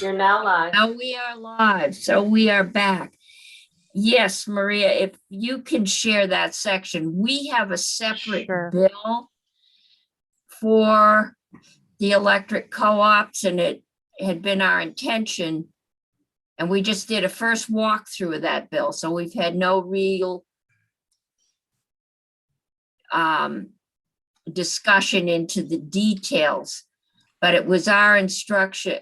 You're now live. Now we are live, so we are back. Yes, Maria, if you can share that section. We have a separate Sure. bill for the electric co-ops, and it had been our intention. And we just did a first walkthrough of that bill, so we've had no real discussion into the details. But it was our intention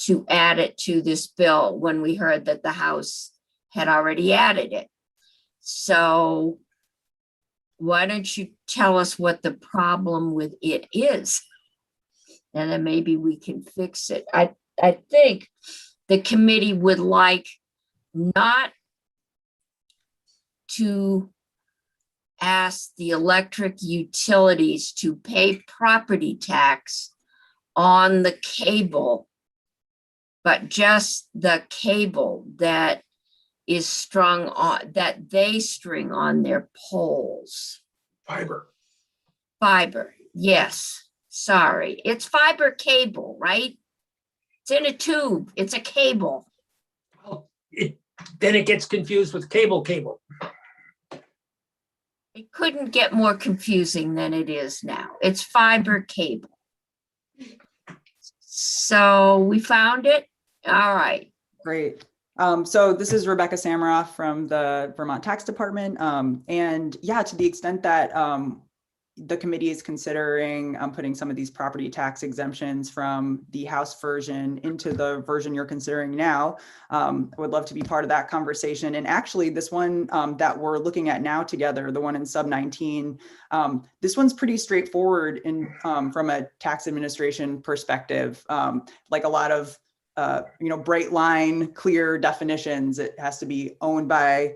to add it to this bill when we heard that the House had already added it. So why don't you tell us what the problem with it is? And then maybe we can fix it. I think the committee would like not to ask the electric utilities to pay property tax on the cable, but just the cable that is strung on, that they string on their poles. Fiber, yes, sorry. It's fiber cable, right? It's in a tube, it's a cable. Well, then it gets confused with cable. It couldn't get more confusing than it is now. It's fiber cable. So we found it. All right. Great. So this is Rebecca Samaroff from the Vermont Tax Department. And yeah, to the extent that the committee is considering putting some of these property tax exemptions from the House version into the version you're considering now, I would love to be part of that conversation. And actually this one that we're looking at now together, the one in sub 19, this one's pretty straightforward in from a tax administration perspective. Like a lot of bright line, clear definitions. It has to be owned by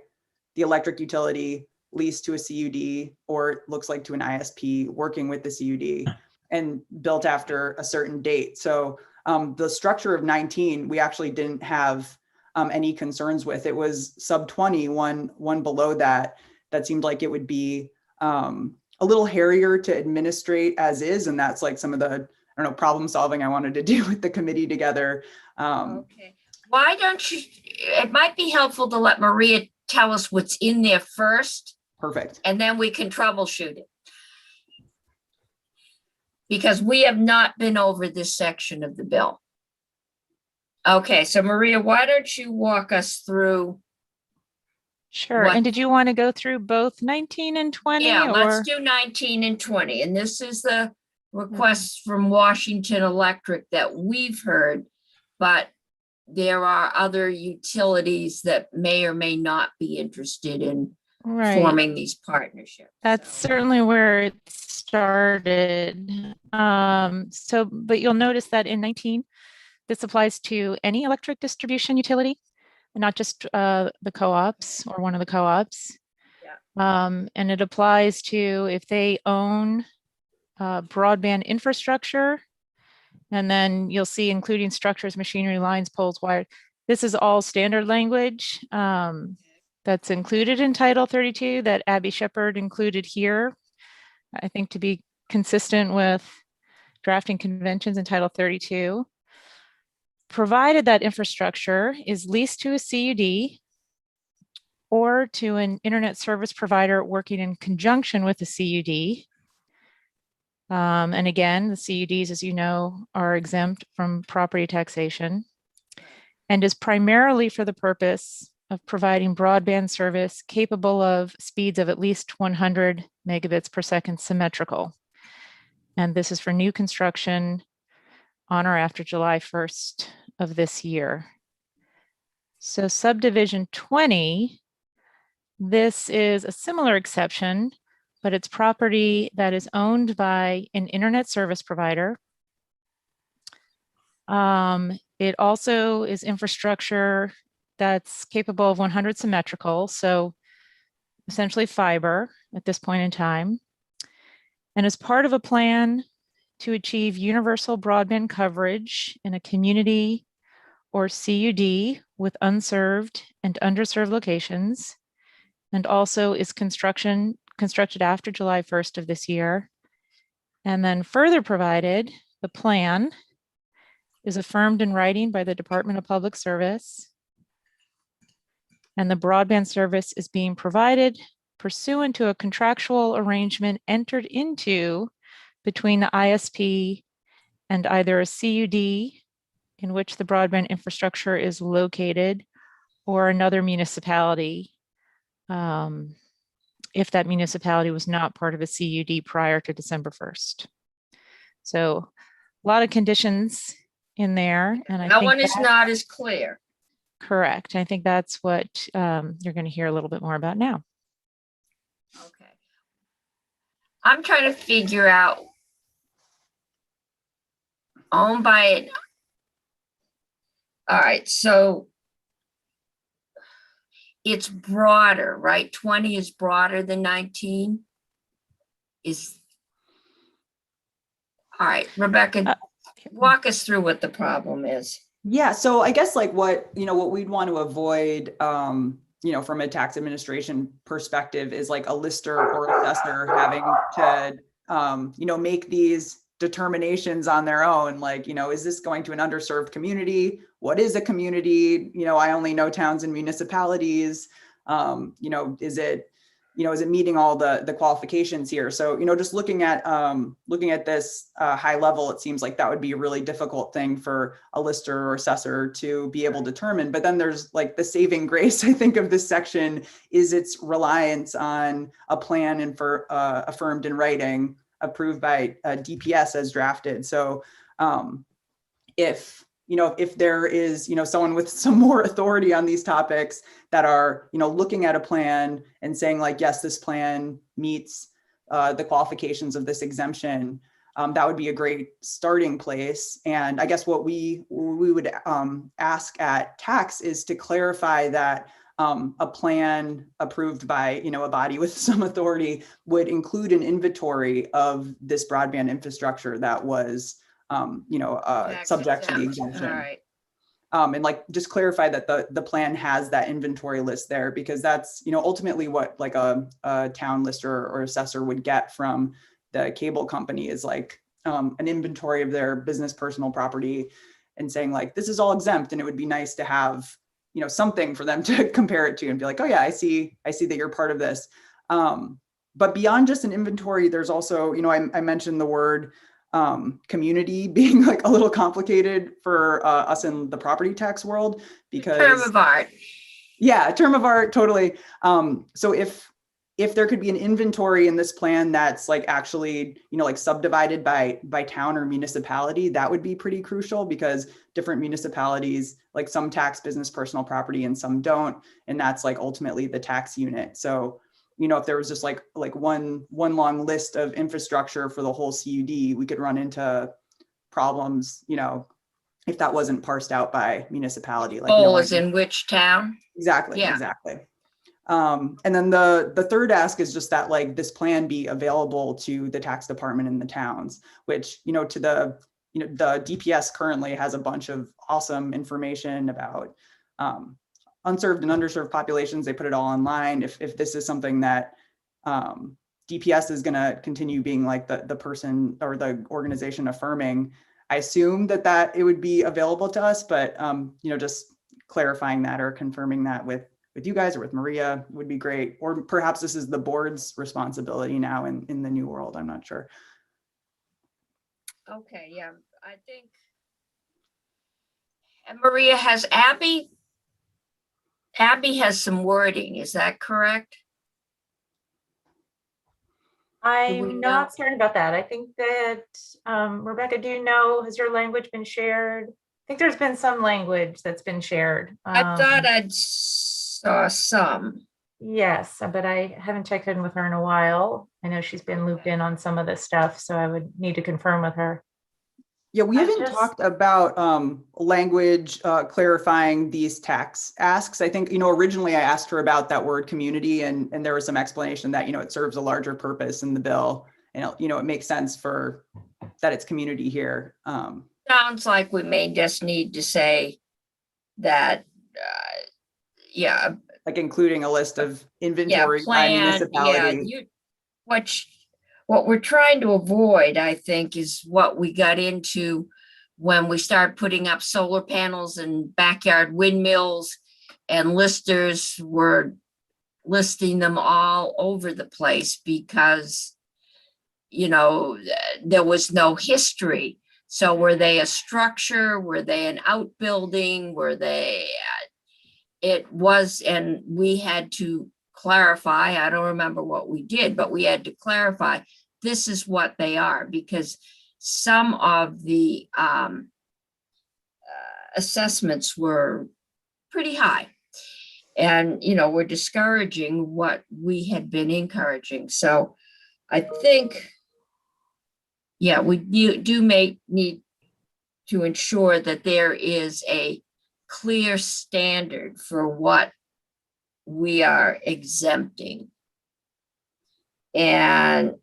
the electric utility, leased to a CUD, or it looks like to an ISP working with the CUD, and built after a certain date. So the structure of 19, we actually didn't have any concerns with. It was sub 20, one below that seemed like it would be a little hairier to administrate as is. And that's like some of the, problem solving I wanted to do with the committee together. Okay. Why don't you, it might be helpful to let Maria tell us what's in there first. Perfect. And then we can troubleshoot it. Because we have not been over this section of the bill. Okay, so Maria, why don't you walk us through? Sure. And did you want to go through both 19 and 20? Yeah, let's do 19 and 20. And this is the request from Washington Electric that we've heard, but there are other utilities that may or may not be interested in forming these partnerships. That's certainly where it started. But you'll notice that in 19, this applies to any electric distribution utility, not just the co-ops or one of the co-ops. Yeah. And it applies to if they own broadband infrastructure, and then you'll see including structures, machinery, lines, poles, wires. This is all standard language. That's included in Title 32 that Abby Shepard included here, I think to be consistent with drafting conventions in Title 32, provided that infrastructure is leased to a CUD or to an internet service provider working in conjunction with the CUD. And again, the CUDs, as you know, are exempt from property taxation and is primarily for the purpose of providing broadband service capable of speeds of at least 100 megabits per second symmetrical. And this is for new construction on or after July 1st of this year. So subdivision 20, this is a similar exception, but it's property that is owned by an internet service provider. It also is infrastructure that's capable of 100 symmetrical, so essentially fiber at this point in time, and as part of a plan to achieve universal broadband coverage in a community or CUD with unserved and underserved locations, and also is constructed after July 1st of this year, and then further provided the plan is affirmed in writing by the Department of Public Service, and the broadband service is being provided pursuant to a contractual arrangement entered into between the ISP and either a CUD in which the broadband infrastructure is located or another municipality, if that municipality was not part of a CUD prior to December 1st. So a lot of conditions in there. And I That think one is not as clear. correct. I think that's what you're going to hear a little bit more about now. Okay. I'm trying to figure out owned by it. All right, so it's broader, right? 20 is broader than 19? All right, Rebecca, walk us through what the problem is. Yeah, so I guess like what we'd want to avoid, from a tax administration perspective is like a lister or assessor having to, make these determinations on their own. Like, is this going to an underserved community? What is a community? I only know towns and municipalities. Is it meeting all the qualifications here? So, just looking at this high level, it seems like that would be a really difficult thing for a lister or assessor to be able to determine. But then there's like the saving grace, I think, of this section is its reliance on a plan and for affirmed in writing, approved by DPS as drafted. So if there is, someone with some more authority on these topics that are, looking at a plan and saying like, yes, this plan meets the qualifications of this exemption, that would be a great starting place. And I guess what we would ask at tax is to clarify that a plan approved by, a body with some authority would include an inventory of this broadband infrastructure that was subject to the exemption. All right. And like just clarify that the plan has that inventory list there, because that's ultimately what like a town lister or assessor would get from the cable company is like an inventory of their business personal property and saying like this is all exempt, and it would be nice to have something for them to compare it to and be like, oh yeah, I see that you're part of this. But beyond just an inventory, there's also I mentioned the word community being like a little complicated for us in the property tax world, because Term of art. Yeah, term of art, totally. So if there could be an inventory in this plan that's like actually, like subdivided by town or municipality, that would be pretty crucial, because different municipalities, like some tax business personal property and some don't. And that's like ultimately the tax unit. So if there was just like one long list of infrastructure for the whole CUD, we could run into problems, if that wasn't parsed out by municipality. Like Bowl is in which town? Exactly. Yeah. Exactly. And then the third ask is just that like this plan be available to the tax department in the towns, which, to the DPS currently has a bunch of awesome information about unserved and underserved populations. They put it all online. If this is something that DPS is going to continue being like the person or the organization affirming, I assume that it would be available to us, but just clarifying that or confirming that with you guys or with Maria would be great. Or perhaps this is the board's responsibility now in the new world. I'm not sure. Okay, yeah, I think. And Maria, has Abby has some wording, is that correct? I'm not certain about that. I think that, Rebecca, do you know, has your language been shared? I think there's been some language that's been shared. I thought I'd saw some. Yes, but I haven't checked in with her in a while. I know she's been looped in on some of this stuff, so I would need to confirm with her. Yeah, we haven't talked about language clarifying these tax asks. I think, originally I asked her about that word community, and there was some explanation that, it serves a larger purpose in the bill. And, it makes sense for that it's community here. Sounds like we may just need to say that, yeah. Like including a list of inventory by Plan, municipality. What we're trying to avoid, I think, is what we got into when we start putting up solar panels and backyard windmills, and listers were listing them all over the place because, you know, there was no history. So were they a structure? Were they an outbuilding? Were they, it was, and we had to clarify, I don't remember what we did, but we had to clarify, this is what they are, because some of the assessments were pretty high. And, you know, we're discouraging what we had been encouraging. So I think, yeah, we do need to ensure that there is a clear standard for what we are exempting. And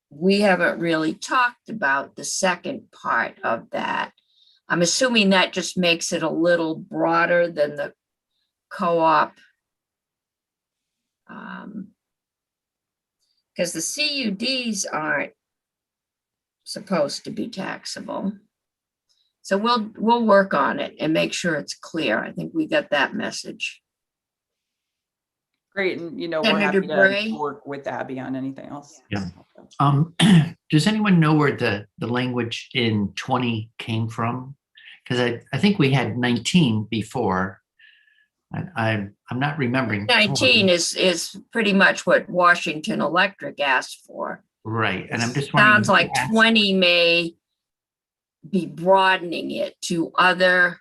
we haven't really talked about the second part of that. I'm assuming that just makes it a little broader than the co-op. Because the CUDs aren't supposed to be taxable. So we'll work on it and make sure it's clear. I think we got that message. Great, and we're happy Senator to Bray? work with Abby on anything else. Yeah. Does anyone know where the language in 20 came from? Because I think we had 19 before. I'm not remembering. 19 is pretty much what Washington Electric asked for. Right, and I'm just wondering. Sounds like 20 may be broadening it to other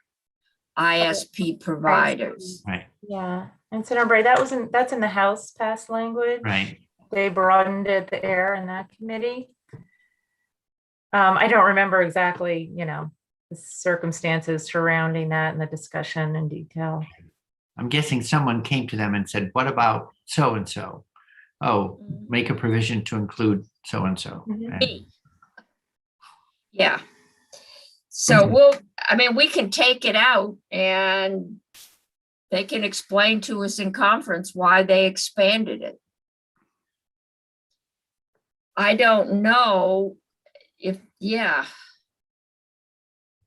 ISP providers. Right, Yeah, and Senator Bray, that's in the House passed language. right. They broadened it there in that committee. I don't remember exactly, the circumstances surrounding that and the discussion in detail. I'm guessing someone came to them and said, what about so-and-so? Oh, make a provision to include so-and-so. Mhm. Yeah. So we can take it out and they can explain to us in conference why they expanded it. I don't know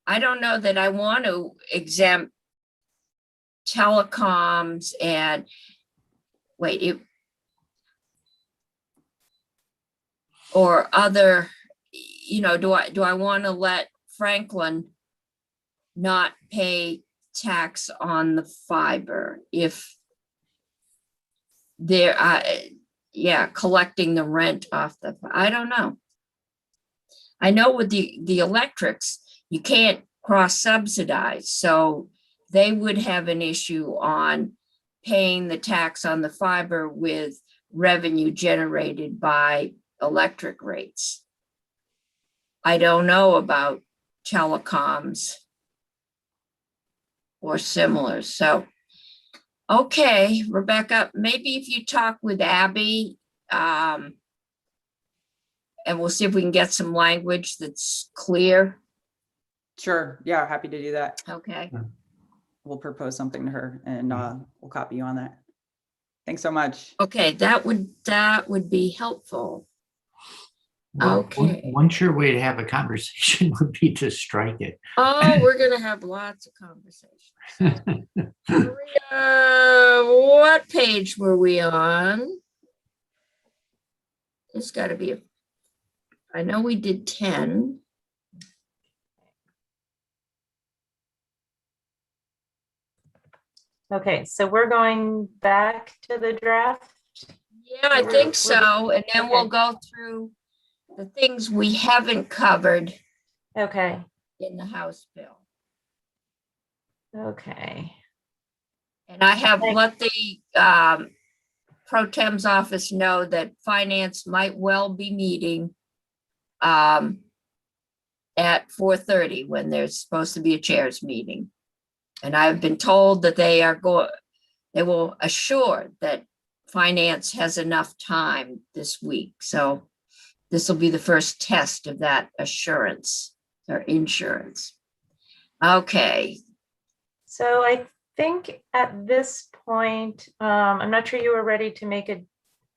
I don't know that I want to exempt telecoms and or other, do I want to let Franklin not pay tax on the fiber if they're collecting the rent off I don't know. I know with the electrics, you can't cross subsidize, so they would have an issue on paying the tax on the fiber with revenue generated by electric rates. I don't know about telecoms or similar. So, okay, Rebecca, maybe if you talk with Abby, and we'll see if we can get some language that's clear. Sure, yeah, happy to do that. Okay. We'll propose something to her and we'll copy you on that. Thanks so much. Okay, that would be helpful. Well, Okay. One sure way to have a conversation would be to strike it. Oh, we're gonna have lots of conversations. What page were we on? It's got to be I know we did 10. Okay, so we're going back to the draft. Yeah, I think so. And then we'll Okay. go through the things we haven't covered Okay, in the House bill. okay. And I have let the Pro Tem's office know that finance might well be meeting at 4:30 when there's supposed to be a chairs meeting. And I've been told that they will assure that finance has enough time this week. So this will be the first test of that assurance or insurance. Okay. So I think at this point, I'm not sure you were ready to make a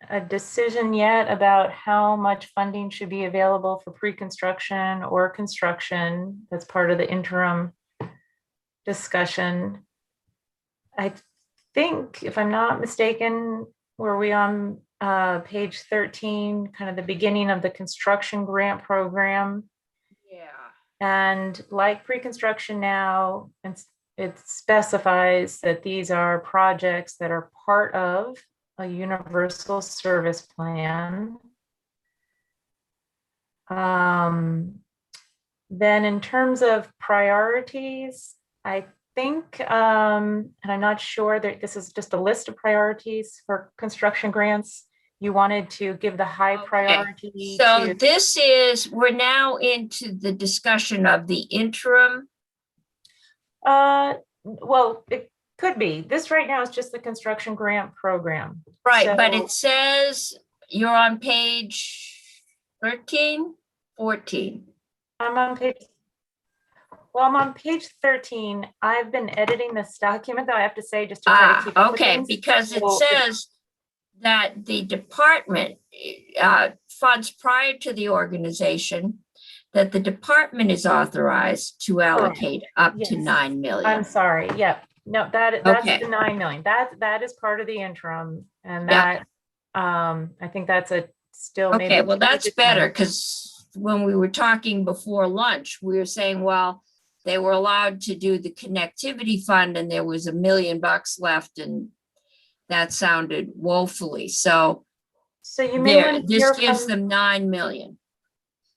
a decision yet about how much funding should be available for pre-construction or construction. That's part of the interim discussion. I think, if I'm not mistaken, were we on page 13, kind of the beginning of the construction grant program? Yeah. And like pre-construction now, it specifies that these are projects that are part of a universal service plan. Then in terms of priorities, I think, and I'm not sure that this is just a list of priorities for construction grants. You wanted to give the high Okay. priority So to, this is, we're now into the discussion of the interim. well, it could be. This right now is just the construction grant program. Right, but So- it says you're on page 13, 14. I'm on page, well, I'm on page 13. I've been editing this document, though, I have to say, just to try to keep up with Okay, things. because it So says that the department funds prior to the organization, that the department is authorized to allocate up to Yes. 9 I'm million. sorry, yeah, no, that's Okay. the 9 million, that is part of the interim, and Yeah. that, I think that's a still maybe. Okay, well, a that's good better, time. because when we were talking before lunch, we were saying, well, they were allowed to do the connectivity fund and there was $1 million left, and that sounded woefully. So So you may want to this hear gives from, them 9 million.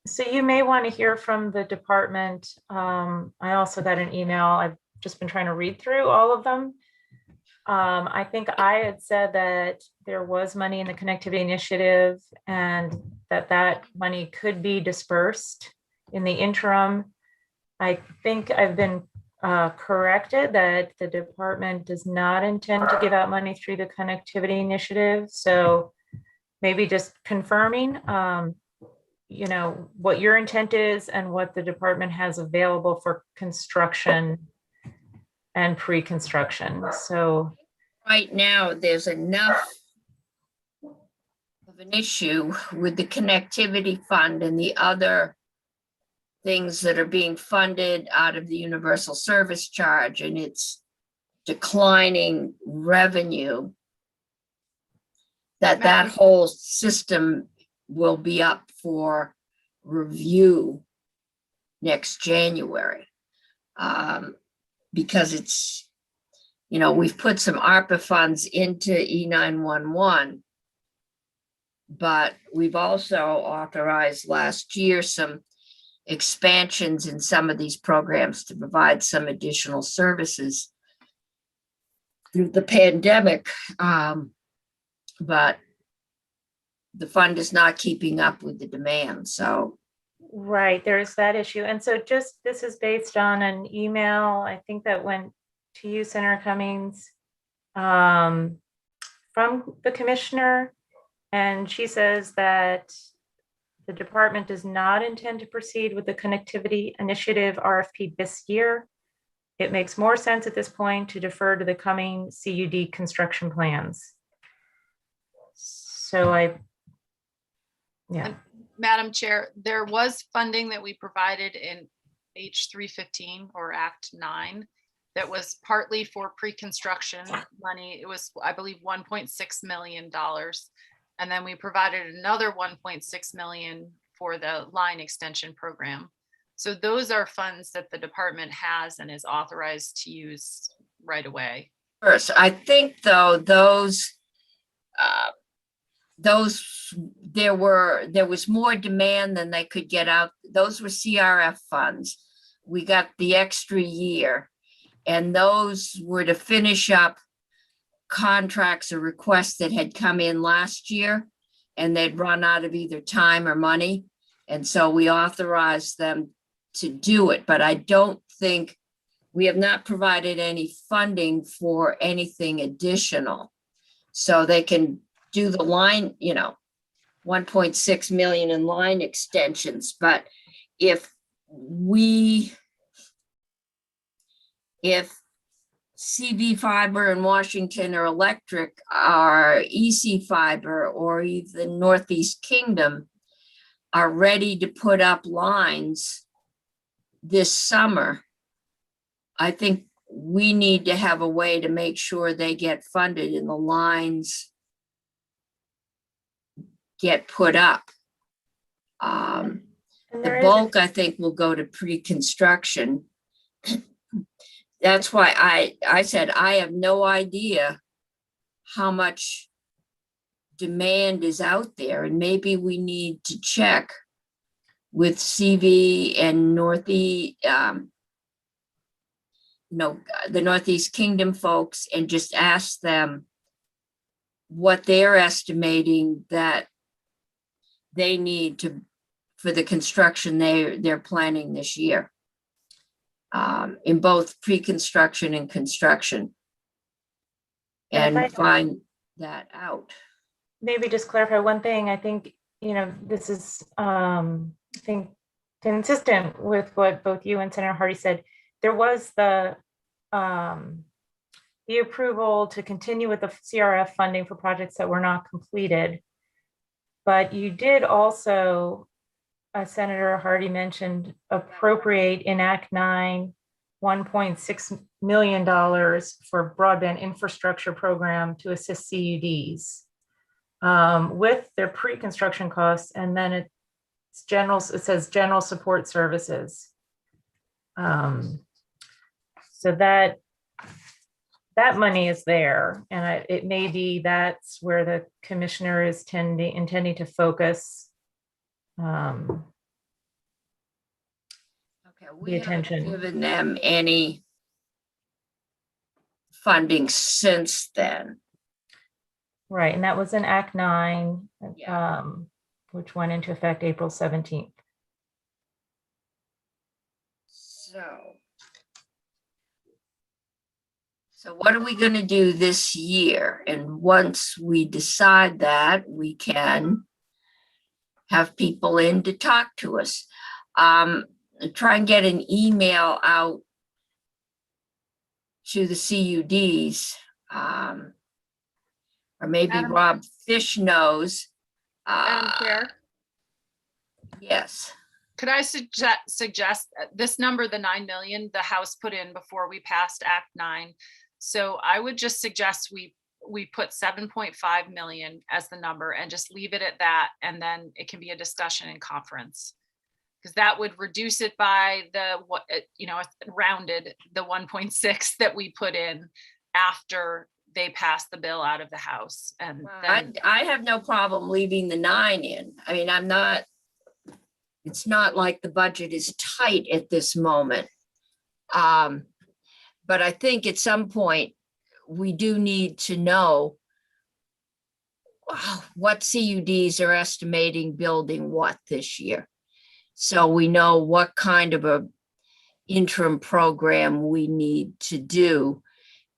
so you may want to hear from the department. I also got an email, I've just been trying to read through all of them. I think I had said that there was money in the connectivity initiative and that money could be dispersed in the interim. I think I've been corrected that the department does not intend to give out money through the connectivity initiative. So maybe just confirming, you know, what your intent is and what the department has available for construction and pre-construction. So Right now, there's enough of an issue with the connectivity fund and the other things that are being funded out of the universal service charge, and it's declining revenue, that whole system will be up for review next January. Because it's, you know, we've put some ARPA funds into E911, but we've also authorized last year some expansions in some of these programs to provide some additional services through the pandemic. But the fund is not keeping up with the demand, so. right, there's that issue. And so just, this is based on an email, I think that went to you, Senator Cummings, from the commissioner. And she says that the department does not intend to proceed with the connectivity initiative RFP this year. It makes more sense at this point to defer to the coming CUD construction plans. So yeah. Madam Chair, there was funding that we provided in H315 or Act 9 that was partly for pre-construction money. It was, I believe, $1.6 million. And then we provided another 1.6 million for the line extension program. So those are funds that the department has and is authorized to use right away. First, I think though, there was more demand than they could get out. Those were CRF funds. We got the extra year, and those were to finish up contracts or requests that had come in last year and they'd run out of either time or money. And so we authorized them to do it, but I don't think, we have not provided any funding for anything additional. So they can do the line, you know, 1.6 million in line extensions. But if CV fiber in Washington or electric or EC fiber or even Northeast Kingdom are ready to put up lines this summer, I think we need to have a way to make sure they get funded and the lines get put up. And The there is, bulk, I think, will go to pre-construction. That's why I said I have no idea how much demand is out there, and maybe we need to check with CV and Northeast, the Northeast Kingdom folks, and just ask them what they're estimating that they need to for the construction they're planning this year. In both pre-construction and construction, And if and find that out. maybe just clarify one thing. I think, this is, I think, consistent with what both you and Senator Hardy said. There was the approval to continue with the CRF funding for projects that were not completed. But you did also, Senator Hardy mentioned, appropriate in Act 9, $1.6 million for broadband infrastructure program to assist CUDs with their pre-construction costs, and then it says general support services. So that money is there, and it may be that's where the commissioner is intending to focus We haven't attention. given them any funding since then. Right, and that was in Act 9, Yeah. which went into effect April 17th. So what are we going to do this year? And once we decide that, we can have people in to talk to us. Try and get an email out to the CUDs, or maybe Madam- Rob Fish knows. Madam Chair, Yes. could I suggest this number, the 9 million, the House put in before we passed Act 9. So I would just suggest we put 7.5 million as the number and just leave it at that. And then it can be a discussion in conference. Because that would reduce it by rounded the 1.6 that we put in after they passed the bill out of the House. And then I have no problem leaving the 9 in. I mean, it's not like the budget is tight at this moment. But I think at some point we do need to know what CUDs are estimating building what this year. So we know what kind of a interim program we need to do.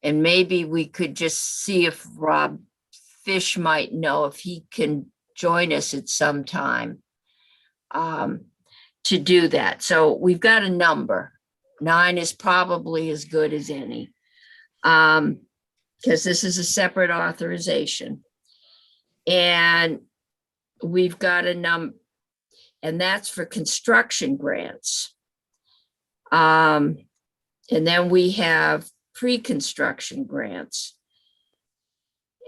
And maybe we could just see if Rob Fish might know if he can join us at some time to do that. So we've got a number. 9 is probably as good as any, because this is a separate authorization. And we've got a number, and that's for construction grants. And then we have pre-construction grants.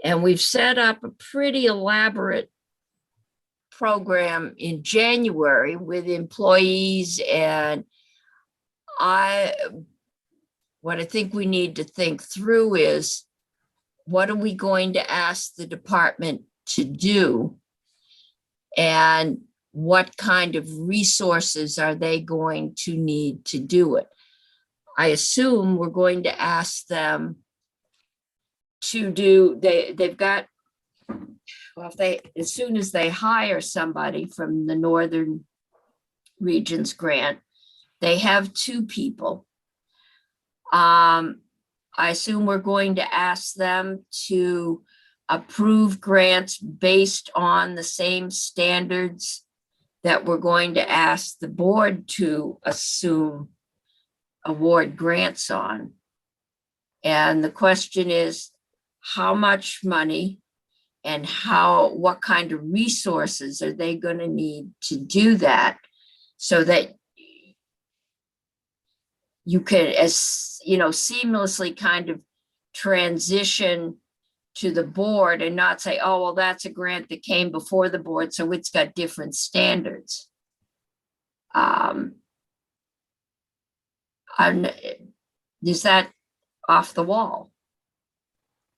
And we've set up a pretty elaborate program in January with employees, and what I think we need to think through is, what are we going to ask the department to do? And what kind of resources are they going to need to do it? I assume we're going to ask them to do, they've got, well, as soon as they hire somebody from the Northern Regions grant, they have 2 people. I assume we're going to ask them to approve grants based on the same standards that we're going to ask the board to award grants on. And the question is, how much money and what kind of resources are they going to need to do that, so that you could, as you know, seamlessly kind of transition to the board and not say, oh, well, that's a grant that came before the board, so it's got different standards. Is that off the wall?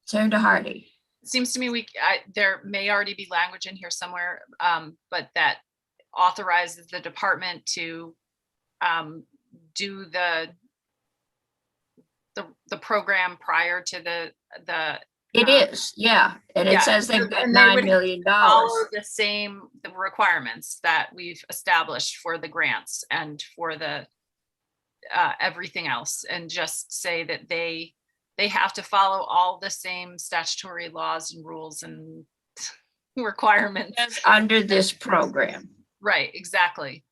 Senator Hardy. It seems to me there may already be language in here somewhere, but that authorizes the department to do the program prior to the. It is, yeah, and it Yeah, says they've got and they would $9 million. follow the requirements that we've established for the grants and for the everything else, and just say that they have to follow all the same statutory laws and rules and requirements Under this program. Right, exactly.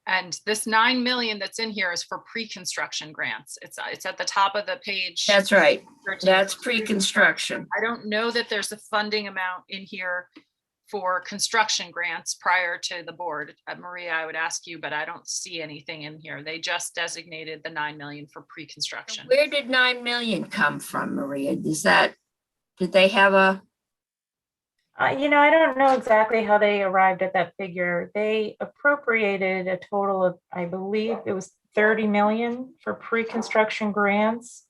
And this 9 million that's in here is for pre-construction grants. It's at the top of the page. That's right. 13. That's pre-construction. I don't know that there's a funding amount in here for construction grants prior to the board. Maria, I would ask you, but I don't see anything in here. They just designated the 9 million for pre-construction. Where did 9 million come from, Maria? Did they have a? I don't know exactly how they arrived at that figure. They appropriated a total of, I believe it was 30 million for pre-construction grants.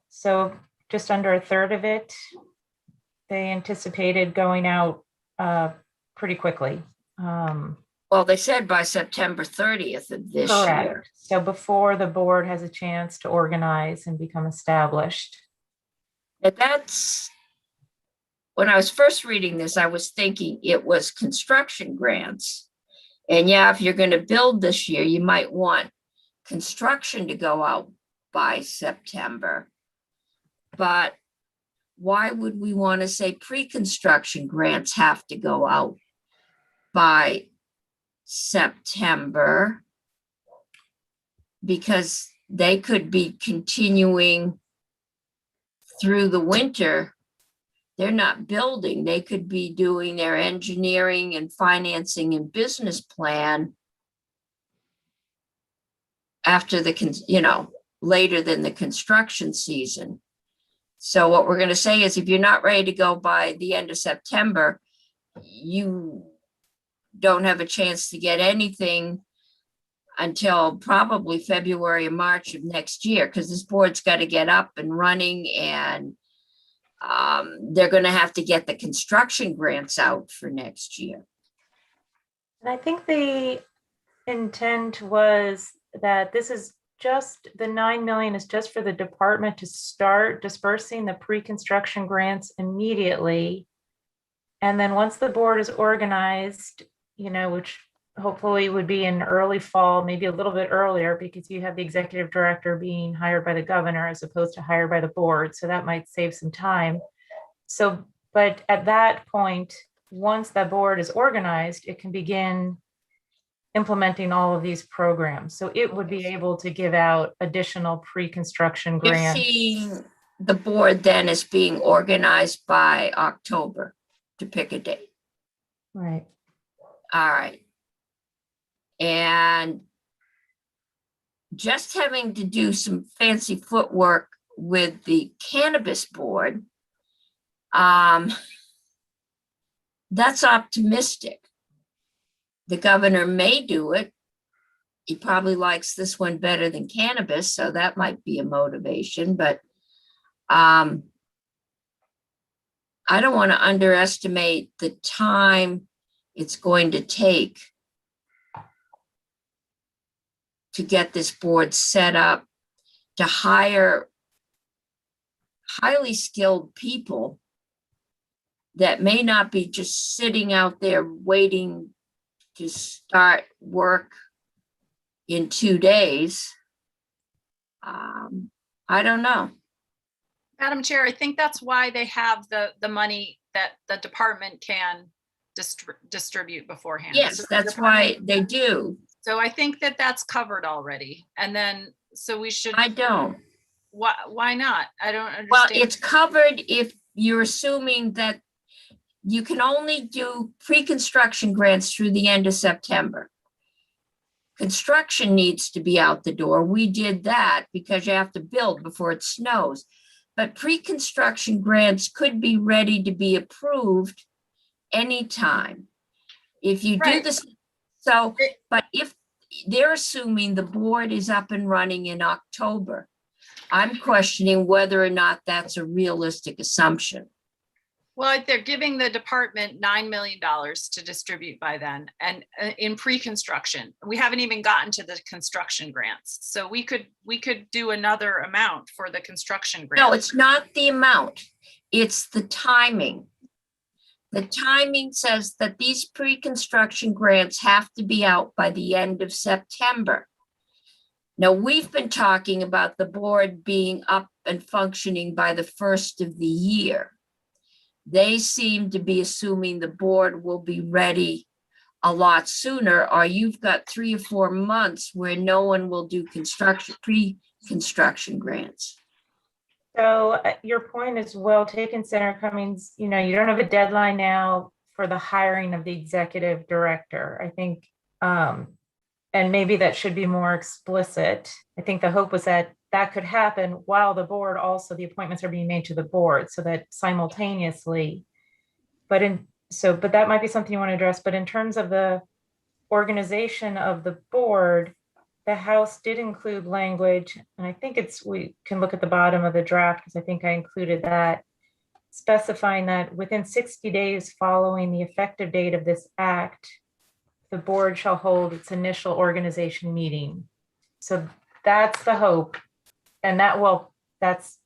So just under a third of it, they anticipated going out pretty quickly. Well, they said by September 30th of this year. So before the board has a chance to organize and become established. But that's, when I was first reading this, I was thinking it was construction grants. And yeah, if you're going to build this year, you might want construction to go out by September. But why would we want to say pre-construction grants have to go out by September? Because they could be continuing through the winter. They're not building. They could be doing their engineering and financing and business plan after later than the construction season. So what we're going to say is, if you're not ready to go by the end of September, you don't have a chance to get anything until probably February or March of next year, because this board's got to get up and running, and they're going to have to get the construction grants out for next year. And I think the intent was that this is just, the 9 million is just for the department to start dispersing the pre-construction grants immediately. And then once the board is organized, which hopefully would be in early fall, maybe a little bit earlier, because you have the executive director being hired by the governor as opposed to hired by the board. So that might save some time. So, but at that point, once the board is organized, it can begin implementing all of these programs. So it would be able to give out additional pre-construction You're grants. seeing the board then is being organized by October, to pick a date. Right. All right. And just having to do some fancy footwork with the cannabis board, that's optimistic. The governor may do it. He probably likes this one better than cannabis, so that might be a motivation, but I don't want to underestimate the time it's going to take to get this board set up, to hire highly skilled people that may not be just sitting out there waiting to start work in 2 days. I don't know. Madam Chair, I think that's why they have the money that the department can distribute beforehand. Yes, So that's why they do. So I think that that's covered already. And then, so we should. I don't. why not? I don't understand. Well, it's covered if you're assuming that you can only do pre-construction grants through the end of September. Construction needs to be out the door. We did that because you have to build before it snows. But pre-construction grants could be ready to be approved anytime. If you do Right. this, so, but if they're assuming the board is up and running in October, I'm questioning whether or not that's a realistic assumption. Well, they're giving the department $9 million to distribute by then, and in pre-construction. We haven't even gotten to the construction grants. So we could do another amount for the construction grant. No, it's not the amount. It's the timing. The timing says that these pre-construction grants have to be out by the end of September. Now, we've been talking about the board being up and functioning by the first of the year. They seem to be assuming the board will be ready a lot sooner, or you've got 3 or 4 months where no one will do pre-construction grants. So your point is well taken, Senator Cummings. You know, you don't have a deadline now for the hiring of the executive director. I think, and maybe that should be more explicit. I think the hope was that that could happen while the board also, the appointments are being made to the board, so that simultaneously. But that might be something you want to address. But in terms of the organization of the board, the House did include language, and I think we can look at the bottom of the draft because I think I included that, specifying that within 60 days following the effective date of this act, the board shall hold its initial organization meeting. So that's the hope. And that's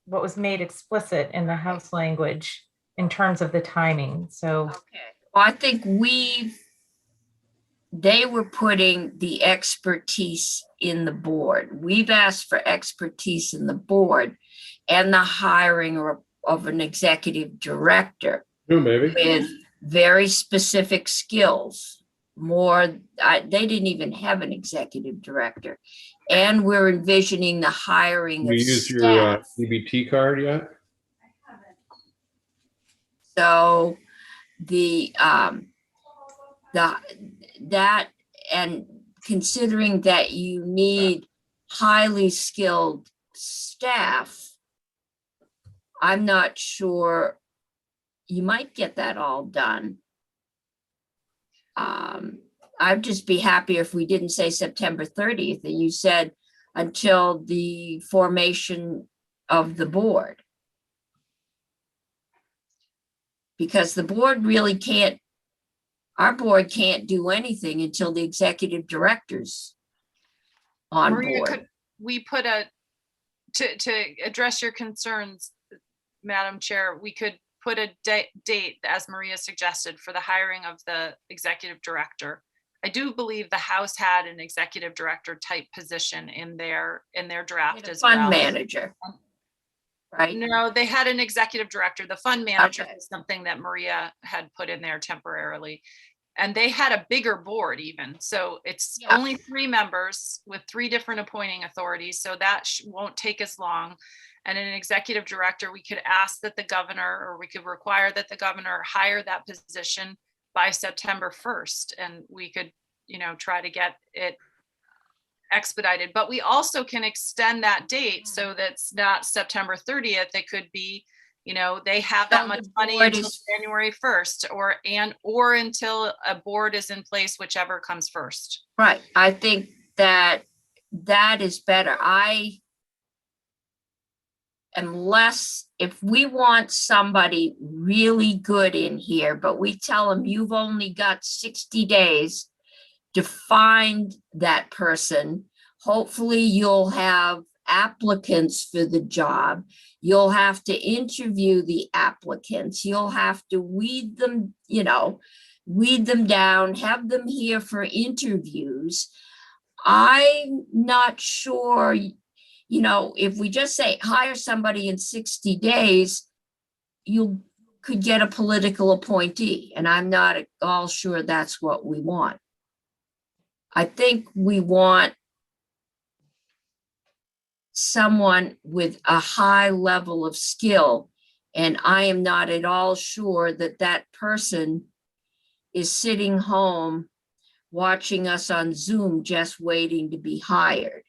what was made explicit in the House language in terms of the timing. So Okay. Well, I think they were putting the expertise in the board. We've asked for expertise in the board and the hiring of an executive director with very specific skills. They didn't even have an executive director. And we're envisioning the hiring of You use your staff. EBT card yet? So that and considering that you need highly skilled staff, I'm not sure you might get that all done. I'd just be happier if we didn't say September 30th and you said until the formation of the board. Because the board really can't, our board can't do anything until the executive director's on Maria, board. could we put to address your concerns, Madam Chair, we could put a date, as Maria suggested, for the hiring of the executive director. I do believe the House had an executive director type position in their draft as well. Fund manager, right? No, they had an executive director. The fund manager Okay. was something that Maria had put in there temporarily. And they had a bigger board even. So it's Yeah. only 3 members with 3 different appointing authorities. So that won't take as long. And an executive director, we could ask that the governor, or we could require that the governor hire that position by September 1st. And we could, try to get it expedited. But we also can extend that date so that's not September 30th. It could be, they have that So much the money board until is- January 1st or until a board is in place, whichever comes first. Right. I think that is better. Unless if we want somebody really good in here, but we tell them you've only got 60 days to find that person. Hopefully you'll have applicants for the job. You'll have to interview the applicants. You'll have to weed them down, have them here for interviews. I'm not sure, if we just say hire somebody in 60 days, you could get a political appointee. And I'm not at all sure that's what we want. I think we want someone with a high level of skill. And I am not at all sure that that person is sitting home watching us on Zoom, just waiting to be hired.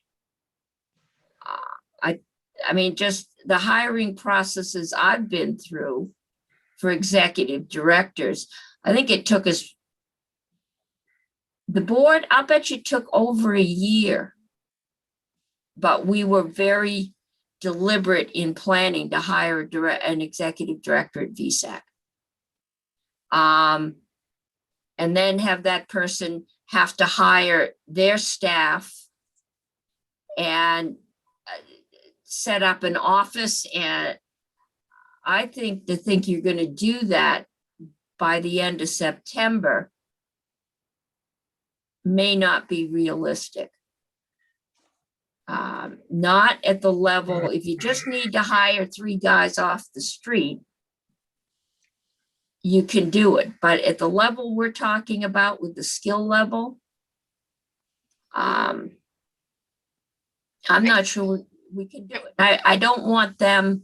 I mean, just the hiring processes I've been through for executive directors, I think it took us, the board, I'll bet you took over a year. But we were very deliberate in planning to hire an executive director at VSAC. And then have that person have to hire their staff and set up an office. And I think to think you're going to do that by the end of September may not be realistic. Not at the level, if you just need to hire 3 guys off the street, you can do it. But at the level we're talking about with the skill level, I'm not sure we can do it. I don't want them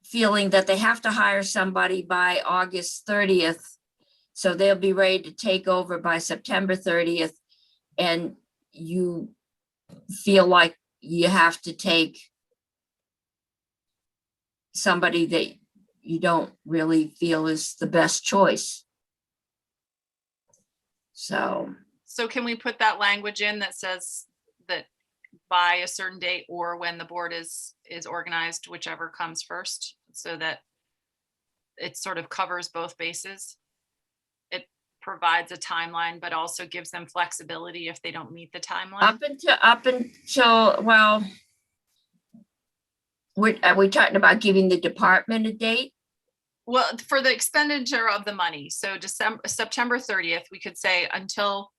feeling that they have to hire somebody by August 30th, so they'll be ready to take over by September 30th, and you feel like you have to take somebody that you don't really feel is the best choice. So can we put that language in that says that by a certain date or when the board is organized, whichever comes first, so that it sort of covers both bases? It provides a timeline, but also gives them flexibility if they don't meet the timeline. up until well, are we talking about giving the department a date? Well, for the expenditure of the money, so September 30th, we could say until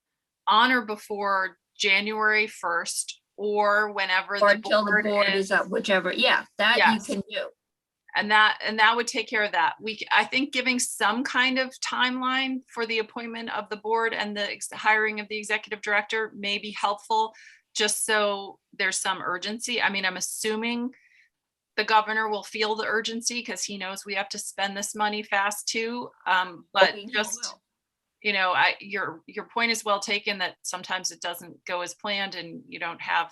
on or before January 1st, or whenever Or the until the board is up, whichever, yeah, that Yes. you can do. And that would take care of that. I think giving some kind of timeline for the appointment of the board and the hiring of the executive director may be helpful, just so there's some urgency. I mean, I'm assuming the governor will feel the urgency because he knows we have to spend this money fast too. But We just, will. you know, your point is well taken that sometimes it doesn't go as planned and you don't have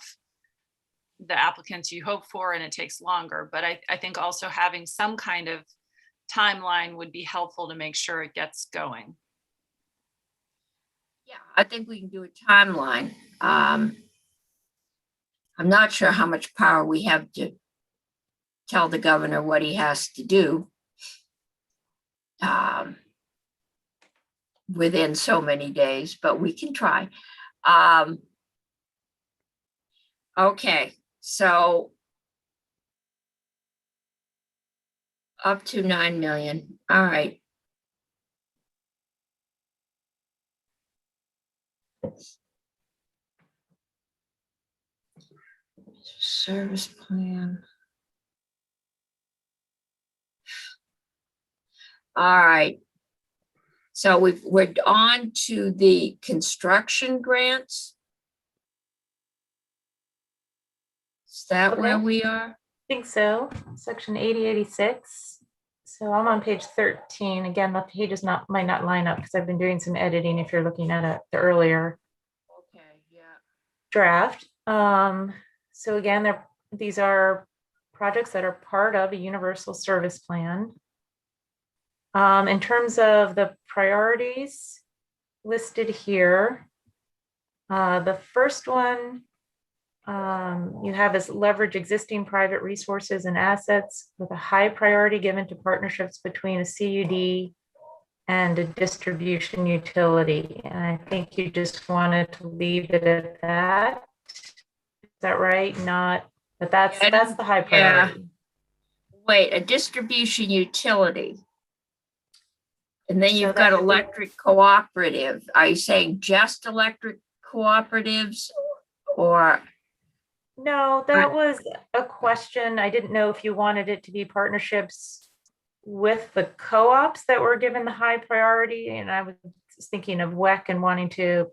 the applicants you hope for and it takes longer. But I think also having some kind of timeline would be helpful to make sure it gets going. Yeah, I think we can do a timeline. I'm not sure how much power we have to tell the governor what he has to do within so many days, but we can try. Okay, so up to 9 million. All right. Service plan. All right. So we're on to the construction grants. Is that where Okay. we are? I think so. Section 8086. So I'm on page 13. Again, the pages might not line up because I've been doing some editing if you're looking at the earlier Okay, yeah. draft. So again, these are projects that are part of a universal service plan. In terms of the priorities listed here, the first one you have is leverage existing private resources and assets with a high priority given to partnerships between a CUD and a distribution utility. And I think you just wanted to leave it at that. Is that right? Not, but that's the high priority. Wait, a distribution utility. And then So you've got that would be- electric cooperative. Are you saying just electric cooperatives or? No, that was a question. I didn't know if you wanted it to be partnerships with the co-ops that were given the high priority. And I was thinking of WEC and wanting to,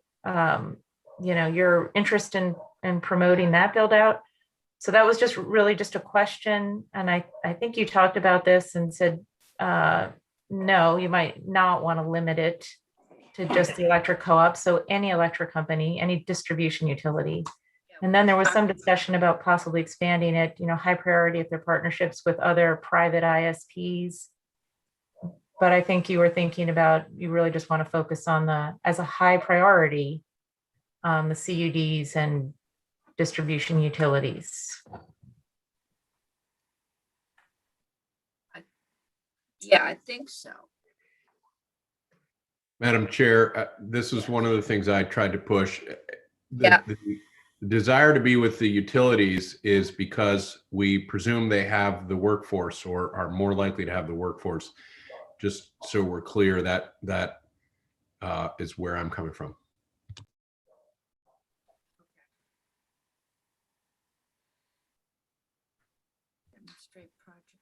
your interest in promoting that build out, So that was just really just a question. And I think you talked about this and said, no, you might not want to limit it to just the electric co-op. So any electric company, any distribution utility. And then there was some discussion about possibly expanding it, high priority if they're partnerships with other private ISPs. But I think you were thinking about, you really just want to focus on as a high priority, the CUDs and distribution utilities. Yeah, I think so. Madam Chair, this is one of the things I tried to push. Yeah. The desire to be with the utilities is because we presume they have the workforce or are more likely to have the workforce. Just so we're clear, that is where I'm coming from.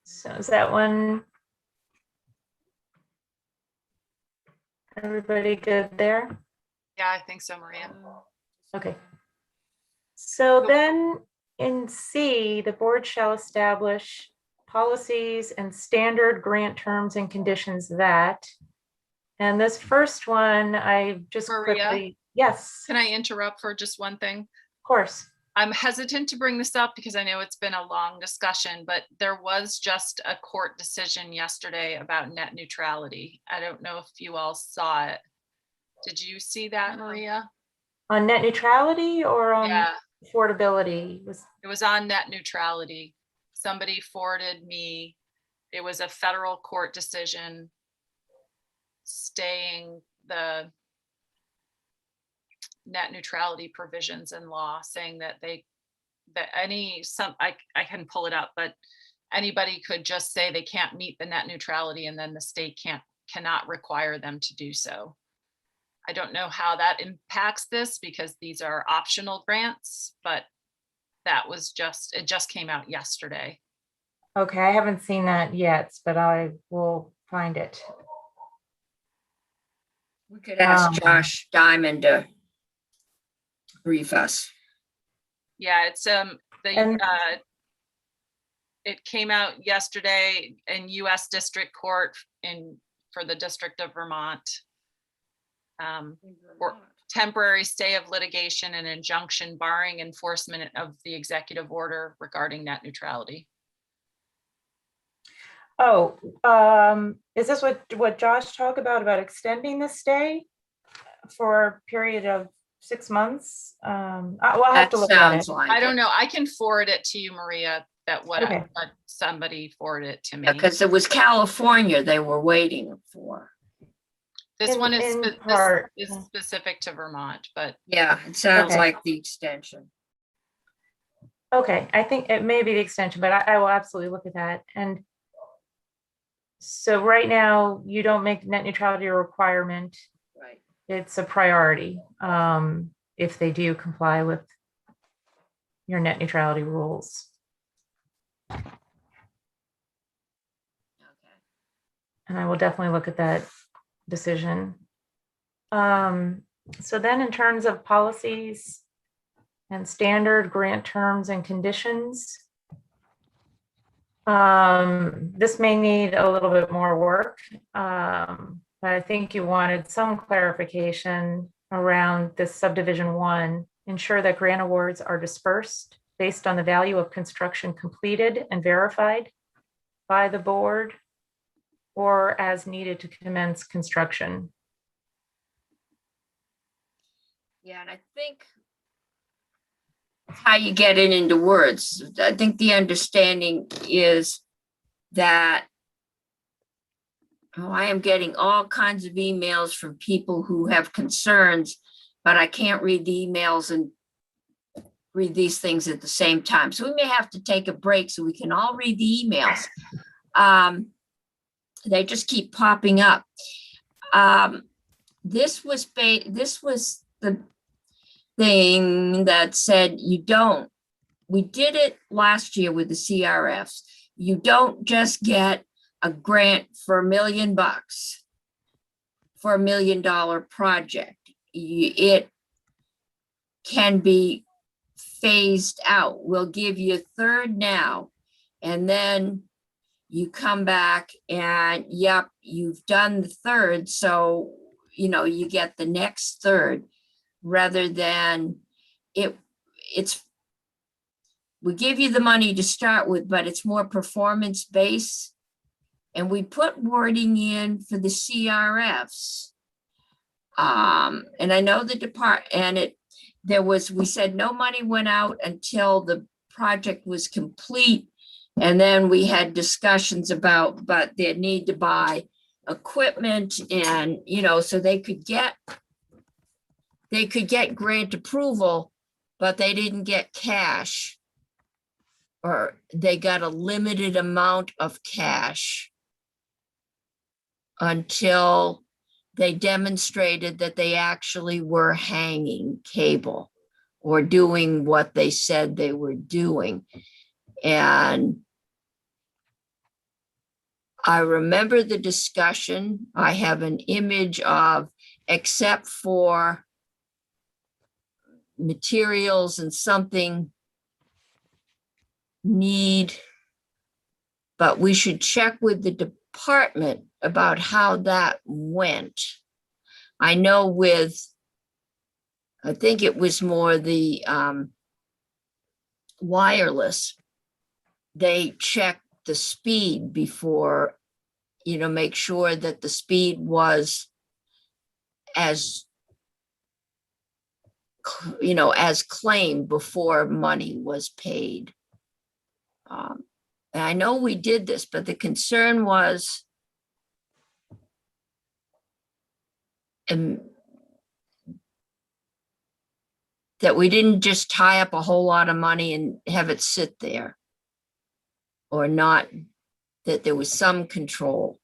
So is that one? Everybody good there? Yeah, I think so, Maria. Okay. So then in C, the board shall establish policies and standard grant terms and conditions that. And this first one, I just Maria? quickly, yes, Can I interrupt for just one thing? of course. I'm hesitant to bring this up because I know it's been a long discussion, but there was just a court decision yesterday about net neutrality. I don't know if you all saw it. Did you see that, Maria? On net neutrality or on Yeah, affordability? it was on net neutrality. Somebody forwarded me, it was a federal court decision staying the net neutrality provisions in law, saying that I can pull it up, but anybody could just say they can't meet the net neutrality and then the state cannot require them to do so. I don't know how that impacts this because these are optional grants, but it just came out yesterday. Okay, I haven't seen that yet, but I will find it. We could ask Josh Diamond to brief us. Yeah, it's And- it came out yesterday in U.S. District Court for the District of Vermont. For temporary stay of litigation and injunction barring enforcement of the executive order regarding net neutrality. Oh, is this what Josh talked about extending the stay for a period of 6 months? Well, I'll have That to look at it. sounds like I don't it. know. I can forward it to you, Maria, that what Okay. somebody forwarded it to me. Because it was California they were waiting for. This one is in part, is yeah. specific to Vermont, but Yeah, it sounds Okay. like the extension. Okay, I think it may be the extension, but I will absolutely look at that. And so right now, you don't make net neutrality a requirement. Right. It's a priority if they do comply with your net neutrality rules. Okay. And I will definitely look at that decision. So then in terms of policies and standard grant terms and conditions, this may need a little bit more work, but I think you wanted some clarification around this subdivision 1, ensure that grant awards are dispersed based on the value of construction completed and verified by the board or as needed to commence construction. Yeah, and I think how you get it into words. I think the understanding is that I am getting all kinds of emails from people who have concerns, but I can't read the emails and read these things at the same time. So we may have to take a break so we can all read the emails. They just keep popping up. This was the thing that said we did it last year with the CRFs. You don't just get a grant for $1 million for $1 million project. It can be phased out. We'll give you a third now. And then you come back and yep, you've done the third. So, you know, you get the next third rather than it's, we give you the money to start with, but it's more performance based. And we put wording in for the CRFs. And I know we said no money went out until the project was complete. And then we had discussions about, but they need to buy equipment and, you know, so they could get grant approval, but they didn't get cash. Or they got a limited amount of cash until they demonstrated that they actually were hanging cable or doing what they said they were doing. And I remember the discussion. I have an image of, except for materials and something need, but we should check with the department about how that went. I know I think it was more the wireless. They checked the speed before, you know, make sure that the speed was as, you know, as claimed before money was paid. And I know we did this, but the concern was that we didn't just tie up a whole lot of money and have it sit there, or not, that there was some control.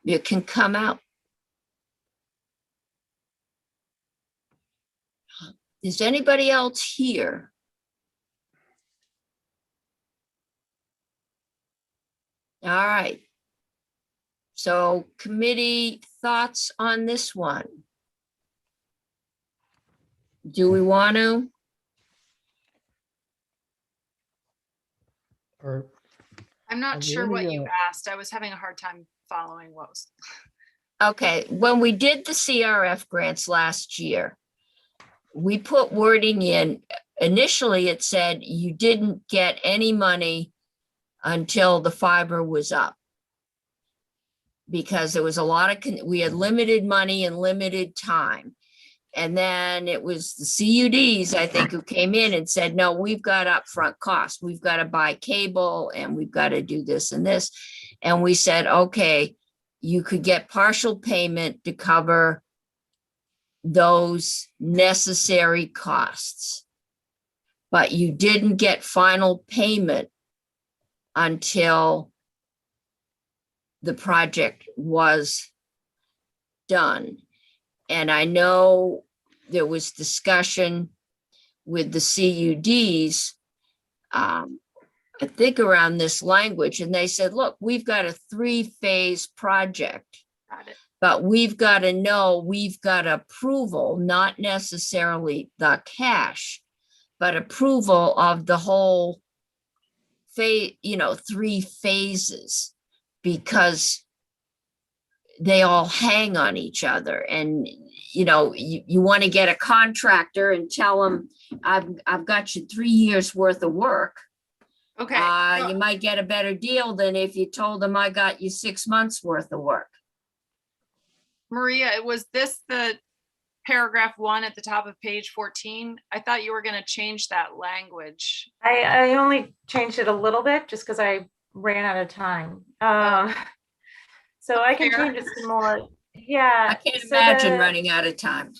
It can come out. Is anybody else here? All right. So committee thoughts on this one? Do we want to? Or I'm not Are sure there what any, you asked. I was having a hard time following what was. Okay, when we did the CRF grants last year, we put wording in. Initially, it said you didn't get any money until the fiber was up, because there was a lot of, we had limited money and limited time. And then it was the CUDs, I think, who came in and said, no, we've got upfront costs. We've got to buy cable and we've got to do this and this. And we said, okay, you could get partial payment to cover those necessary costs, but you didn't get final payment until the project was done. And I know there was discussion with the CUDs, I think around this language, and they said, look, we've got a 3-phase project, Got it. but we've got to know we've got approval, not necessarily the cash, but approval of the whole phase, you know, 3 phases, because they all hang on each other. And, you know, you want to get a contractor and tell them, I've got you 3 years worth of work. Okay. You might get a better deal than if you told them I got you 6 months worth of work. Maria, was this the paragraph 1 at the top of page 14? I thought you were going to change that language. I only changed it a little bit just because I ran out of time. So I can Fair. change it some more. Yeah. I can't so imagine running out of time.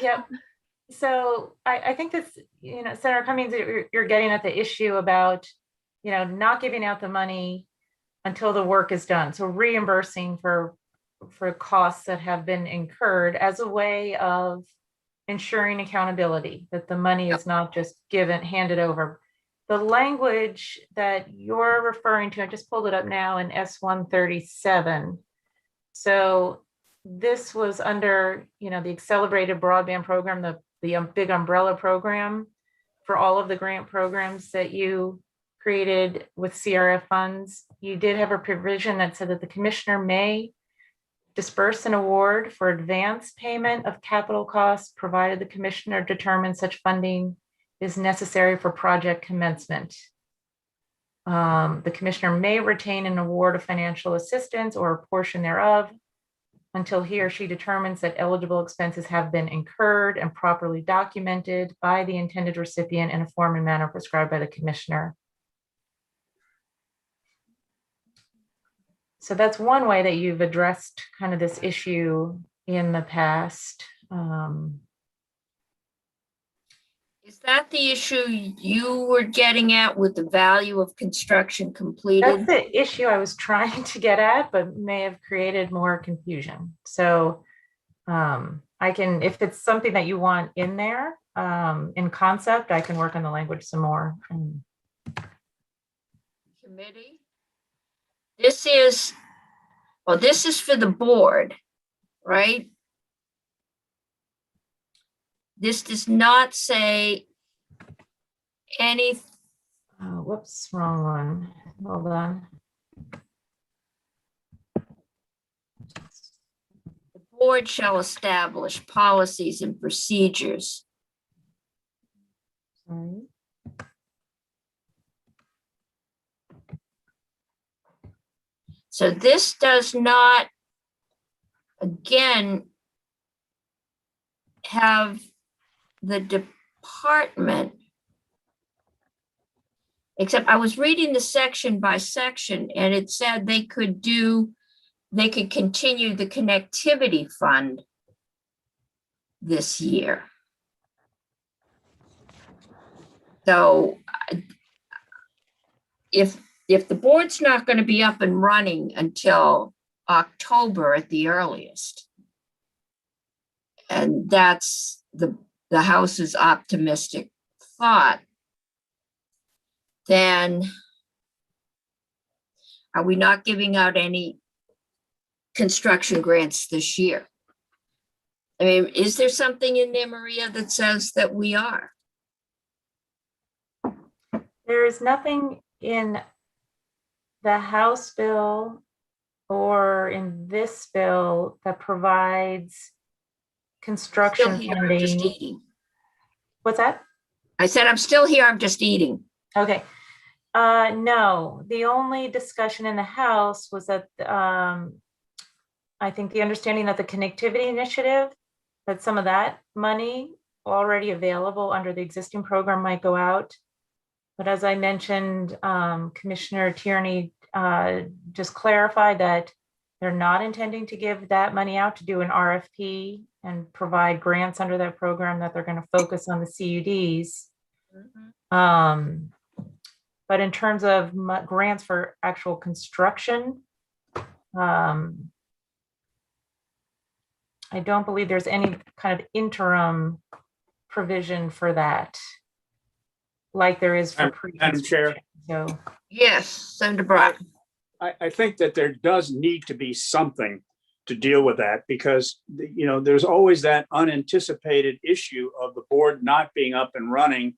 Yep. So I think this, you know, Senator Cummings, you're getting at the issue about, you know, not giving out the money until the work is done. So reimbursing for costs that have been incurred as a way of ensuring accountability, that the money is not just handed over. The language that you're referring to, I just pulled it up now in S137. So this was under, you know, the accelerated broadband program, the the big umbrella program for all of the grant programs that you created with CRF funds, you did have a provision that said that the commissioner may disperse an award for advance payment of capital costs, provided the commissioner determines such funding is necessary for project commencement. The commissioner may retain an award of financial assistance or a portion thereof until he or she determines that eligible expenses have been incurred and properly documented by the intended recipient in a form and manner prescribed by the commissioner. So that's one way that you've addressed kind of this issue in the past. Is that the issue you were getting at with the value of construction That's completed? the issue I was trying to get at, but may have created more confusion. So I can, if it's something that you want in there, in concept, I can work on the language some more. Committee? This is for the board, right? This does not say any, Oh, whoops, wrong one. Hold on. the board shall establish policies and procedures. Sorry. So this does not, again, have the department, except I was reading the section by section and it said they could continue the connectivity fund this year. So if the board's not going to be up and running until October at the earliest, and that's the House's optimistic thought, then are we not giving out any construction grants this year? I mean, is there something in there, Maria, that says that we are? There is nothing in the House bill or in this bill that provides construction Still here, I'm just funding. eating. What's that? I said, I'm still here, I'm just eating. Okay. No, the only discussion in the House was that I think the understanding that the connectivity initiative, that some of that money already available under the existing program might go out. But as I mentioned, Commissioner Tierney just clarified that they're not intending to give that money out to do an RFP and provide grants under that program, that they're going to focus on the CUDs. But in terms of grants for actual construction, I don't believe there's any kind of interim provision for that, like there is for Madam Chair. So, Yes, Senator Brock. I think that there does need to be something to deal with that, because, you know, there's always that unanticipated issue of the board not being up and running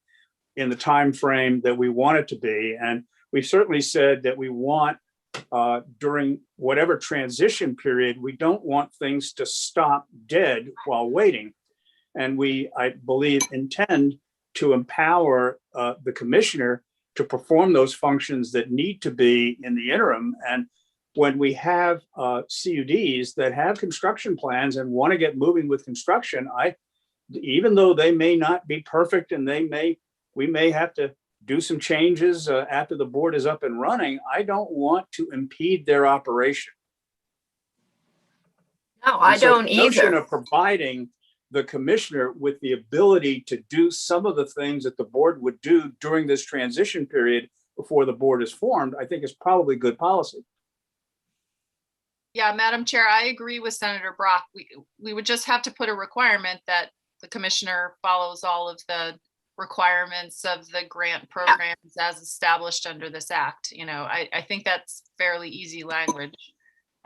in the time frame that we want it to be. And we've certainly said that we want, during whatever transition period, we don't want things to stop dead while waiting. And we, I believe, intend to empower the commissioner to perform those functions that need to be in the interim. And when we have CUDs that have construction plans and want to get moving with construction, even though they may not be perfect and we may have to do some changes after the board is up and running, I don't want to impede their operation. No, I don't The notion either. of providing the commissioner with the ability to do some of the things that the board would do during this transition period before the board is formed, I think is probably good policy. Yeah, Madam Chair, I agree with Senator Brock. We would just have to put a requirement that the commissioner follows all of the requirements of the grant programs as established under this act. You know, I think that's fairly easy language.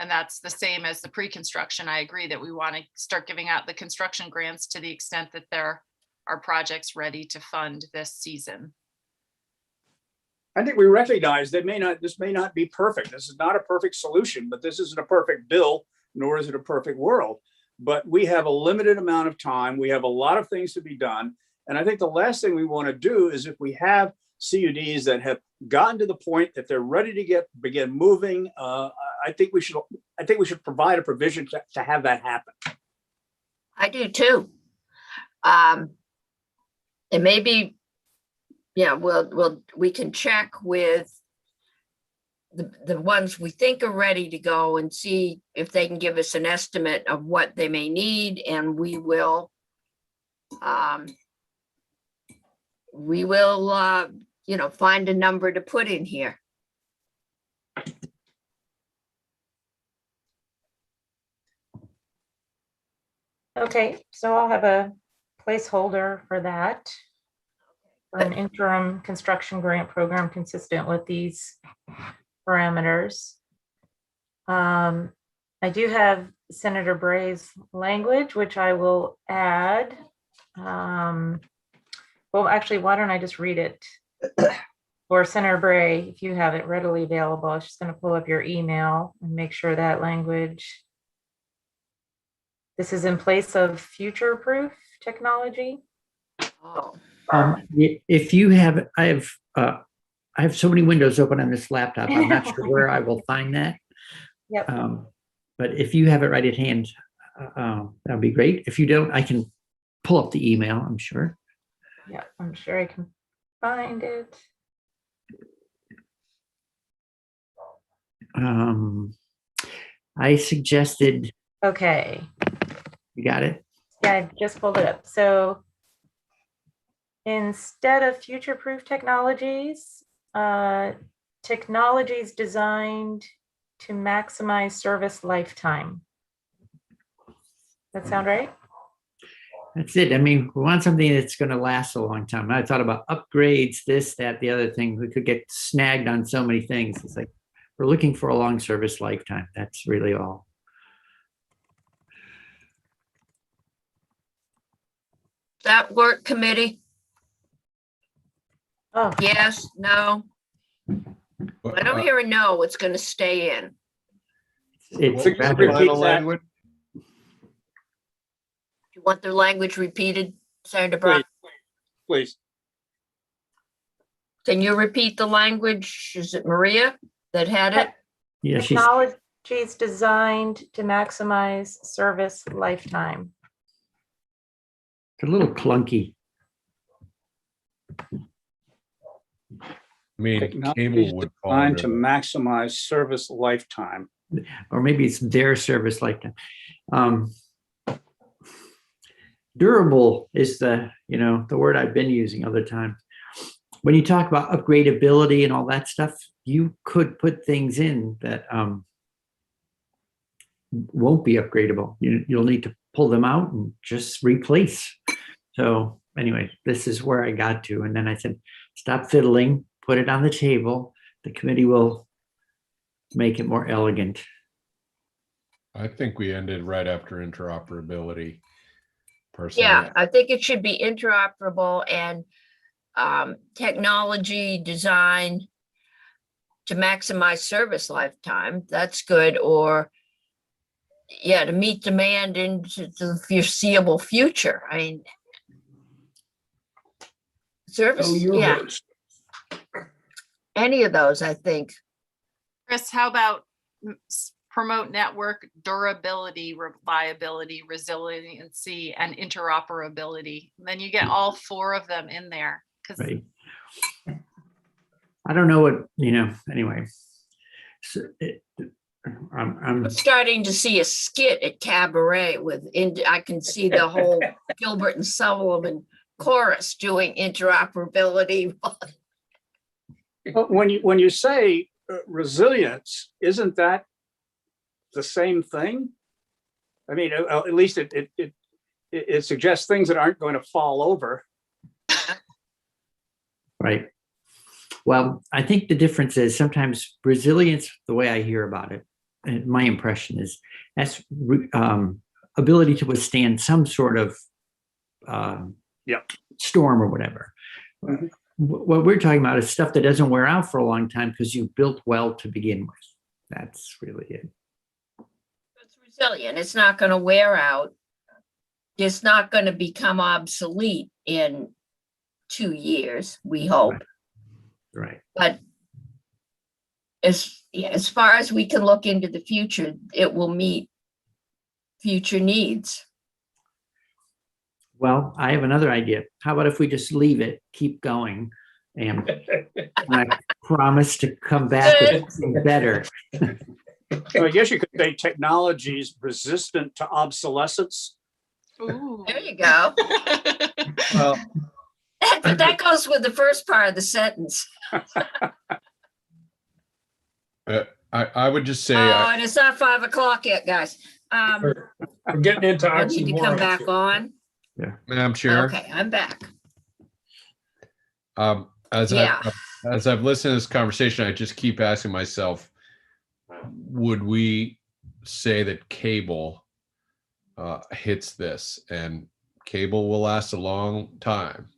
And that's the same as the pre-construction. I agree that we want to start giving out the construction grants to the extent that they're our projects ready to fund this season. I think we recognize that this may not be perfect. This is not a perfect solution, but this isn't a perfect bill, nor is it a perfect world. But we have a limited amount of time. We have a lot of things to be done. And I think the last thing we want to do is, if we have CUDs that have gotten to the point that they're ready to begin moving, I think we should provide a provision to have that happen. I do too. And maybe, yeah, we can check with the ones we think are ready to go and see if they can give us an estimate of what they may need, and we will find a number to put in here. Okay, so I'll have a placeholder for that, for an interim construction grant program consistent with these parameters. I do have Senator Bray's language, which I will add. Well, actually, why don't I just read it? Or Senator Bray, if you have it readily available, I was just going to pull up your email and make sure that language. This is in place of future-proof technology. Oh, If you have, I have so many windows open on this laptop. I'm not sure where I will find that. Yep. But if you have it right at hand, that'd be great. If you don't, I can pull up the email, I'm sure. Yeah, I'm sure I can find it. I suggested, Okay. you got it? Yeah, I just pulled it up. So instead of future-proof technologies, technologies designed to maximize service lifetime. That sound right? That's it. I mean, we want something that's going to last a long time. I thought about upgrades, this, that, the other thing. We could get snagged on so many things. It's like, we're looking for a long service lifetime. That's really all. that work, committee? Oh, Yes, no? I don't hear a no, it's gonna stay in. It's What was the rather- repeat Final that? language? You want the language repeated, Senator Brock? Please. Can you repeat the language? Is it Maria that had it? yeah, she's, technologies designed to maximize service lifetime. it's a little clunky. I mean, Technologies cable would fall designed under to that. maximize service lifetime. Or maybe it's their service lifetime. Durable is the word I've been using other times. When you talk about upgradability and all that stuff, you could put things in that won't be upgradable. You'll need to pull them out and just replace. So anyway, this is where I got to. And then I said, stop fiddling, put it on the table. The committee will make it more elegant. I think we ended right after interoperability. Personally, Yeah, I think it should be interoperable and technology design to maximize service lifetime. That's good. Or yeah, to meet demand into the foreseeable future. I mean, service, yeah, any of those, I think. Chris, how about promote network durability, reliability, resiliency, and interoperability? And then you get all four of them in there. Right. I don't know what, anyway. So I'm Starting to see a skit at Cabaret I can see the whole Gilbert and Sullivan chorus doing interoperability. But when you say resilience, isn't that the same thing? I mean, at least it suggests things that aren't going to fall over. right. Well, I think the difference is sometimes resilience, the way I hear about it, and my impression is that's ability to withstand some sort of Yep. storm or whatever. Mhm. What we're talking about is stuff that doesn't wear out for a long time because you built well to begin with. That's really it. It's resilient. It's not going to wear out. It's not going to become obsolete in 2 years, we hope. Right. But as far as we can look into the future, it will meet future needs. Well, I have another idea. How about if we just leave it, keep going, and I promise to come back with something better. So I guess you could say technologies resistant to obsolescence. Ooh. There you go. Well, But that goes with the first part of the sentence. I would just say, Oh, and it's not 5 o'clock yet, guys. We're getting into I need to come back oxymorons. on. Madam Chair. Okay, I'm back. As Yeah. I've listened to this conversation, I just keep asking myself, would we say that cable hits this, and cable will last a long time?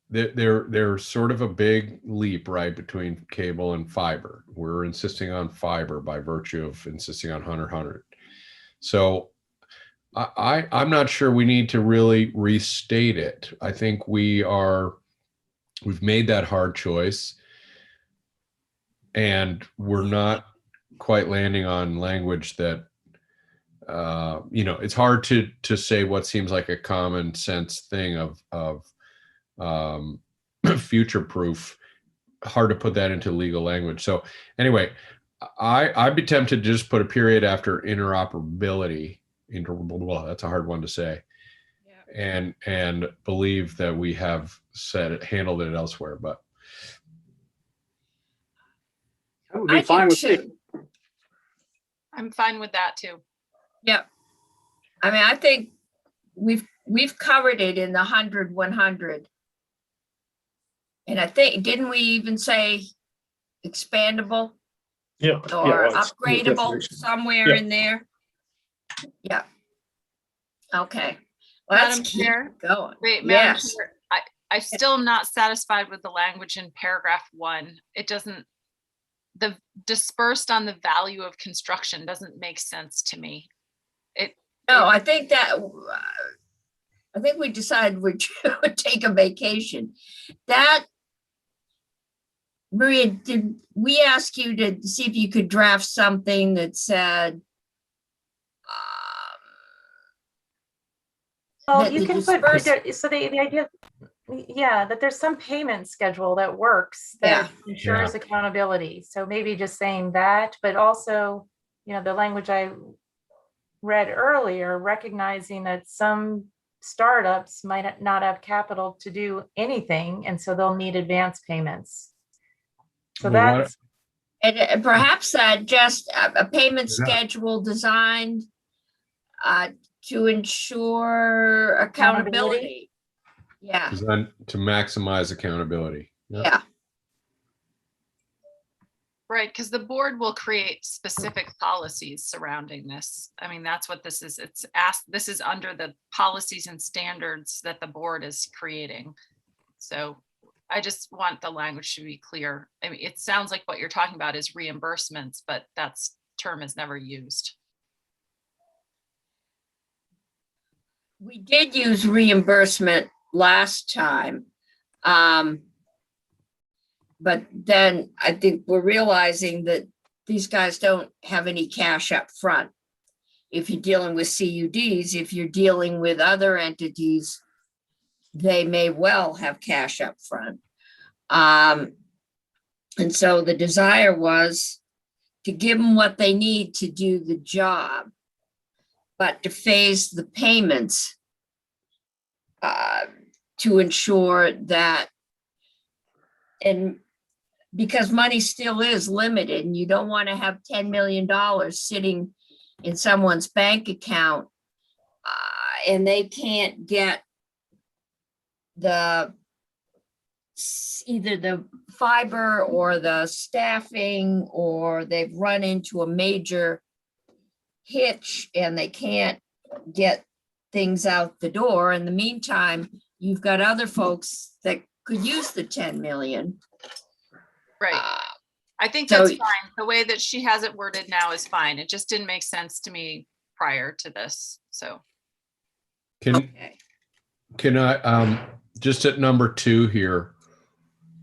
There's sort of a big leap, right, between cable and fiber. We're insisting on fiber by virtue of insisting on 100. So I'm not sure we need to really restate it. I think we've made that hard choice, and we're not quite landing on language that, it's hard to say what seems like a common sense thing of future proof. Hard to put that into legal language. So anyway, I'd be tempted to just put a period after interoperability. That's a hard one to say. Yeah. And believe that we have handled it elsewhere, but that would be fine with me. I'm fine with that too. Yep. I mean, I think we've covered it in the 100. And I think, didn't we even say expandable Yeah. or it's the upgradable definition. somewhere Yeah. in there? Yeah. Okay. Well, Madam let's keep Chair? going. Wait, Madam Yes. Chair, I still am not satisfied with the language in paragraph 1. It doesn't, the dispersed on the value of construction doesn't make sense to me. No, I think we decided we would take a vacation. Maria, did we ask you to see if you could draft something that said, Well, that you the can put, disperse- so the idea, yeah, that there's some payment schedule that works, that ensures accountability. So maybe just saying that, but also, the language I read earlier, recognizing that some startups might not have capital to do anything, and so they'll need advance payments. So Well, that's, and perhaps just a payment Yeah. schedule designed to ensure accountability. Yeah, designed to maximize accountability. Yep. yeah. Right, because the board will create specific policies surrounding this. I mean, that's what this is. This is under the policies and standards that the board is creating. So I just want the language to be clear. I mean, it sounds like what you're talking about is reimbursements, but that's term is never used. We did use reimbursement last time. But then I think we're realizing that these guys don't have any cash up front. If you're dealing with CUDs, if you're dealing with other entities, they may well have cash up front. And so the desire was to give them what they need to do the job, but to phase the payments to ensure that, and because money still is limited and you don't want to have $10 million sitting in someone's bank account and they can't get either the fiber or the staffing, or they've run into a major hitch and they can't get things out the door. In the meantime, you've got other folks that could use the 10 million. Right. Uh, I think so- that's fine. The way that she has it worded now is fine. It just didn't make sense to me prior to this. So, Okay. Can I, just at number 2 here,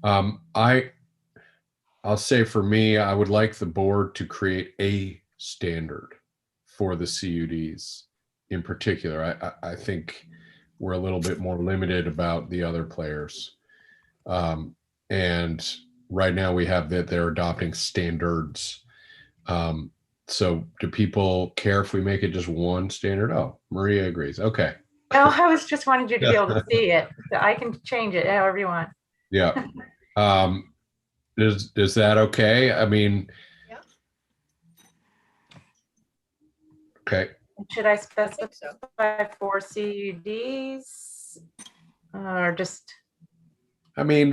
I'll say for me, I would like the board to create a standard for the CUDs in particular. I think we're a little bit more limited about the other players. And right now we have that they're adopting standards. So do people care if we make it just one standard? Oh, Maria agrees. Okay. No, I was just wanted you to be able to see it. I can change it however you want. Yeah. Is that okay? I mean, Yeah. okay. Should I think so. specify for CUDs or just? I mean,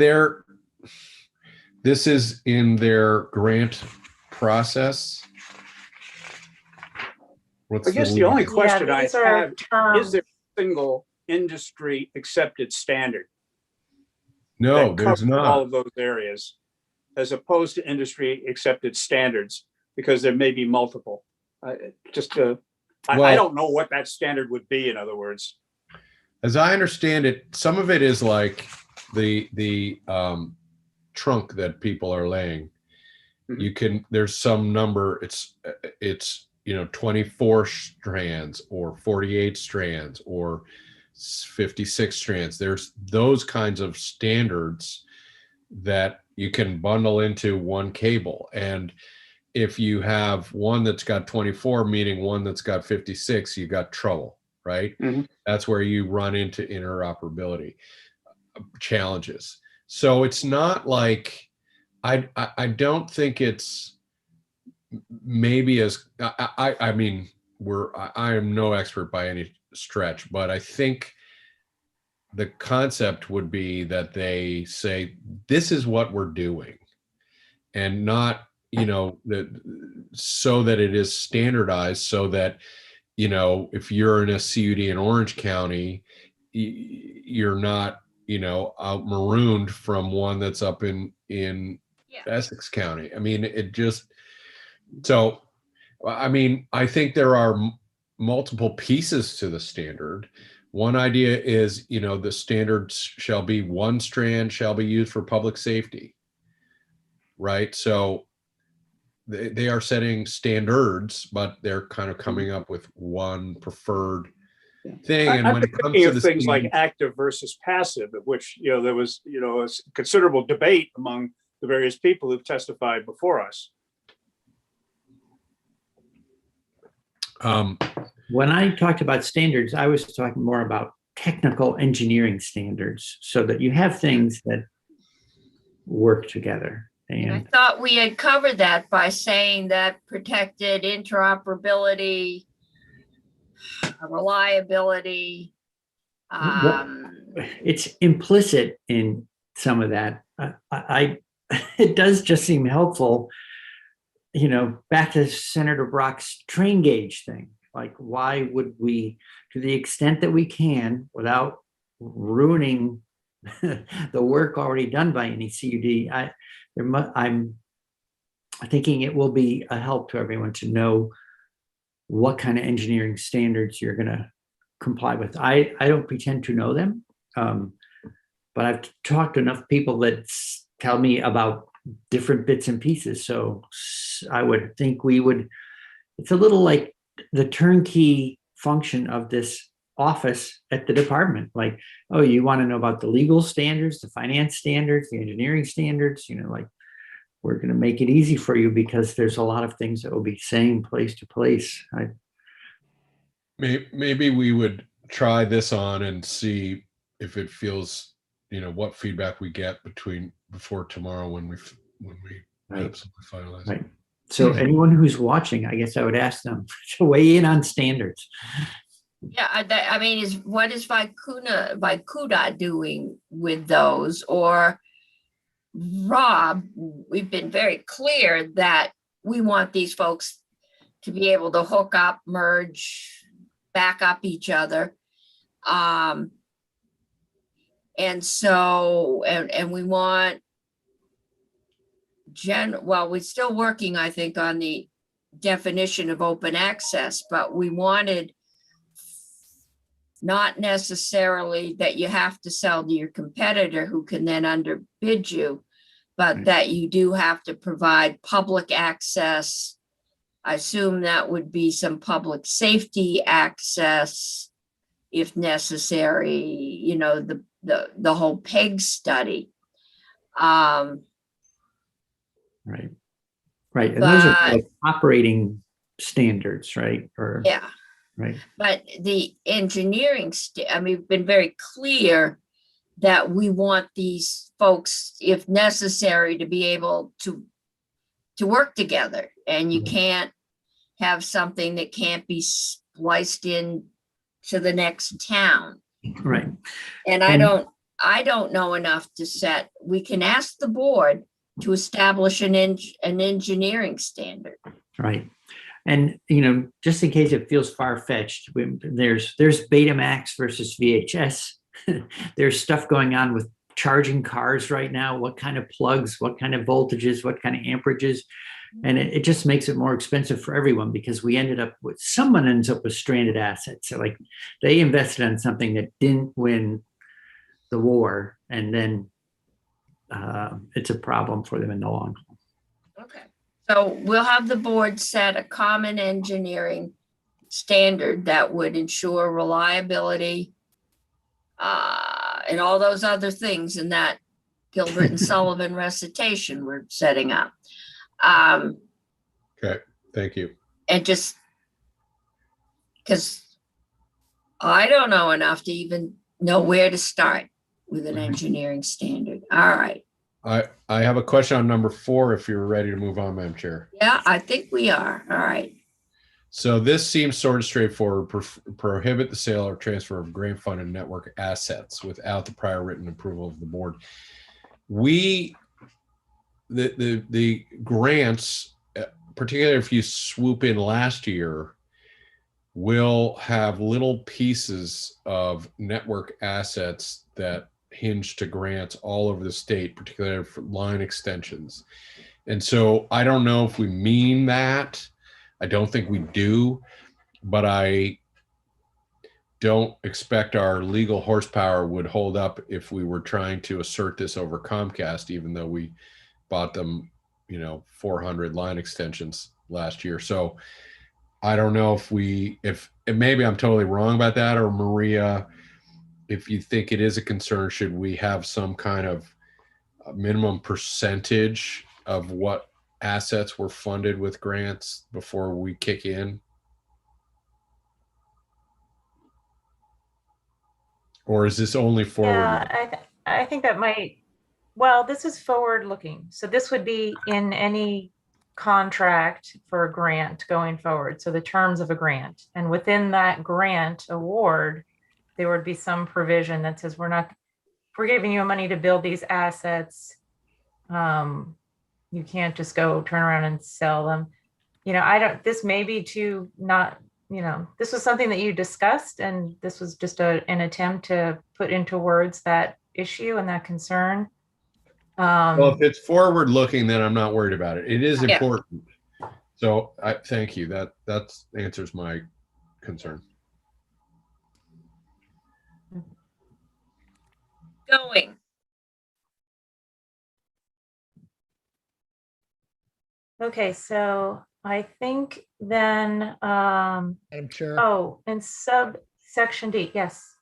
this is in their grant process. What's I guess the only question I these are have, terms. is there a single industry accepted standard? No, that there's covers all not. of those areas, as opposed to industry accepted standards, because there may be multiple. I Well- don't know what that standard would be, in other words. As I understand it, some of it is like the trunk that people are laying. Mhm. There's some number, it's 24 strands or 48 strands or 56 strands. There's those kinds of standards that you can bundle into one cable. And if you have one that's got 24, meaning one that's got 56, you got trouble, right? Mhm. That's where you run into interoperability challenges. So it's not like, I don't think it's maybe as, I mean, I am no expert by any stretch, but I think the concept would be that they say, this is what we're doing, and not, so that it is standardized, so that, if you're in a CUD in Orange County, you're not, out marooned from one that's up in Yeah. Essex County. I mean, I think there are multiple pieces to the standard. One idea is, the standards shall be one strand shall be used for public safety, right? So they are setting standards, but they're kind of coming up with one preferred thing. And I'm when it comes thinking to of the things like CUD, active versus passive, of which, there was, a considerable debate among the various people who've testified before us. When I talked about standards, I was talking more about technical engineering standards so that you have things that work together. And I And thought we had covered that by saying that protected interoperability, reliability. it's implicit in some of that. It does just seem helpful, back to Senator Brock's train gauge thing. Like, why would we, to the extent that we can, without ruining the work already done by any CUD, I'm thinking it will be a help to everyone to know what kind of engineering standards you're going to comply with. I don't pretend to know them, but I've talked to enough people that tell me about different bits and pieces. So I would think it's a little like the turnkey function of this office at the department. Like, oh, you want to know about the legal standards, the finance standards, the engineering standards, like, we're going to make it easy for you because there's a lot of things that will be same place to place. maybe we would try this on and see if it feels, what feedback we get before tomorrow when we Right. absolutely finalize. Right. So anyone who's watching, I guess I would ask them to weigh in on standards. Yeah, I mean, what is Vicuda doing with those? Or Rob, we've been very clear that we want these folks to be able to hook up, merge, back up each other. And so, and we want well, we're still working, I think, on the definition of open access, but we wanted not necessarily that you have to sell to your competitor who can then underbid you, but that you do have to provide public access. I assume that would be some public safety access if necessary, you know, the whole PEG study. Right. Right. And those are But- like operating standards, right? Or, Yeah. right. But the engineering, I mean, we've been very clear that we want these folks, if necessary, to be able to work together. And you Mhm. can't have something that can't be spliced in to the next town. Right. And I don't know enough to set, we can ask the board to establish an engineering standard. Right. And, you know, just in case it feels far-fetched, there's Betamax versus VHS. There's stuff going on with charging cars right now. What kind of plugs, what kind of voltages, what kind of amperages. And it just makes it more expensive for everyone because someone ends up with stranded assets. So like they invested on something that didn't win the war, and then it's a problem for them in the long haul. Okay. So we'll have the board set a common engineering standard that would ensure reliability and all those other things in that Gilbert and Sullivan recitation we're setting up. Okay, thank you. And just because I don't know enough to even know where to start with an engineering standard. All right. I have a question on number 4, if you're ready to move on, Madam Chair. Yeah, I think we are. All right. So this seems sort of straightforward. Prohibit the sale or transfer of grant funded network assets without the prior written approval of the board. The grants, particularly if you swoop in last year, will have little pieces of network assets that hinge to grants all over the state, particularly for line extensions. And so I don't know if we mean that. I don't think we do, but I don't expect our legal horsepower would hold up if we were trying to assert this over Comcast, even though we bought them, 400 line extensions last year. So I don't know if maybe I'm totally wrong about that, or Maria, if you think it is a concern, should we have some kind of minimum percentage of what assets were funded with grants before we kick in? Or is this only forward? Yeah, I think that might, well, this is forward looking. So this would be in any contract for a grant going forward. So the terms of a grant, and within that grant award, there would be some provision that says we're giving you money to build these assets. You can't just go turn around and sell them. This may be this was something that you discussed, and this was just an attempt to put into words that issue and that concern. Well, if it's forward looking, then I'm not worried about it. It is Yeah. important. So I thank you. That answers my concern. Going. Okay, so I think then, Madam Chair, and subsection D, yes.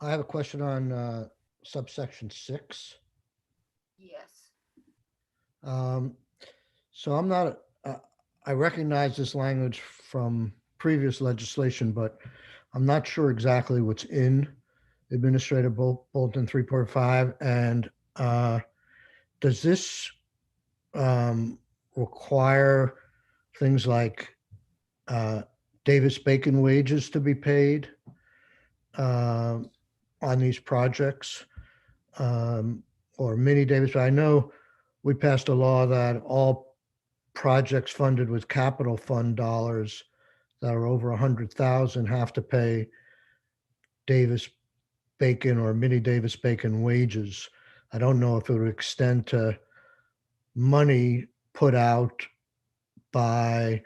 I have a question on subsection 6. Yes. So I'm not, I recognize this language from previous legislation, but I'm not sure exactly what's in Administrative Bulletin 3.5. And does this require things like Davis-Bacon wages to be paid on these projects, or mini Davis? I know we passed a law that all projects funded with capital fund dollars that are over 100,000 have to pay Davis Bacon or Minnie Davis Bacon wages. I don't know if it would extend to money put out by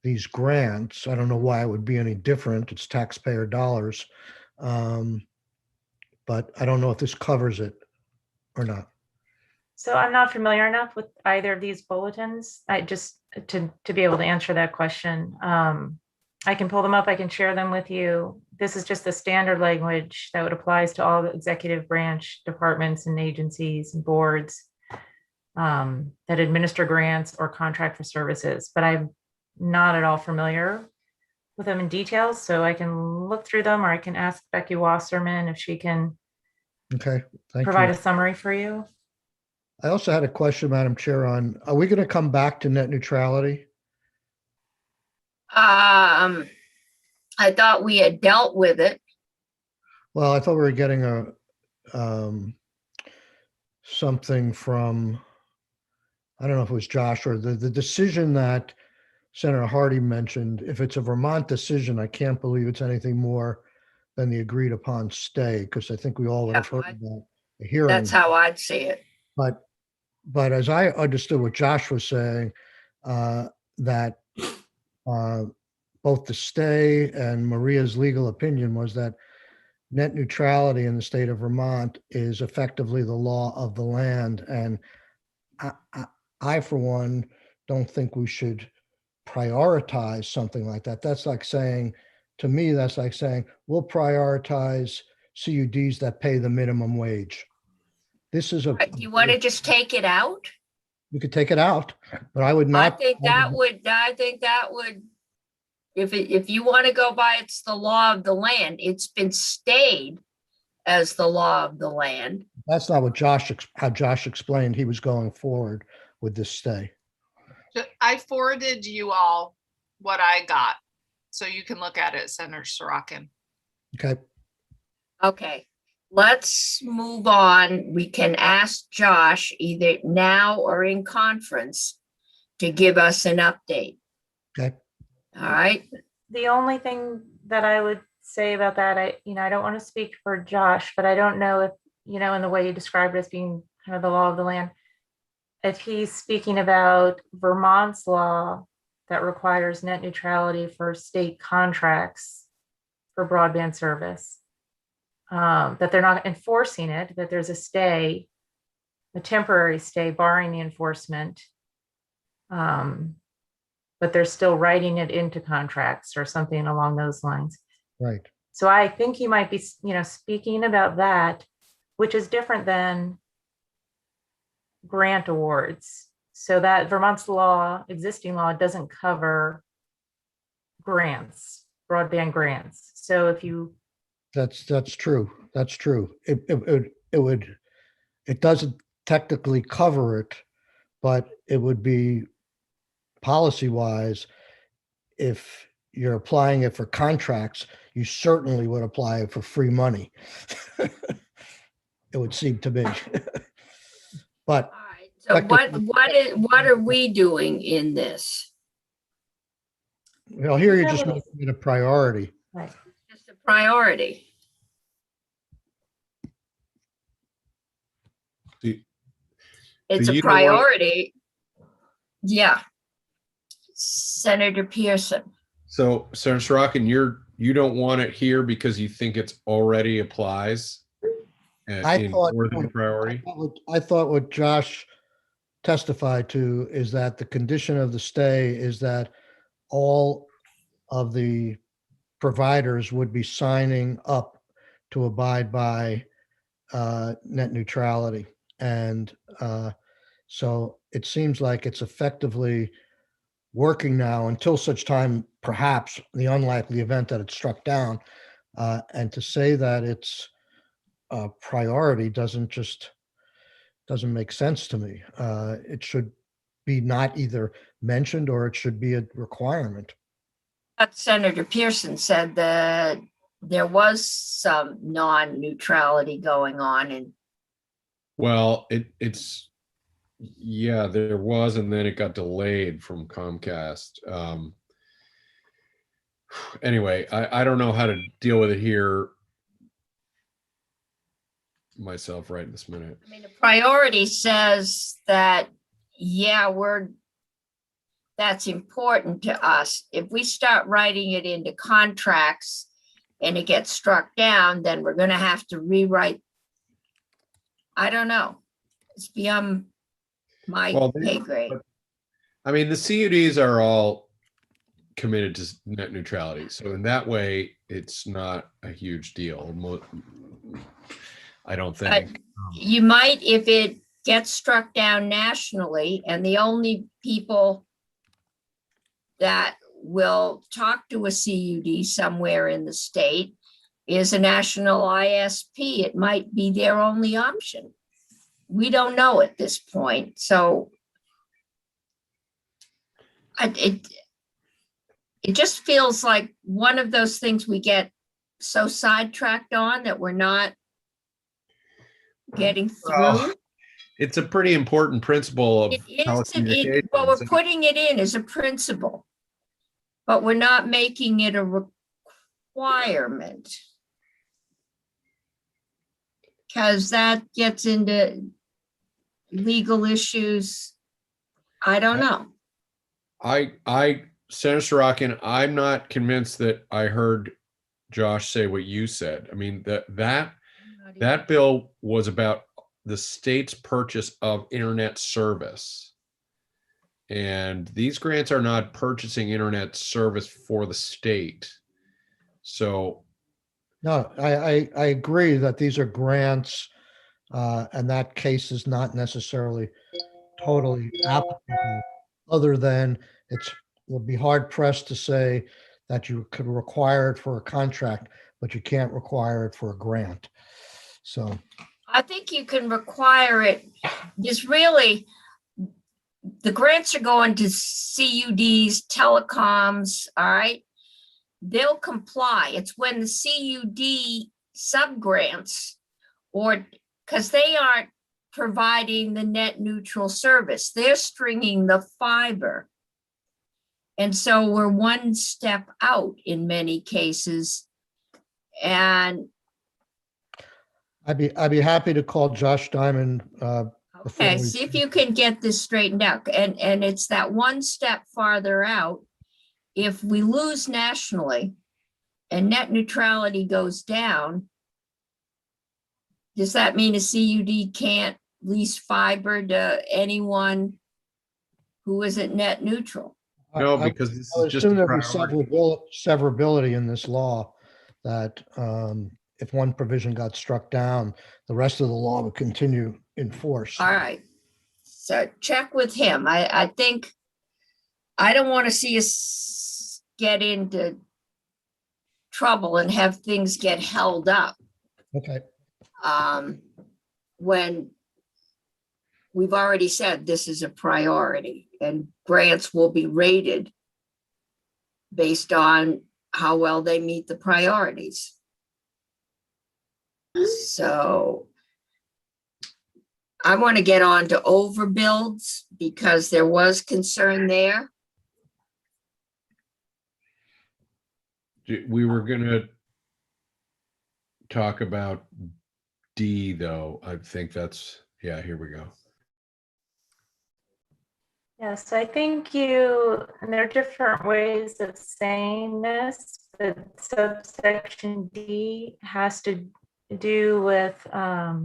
these grants. I don't know why it would be any different. It's taxpayer dollars. But I don't know if this covers it or not. So I'm not familiar enough with either of these bulletins. I just, to be able to answer that question. I can pull them up, I can share them with you. This is just the standard language that would applies to all the executive branch departments and agencies and boards that administer grants or contract for services, but I'm not at all familiar with them in detail, so I can look through them, or I can ask Becky Wasserman if she can Okay, thank provide you. a summary for you. I also had a question, Madam Chair, on, are we going to come back to net neutrality? I thought we had dealt with it. Well, I thought we were getting something from, I don't know if it was Josh or the decision that Senator Hardy mentioned. If it's a Vermont decision, I can't believe it's anything more than the agreed upon stay, because I think we all would have heard about a hearing. That's how I'd see it. But as I understood what Josh was saying, that both the stay and Maria's legal opinion was that net neutrality in the state of Vermont is effectively the law of the land. And I, for one, don't think we should prioritize something like that. That's like saying, to me, that's like saying, we'll prioritize CUDs that pay the minimum wage. This is Do you want to just take it out? you could take it out, but I would not. I think that would, if you want to go by it's the law of the land, it's been stayed as the law of the land. That's not what how Josh explained he was going forward with this stay. I forwarded you all what I got, so you can look at it, Senator Sorokin. Okay. Okay, let's move on. We can ask Josh either now or in conference to give us an update. Okay. All right. The only thing that I would say about that, I don't want to speak for Josh, but I don't know if, in the way you described it as being kind of the law of the land, if he's speaking about Vermont's law that requires net neutrality for state contracts for broadband service, that they're not enforcing it, that there's a stay, a temporary stay barring the enforcement, but they're still writing it into contracts or something along those lines. Right. So I think he might be, speaking about that, which is different than grant awards. So that Vermont's law, existing law, doesn't cover grants, broadband grants. So if you, That's true. That's true. It doesn't technically cover it, but it would be policy-wise, if you're applying it for contracts, you certainly would apply it for free money. It would seem to me. But All right. So what are we doing in this? here you're just making it a priority. right, Just a priority. It's do a you know what- priority. Yeah. Senator Pearson. So, Senator Sorokin, you don't want it here because you think it's already applies in more than priority? I thought what Josh testified to is that the condition of the stay is that all of the providers would be signing up to abide by net neutrality. And so it seems like it's effectively working now until such time, perhaps the unlikely event that it's struck down. And to say that it's a priority doesn't make sense to me. It should be not either mentioned or it should be a requirement. But Senator Pearson said that there was some non-neutrality going on, and Well, yeah, there was, and then it got delayed from Comcast. Anyway, I don't know how to deal with it here. myself right this minute. I mean, the priority says that, yeah, that's important to us. If we start writing it into contracts and it gets struck down, then we're gonna have to rewrite. I don't know. It's beyond my Well, pay grade. I mean, the CUDs are all committed to net neutrality. So in that way, it's not a huge deal. I don't think. You might, if it gets struck down nationally, and the only people that will talk to a CUD somewhere in the state is a national ISP. It might be their only option. We don't know at this point. So it just feels like one of those things we get so sidetracked on that we're not getting through. It's a pretty important principle of It is, telecommunications. well, we're putting it in as a principle, but we're not making it a requirement. Because that gets into legal issues. I don't know. Senator Sorokin, I'm not convinced that I heard Josh say what you said. I mean, that bill was about the state's purchase of internet service. And these grants are not purchasing internet service for the state. So No, I agree that these are grants, and that case is not necessarily totally applicable, other than it'll be hard pressed to say that you could require it for a contract, but you can't require it for a grant. So I think you can require it. Just really, the grants are going to CUDs, telecoms, all right? They'll comply. It's when the CUD subgrants, or because they aren't providing the net neutral service, they're stringing the fiber. And so we're one step out in many cases. And I'd be happy to call Josh Diamond. okay, see if you can get this straightened out. And it's that one step farther out. If we lose nationally and net neutrality goes down, does that mean a CUD can't lease fiber to anyone who isn't net neutral? no, because this I is would just assume a there'd be priority. severability in this law, that if one provision got struck down, the rest of the law would continue in force. All right, so check with him. I think, I don't want to see us get into trouble and have things get held up. Okay. When we've already said this is a priority, and grants will be rated based on how well they meet the priorities. So I want to get on to overbuilds because there was concern there. We were going to talk about D, though. I think that's, yeah, here we go. Yes, I think and there are different ways of saying this, but subsection D has to do with a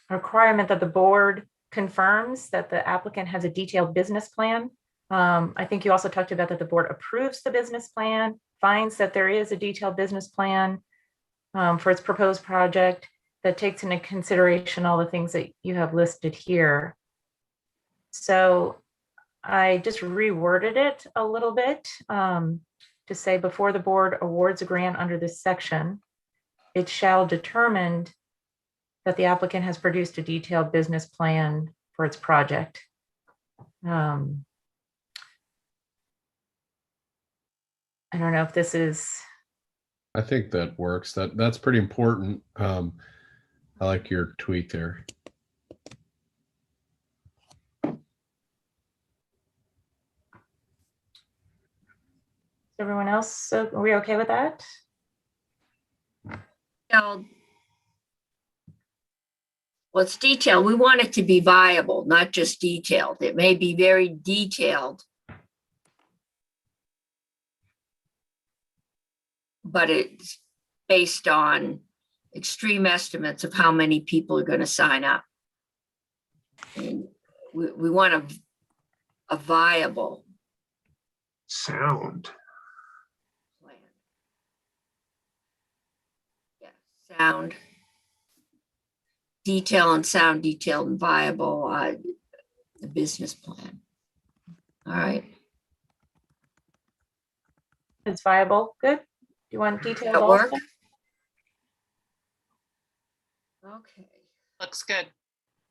requirement that the board confirms that the applicant has a detailed business plan. I think you also talked about that the board approves the business plan, finds that there is a detailed business plan for its proposed project that takes into consideration all the things that you have listed here. So I just reworded it a little bit to say, before the board awards a grant under this section, it shall determine that the applicant has produced a detailed business plan for its project. I don't know if this is. I think that works. That's pretty important. I like your tweak there. Everyone else, so are we okay with that? So Well, it's detailed. We want it to be viable, not just detailed. It may be very detailed, but it's based on extreme estimates of how many people are going to sign up. And we want a viable Sound. plan. Yeah, sound, detail and sound, detailed and viable, the business plan. All right. It's viable. Good. Do you want details That also? work? Okay. Looks good.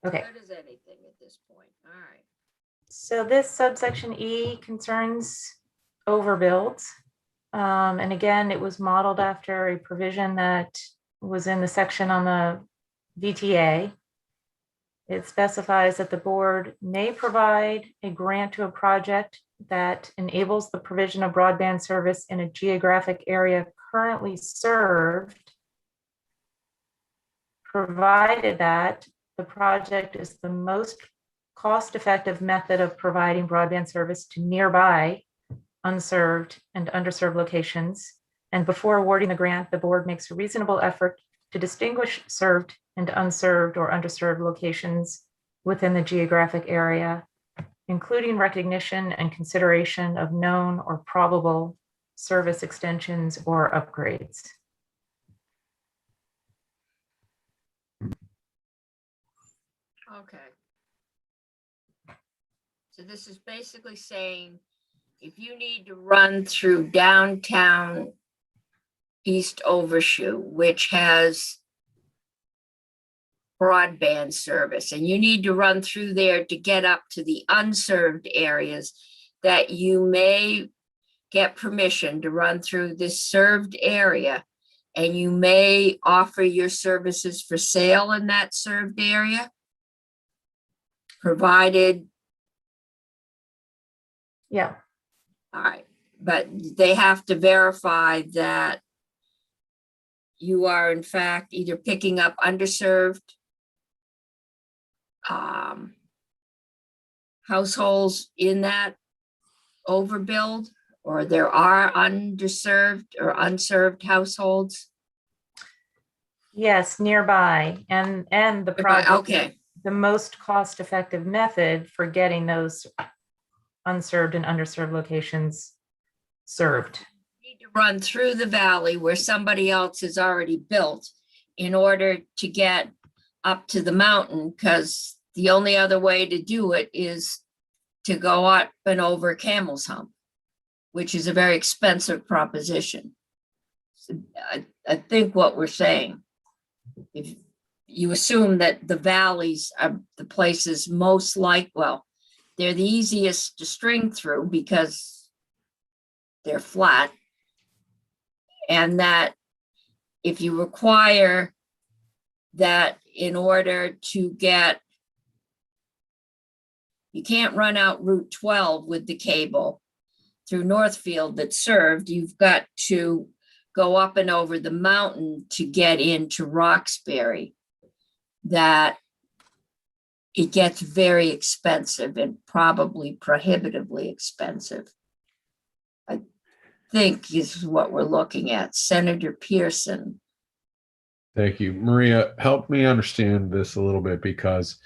Okay. Good as anything at this point. All right. So this subsection E concerns overbuilds. And again, it was modeled after a provision that was in the section on the VTA. It specifies that the board may provide a grant to a project that enables the provision of broadband service in a geographic area currently served, provided that the project is the most cost-effective method of providing broadband service to nearby unserved and underserved locations. And before awarding the grant, the board makes a reasonable effort to distinguish served and unserved or underserved locations within the geographic area, including recognition and consideration of known or probable service extensions or upgrades. Okay. So this is basically saying if you need to run through downtown East Overshoe, which has broadband service, and you need to run through there to get up to the unserved areas, that you may get permission to run through this served area, and you may offer your services for sale in that served area, provided. Yeah. All right, but they have to verify that you are in fact either picking up underserved households in that overbuild, or there are underserved or unserved households. Yes, nearby, and the project. Okay. The most cost-effective method for getting those unserved and underserved locations served. You need to run through the valley where somebody else has already built in order to get up to the mountain, because the only other way to do it is to go up and over Camel's Hump, which is a very expensive proposition. So I think what we're saying, if you assume that the valleys are the places most they're the easiest to string through because they're flat, and that if you require that in order to get, you can't run out Route 12 with the cable through Northfield that's served, you've got to go up and over the mountain to get into Roxbury, that it gets very expensive and probably prohibitively expensive. I think is what we're looking at. Senator Pearson. Thank you. Maria, help me understand this a little bit, because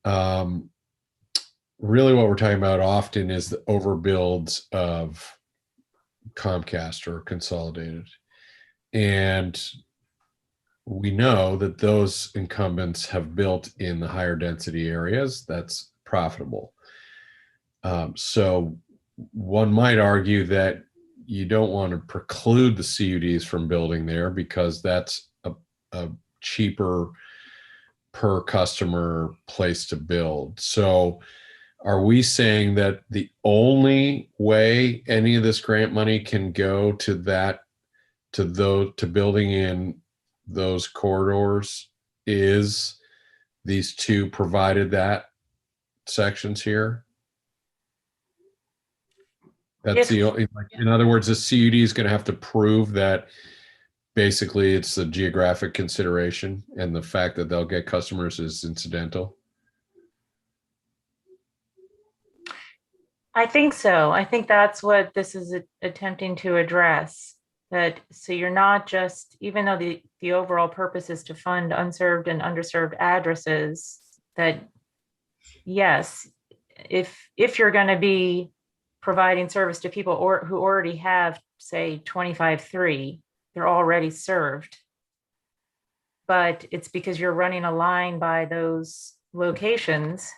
really what we're talking about often is the overbuilds of Comcast or Consolidated. And we know that those incumbents have built in the higher density areas. That's profitable. So one might argue that you don't want to preclude the CUDs from building there, because that's a cheaper per customer place to build. So are we saying that the only way any of this grant money can go to building in those corridors is these two provided that sections here? That's Yes. the only, in other words, the CUD is going to have to prove that basically it's the geographic consideration and the fact that they'll get customers is incidental. I think so. I think that's what this is attempting to address. That so you're not just, even though the overall purpose is to fund unserved and underserved addresses, that yes, if you're going to be providing service to people who already have, say, 25.3, they're already served. But it's because you're running a line by those locations,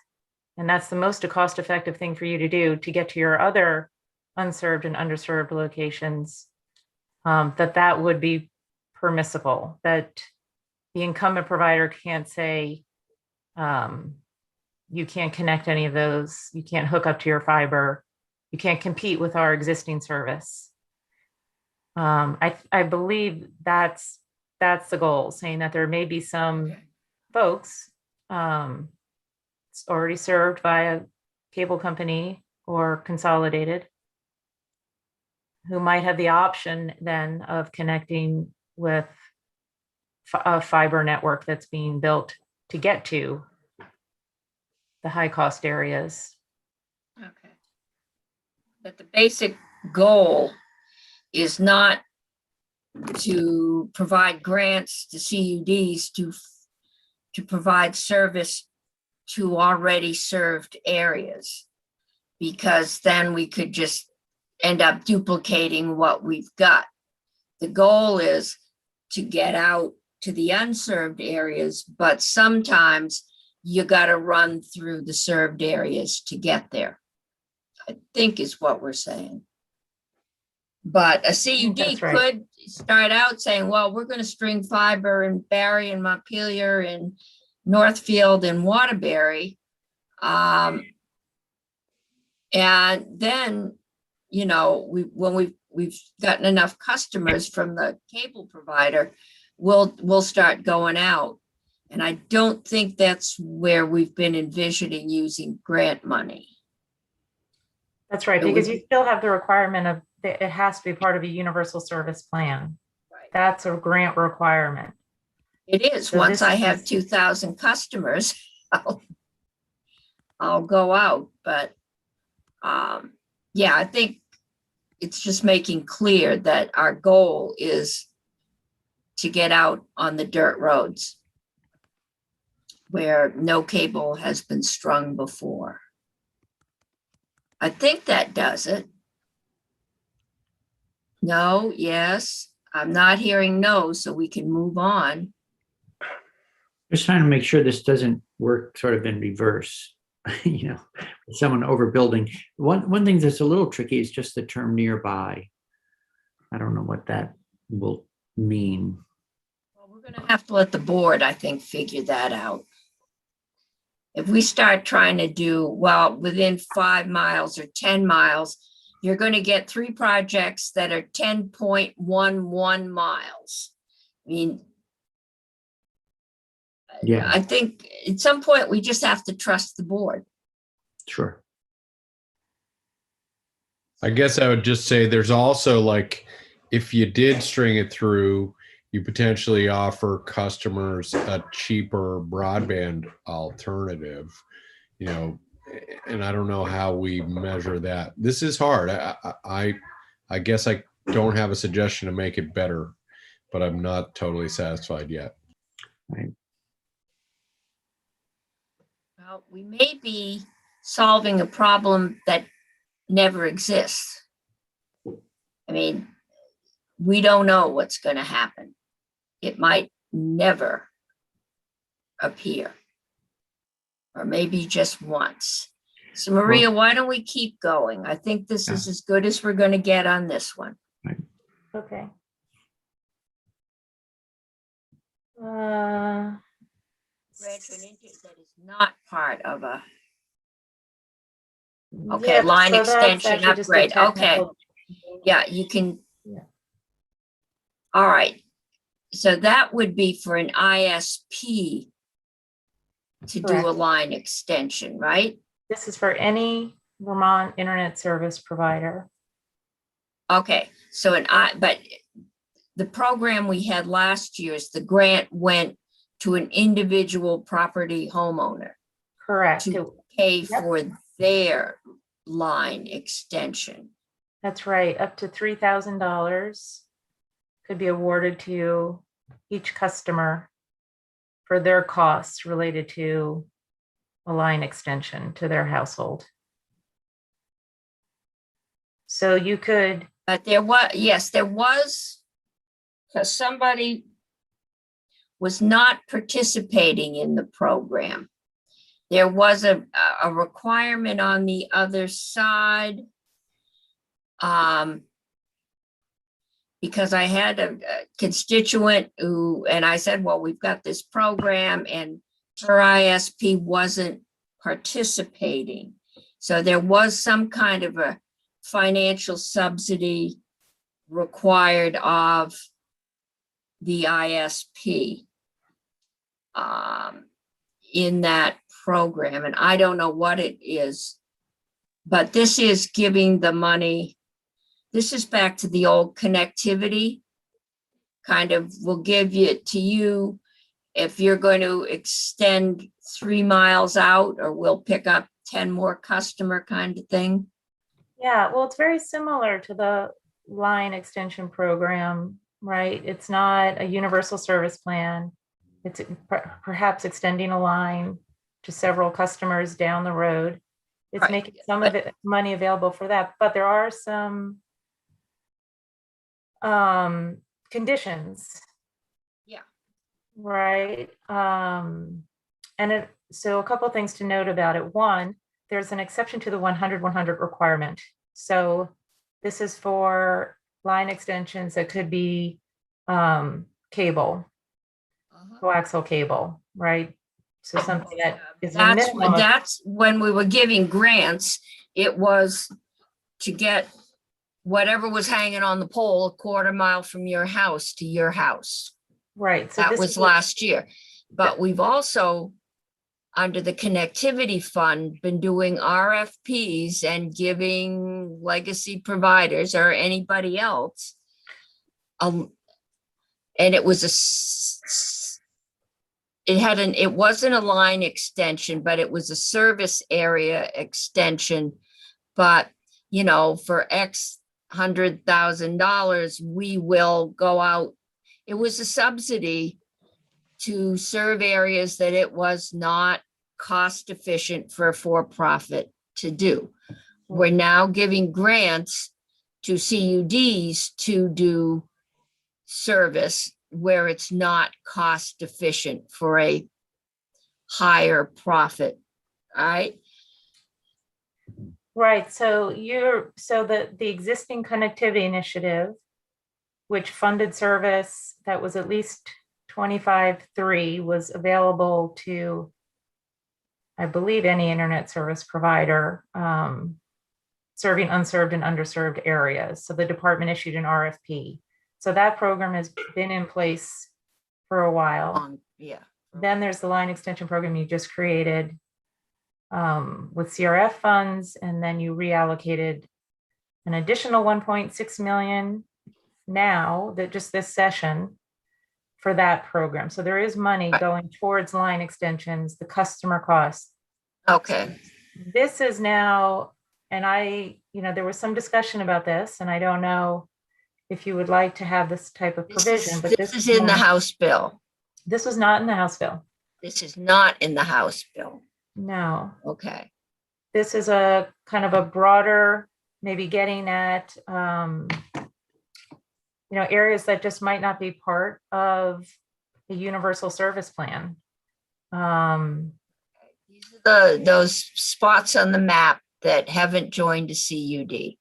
and that's the most cost-effective thing for you to do to get to your other unserved and underserved locations, that would be permissible, that the incumbent provider can't say, you can't connect any of those, you can't hook up to your fiber, you can't compete with our existing service. I believe that's the goal, saying that there may be some folks already served by a cable company or consolidated who might have the option then of connecting with a fiber network that's being built to get to the high cost areas. Okay. But the basic goal is not to provide grants to CUDs to provide service to already served areas, because then we could just end up duplicating what we've got. The goal is to get out to the unserved areas, but sometimes you got to run through the served areas to get there, I think is what we're saying. But a CUD That's right. could start out saying, well, we're going to string fiber in Barry and Montpelier and Northfield and Waterbury. And then, you know, when we've gotten enough customers from the cable provider, we'll start going out. And I don't think that's where we've been envisioning using grant money. That's right, It would because you be- still have the requirement of, it has to be part of a universal service plan. Right. That's a grant requirement. It is. So Once this I is have just- 2,000 customers, I'll go out. But yeah, I think it's just making clear that our goal is to get out on the dirt roads where no cable has been strung before. I think that does it. No, yes, I'm not hearing no, so we can move on. Just trying to make sure this doesn't work sort of in reverse, you know, someone overbuilding. One thing that's a little tricky is just the term nearby. I don't know what that will mean. Well, we're gonna have to let the board, I think, figure that out. If we start trying to do, well, within 5 miles or 10 miles, you're going to get 3 projects that are 10.11 miles. I mean, Yeah, I think at some point we just have to trust the board. sure. I guess I would just say there's also, like, if you did string it through, you potentially offer customers a cheaper broadband alternative, you know, and I don't know how we measure that. This is hard. I guess I don't have a suggestion to make it better, but I'm not totally satisfied yet. Well, we may be solving a problem that never exists. I mean, we don't know what's going to happen. It might never appear, or maybe just once. So Maria, why don't we keep going? I think this is as good as we're going to get on this one. Okay. Grant to an entity that is not part of a, okay, yeah, line so that's extension actually just a upgrade. Okay. technical- Yeah, you can. Yeah. All right. So that would be for an ISP to do a Correct. line extension, right? This is for any Vermont internet service provider. Okay, so but the program we had last year is the grant went to an individual property homeowner Correct. to pay Yep. for their line extension. That's right. Up to $3,000 could be awarded to each customer for their costs related to a line extension to their household. So you could, But there was, yes, there was, because somebody was not participating in the program. There was a requirement on the other side. Because I had a constituent who, and I said, well, we've got this program, and her ISP wasn't participating. So there was some kind of a financial subsidy required of the ISP in that program. And I don't know what it is, but this is giving the money. This is back to the old connectivity, kind of will give it to you if you're going to extend 3 miles out, or we'll pick up 10 more customer kind of thing. yeah, well, it's very similar to the line extension program, right? It's not a universal service plan. It's perhaps extending a line to several customers down the road. It's Right. making some of it money available for that, but there are some conditions. Yeah. Right. So a couple of things to note about it. One, there's an exception to the 100-100 requirement. So this is for line extensions that could be cable, coaxial cable, right? So something that is a minimum of- That's when we were giving grants, it was to get whatever was hanging on the pole 1/4 mile from your house to your house. right. So That this was is last year. But we've also, under the connectivity fund, been doing RFPs and giving legacy providers or anybody else. And it was it wasn't a line extension, but it was a service area extension. But, you know, for X $100,000, we will go out. It was a subsidy to serve areas that it was not cost efficient for a for-profit to do. We're now giving grants to CUDs to do service where it's not cost efficient for a higher profit, right? right. So the existing connectivity initiative, which funded service that was at least 25.3, was available to, I believe, any internet service provider serving unserved and underserved areas. So the department issued an RFP. So that program has been in place for a while. Yeah. Then there's the line extension program you just created with CRF funds, and then you reallocated an additional 1.6 million now, that just this session, for that program. So there is money going towards line extensions, the customer costs. Okay. This is now, and there was some discussion about this, and I don't know if you would like to have this type of provision, but This is in the House bill. This was not in the House bill. This is not in the House bill. No. Okay. This is a kind of a broader, maybe getting at, areas that just might not be part of a universal service plan. These are those spots on the map that haven't joined a CUD.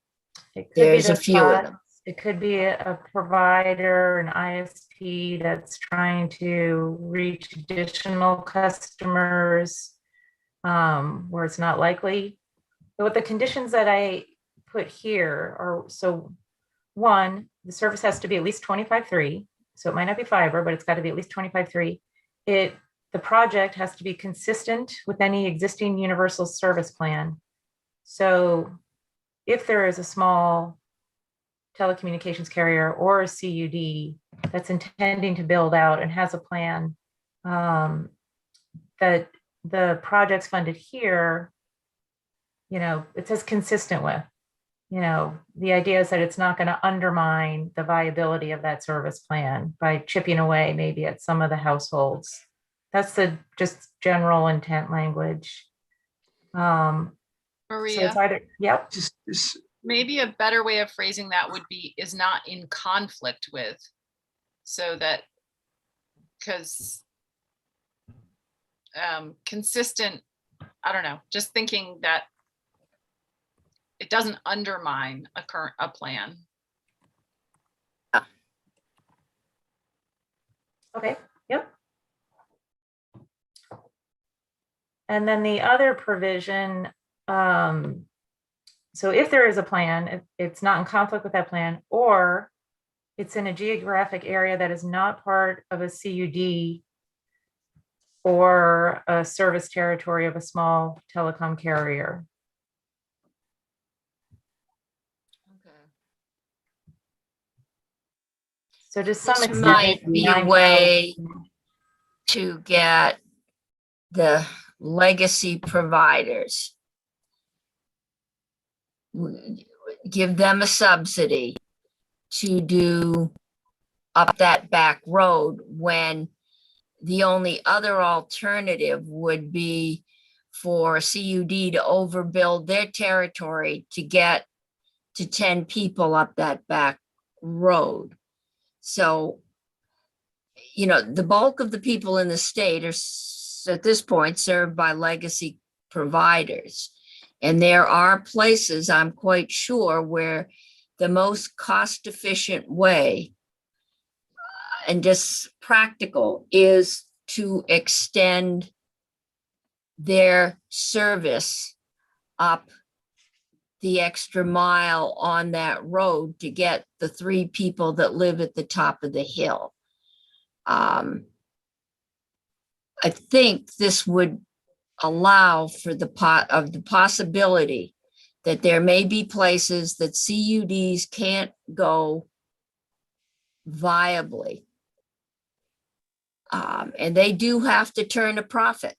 There's a few of them. It could be a provider, an ISP that's trying to reach additional customers where it's not likely. But with the conditions that I put here are, so one, the service has to be at least 25.3. So it might not be fiber, but it's got to be at least 25.3. The project has to be consistent with any existing universal service plan. So if there is a small telecommunications carrier or a CUD that's intending to build out and has a plan, that the projects funded here, it says consistent with, the idea is that it's not going to undermine the viability of that service plan by chipping away maybe at some of the households. That's the just general intent language. So Maria, it's either, yep. maybe a better way of phrasing that would be is not in conflict with, so that, because consistent, I don't know, just thinking that it doesn't undermine a plan. Okay, yep. And then the other provision, so if there is a plan, it's not in conflict with that plan, or it's in a geographic area that is not part of a CUD or a service territory of a small telecom carrier. So to some This extent, might be a 9,000 way to get the legacy providers, give them a subsidy to do up that back road, when the only other alternative would be for CUD to overbuild their territory to get to 10 people up that back road. So, the bulk of the people in the state are at this point served by legacy providers. And there are places, I'm quite sure, where the most cost efficient way and just practical is to extend their service up the extra mile on that road to get the 3 people that live at the top of the hill. I think this would allow for the possibility that there may be places that CUDs can't go viably. And they do have to turn a profit.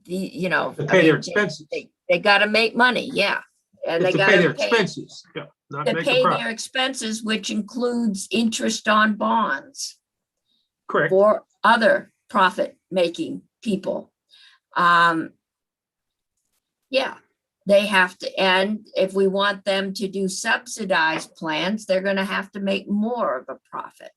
To pay their expenses. They got to make money, yeah. And they To got pay their expenses, yeah, not to make pay a their profit. expenses, which includes interest on bonds Correct. for other profit-making people. Yeah, they have to, and if we want them to do subsidized plans, they're going to have to make more of a profit.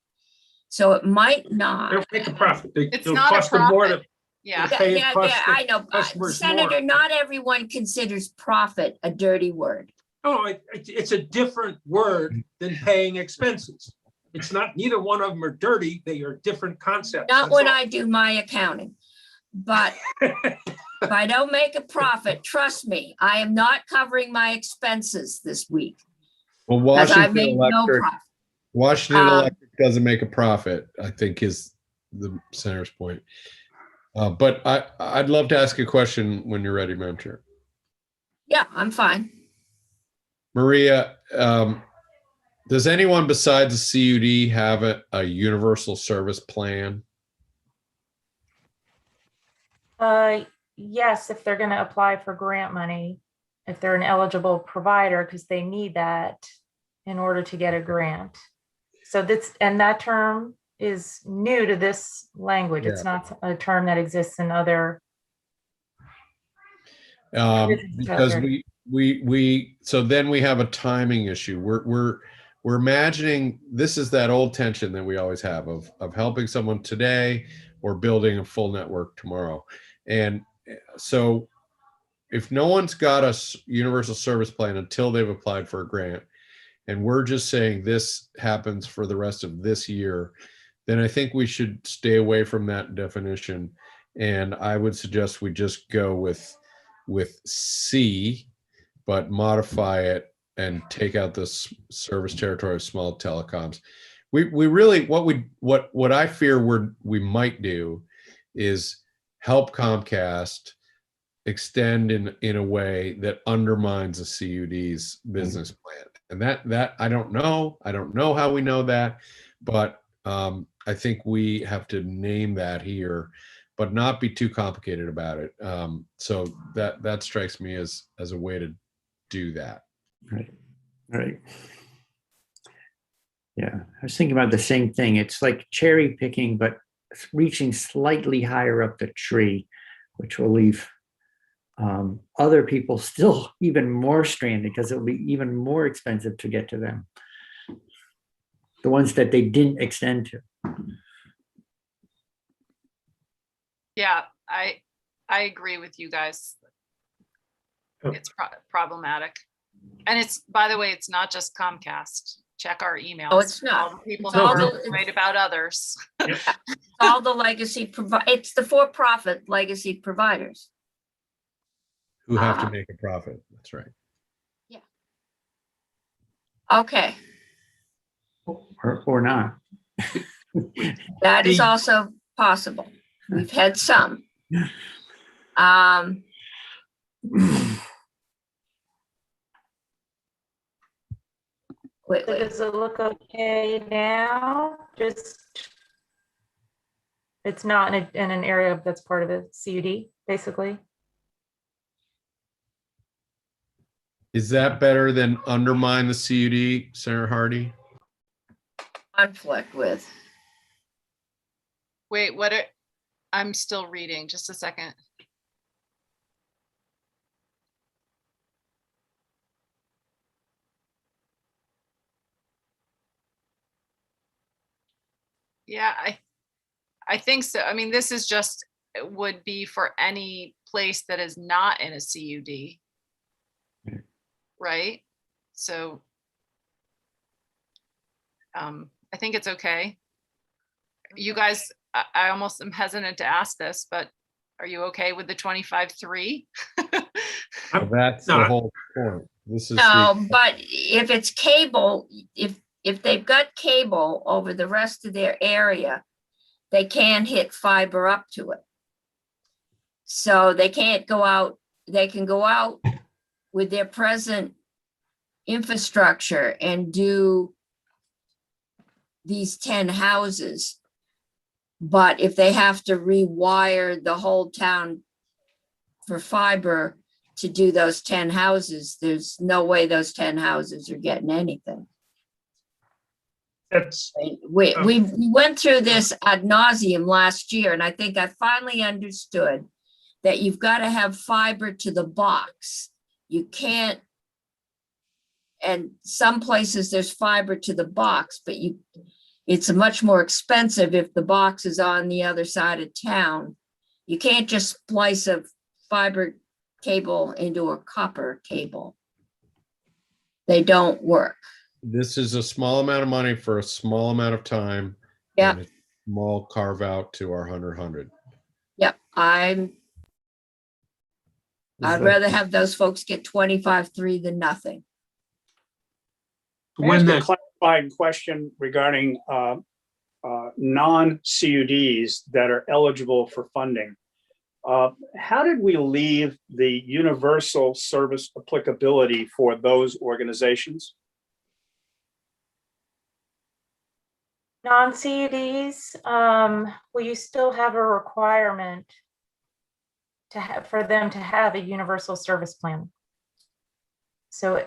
So it might not. They'll make a profit. It's They'll not a cost them more profit. to Yeah. pay it Yeah, costs the I know. customers Senator, more. not everyone considers profit a dirty word. No, it's a different word than paying expenses. It's not, neither one of them are dirty. They are different concepts. Not that's when all. I do my accounting. But if I don't make a profit, trust me, I am not covering my expenses this week. Well, Because I Washington made no Electric, profit. Washington Electric doesn't make a profit, I think is the senator's point. But I'd love to ask a question when you're ready, Madam Chair. Yeah, I'm fine. Maria, does anyone besides the CUD have a universal service plan? Yes, if they're going to apply for grant money, if they're an eligible provider, because they need that in order to get a grant. So that term is new to this language. It's not a term that exists in other. Because so then we have a timing issue. We're imagining this is that old tension that we always have of helping someone today or building a full network tomorrow. And so if no one's got a universal service plan until they've applied for a grant, and we're just saying this happens for the rest of this year, then I think we should stay away from that definition. And I would suggest we just go with C, but modify it and take out this service territory of small telecoms. We really, what I fear we might do is help Comcast extend in a way that undermines the CUD's business plan. And that I don't know. I don't know how we know that, but I think we have to name that here, but not be too complicated about it. So that strikes me as a way to do that. Right, right. Yeah, I was thinking about the same thing. It's like cherry picking, but reaching slightly higher up the tree, which will leave other people still even more stranded because it'll be even more expensive to get to them. The ones that they didn't extend to. Yeah, I agree with you guys. It's problematic. And it's, by the way, it's not just Comcast. Check our emails. Oh, it's not. All the people It's who all are the- right about others. All the legacy it's the for-profit legacy providers. Who have to make a profit. That's right. Okay, Or not. that is also possible. We've had some. Wait, So wait. does it look okay now? Just, it's not in an area that's part of the CUD, basically? Is that better than undermine the CUD, Senator Hardy? Conflict with. Wait, I'm still reading, just a second. Yeah, I think so. I mean, this is just, it would be for any place that is not in a CUD. Right? So I think it's okay. You guys, I almost am hesitant to ask this, but are you okay with the 25.3? Well, that's No. the whole point. This is No, but if it's cable, if they've got cable over the rest of their area, they can hit fiber up to it. So they can't go out, they can go out with their present infrastructure and do these 10 houses. But if they have to rewire the whole town for fiber to do those 10 houses, there's no way those 10 houses are getting anything. That's, We went through this ad nauseum last year, and I think I finally understood that you've got to have fiber to the box. You can't, and some places there's fiber to the box, but it's much more expensive if the box is on the other side of town. You can't just splice a fiber cable into a copper cable. They don't work. This is a small amount of money for a small amount of time. Yeah. And a small carve out to our 100. Yep, I'd rather have those folks get 25.3 than nothing. Can I ask a clarifying question regarding non-CUDs that are eligible for funding? How did we leave the universal service applicability for those organizations? Non-CUDs, will you still have a requirement to have, for them to have a universal service plan? So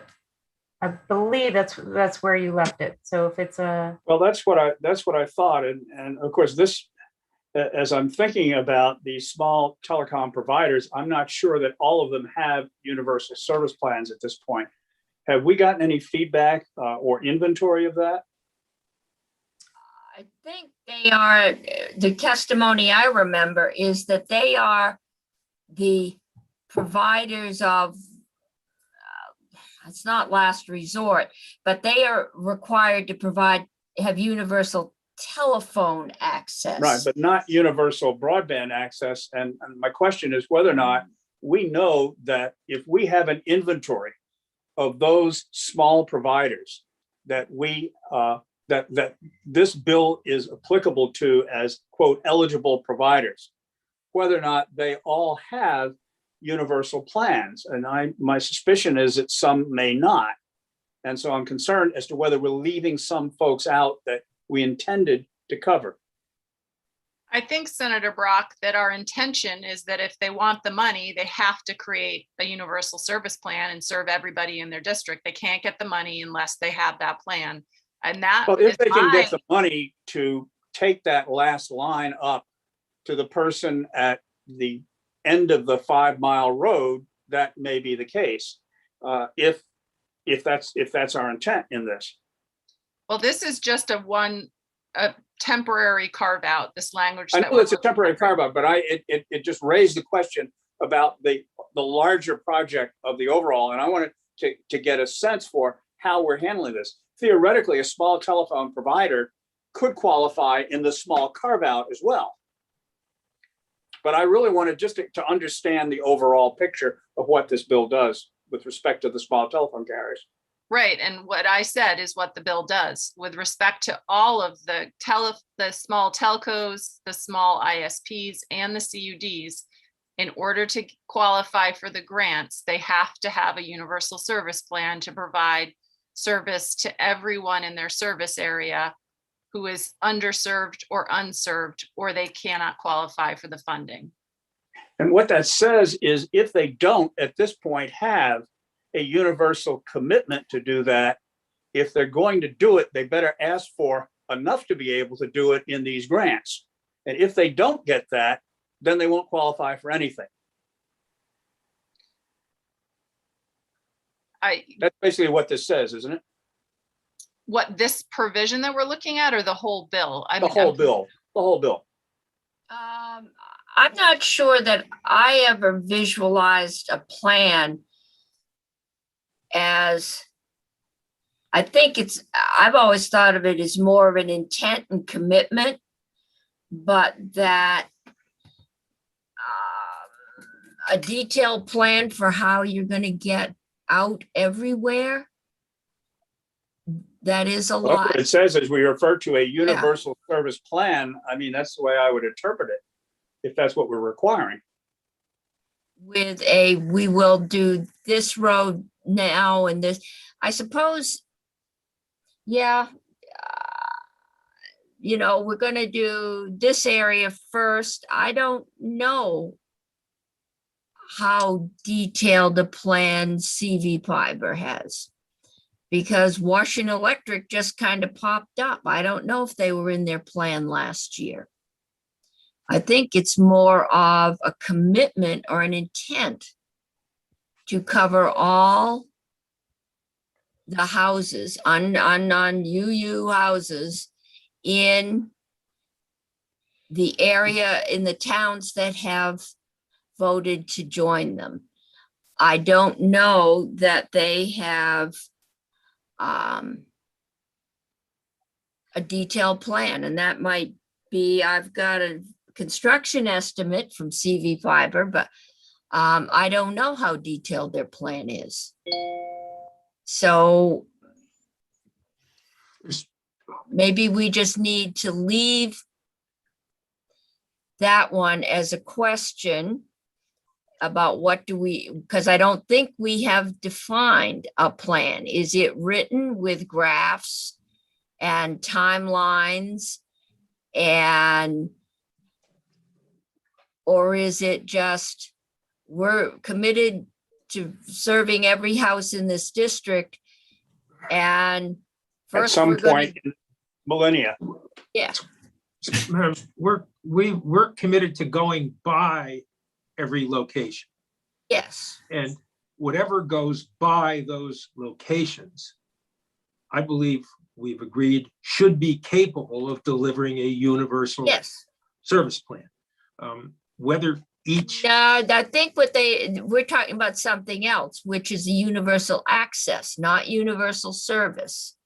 I believe that's where you left it. So if it's a, Well, that's what I thought. And of course, this, as I'm thinking about these small telecom providers, I'm not sure that all of them have universal service plans at this point. Have we gotten any feedback or inventory of that? I think they are, the testimony I remember is that they are the providers of, it's not last resort, but they are required to have universal telephone access. Right, but not universal broadband access. And my question is whether or not we know that if we have an inventory of those small providers that we that this bill is applicable to as, quote, eligible providers, whether or not they all have universal plans. And my suspicion is that some may not. And so I'm concerned as to whether we're leaving some folks out that we intended to cover. I think, Senator Brock, that our intention is that if they want the money, they have to create a universal service plan and serve everybody in their district. They can't get the money unless they have that plan. And that Well, if is they can get my- the money to take that last line up to the person at the end of the 5-mile road, that may be the case. If that's our intent in this. Well, this is just a temporary carve out, this language. I that know we're it's a looking temporary at right carve out, but it just raised the question about the larger project of the overall. And I wanted to get a sense for how we're handling this. Theoretically, a small telephone provider could qualify in the small carve out as well. But I really wanted just to understand the overall picture of what this bill does with respect to the small telephone carriers. Right, and what I said is what the bill does with respect to all of the small telcos, the small ISPs, and the CUDs. In order to qualify for the grants, they have to have a universal service plan to provide service to everyone in their service area who is underserved or unserved, or they cannot qualify for the funding. And what that says is if they don't at this point have a universal commitment to do that, if they're going to do it, they better ask for enough to be able to do it in these grants. And if they don't get that, then they won't qualify for anything. That's basically what this says, isn't it? What, this provision that we're looking at, or the whole bill? The whole bill, the whole bill. I'm not sure that I ever visualized a plan as, I've always thought of it as more of an intent and commitment, but that a detailed plan for how you're going to get out everywhere, that is a Well, lot. what it says is we refer to a universal service plan. I mean, that's the way I would interpret it, if that's what we're requiring. With we will do this road now and this, I suppose, we're going to do this area first. I don't know how detailed a plan CV Fiber has, because Washington Electric just kind of popped up. I don't know if they were in their plan last year. I think it's more of a commitment or an intent to cover all the houses, non-UU houses in the area, in the towns that have voted to join them. I don't know that they have a detailed plan, and that might be, I've got a construction estimate from CV Fiber, but I don't know how detailed their plan is. So maybe we just need to leave that one as a question about what do we, because I don't think we have defined a plan. Is it written with graphs and timelines, and or is it just we're committed to serving every house in this district, and At first some we're gonna, point in millennia. yeah, Madam, we're committed to going by every location, yes, and whatever goes by those locations, I believe we've agreed should be capable of delivering a universal yes. service plan. Whether each, No, I think we're talking about something else, which is the universal access, not universal service.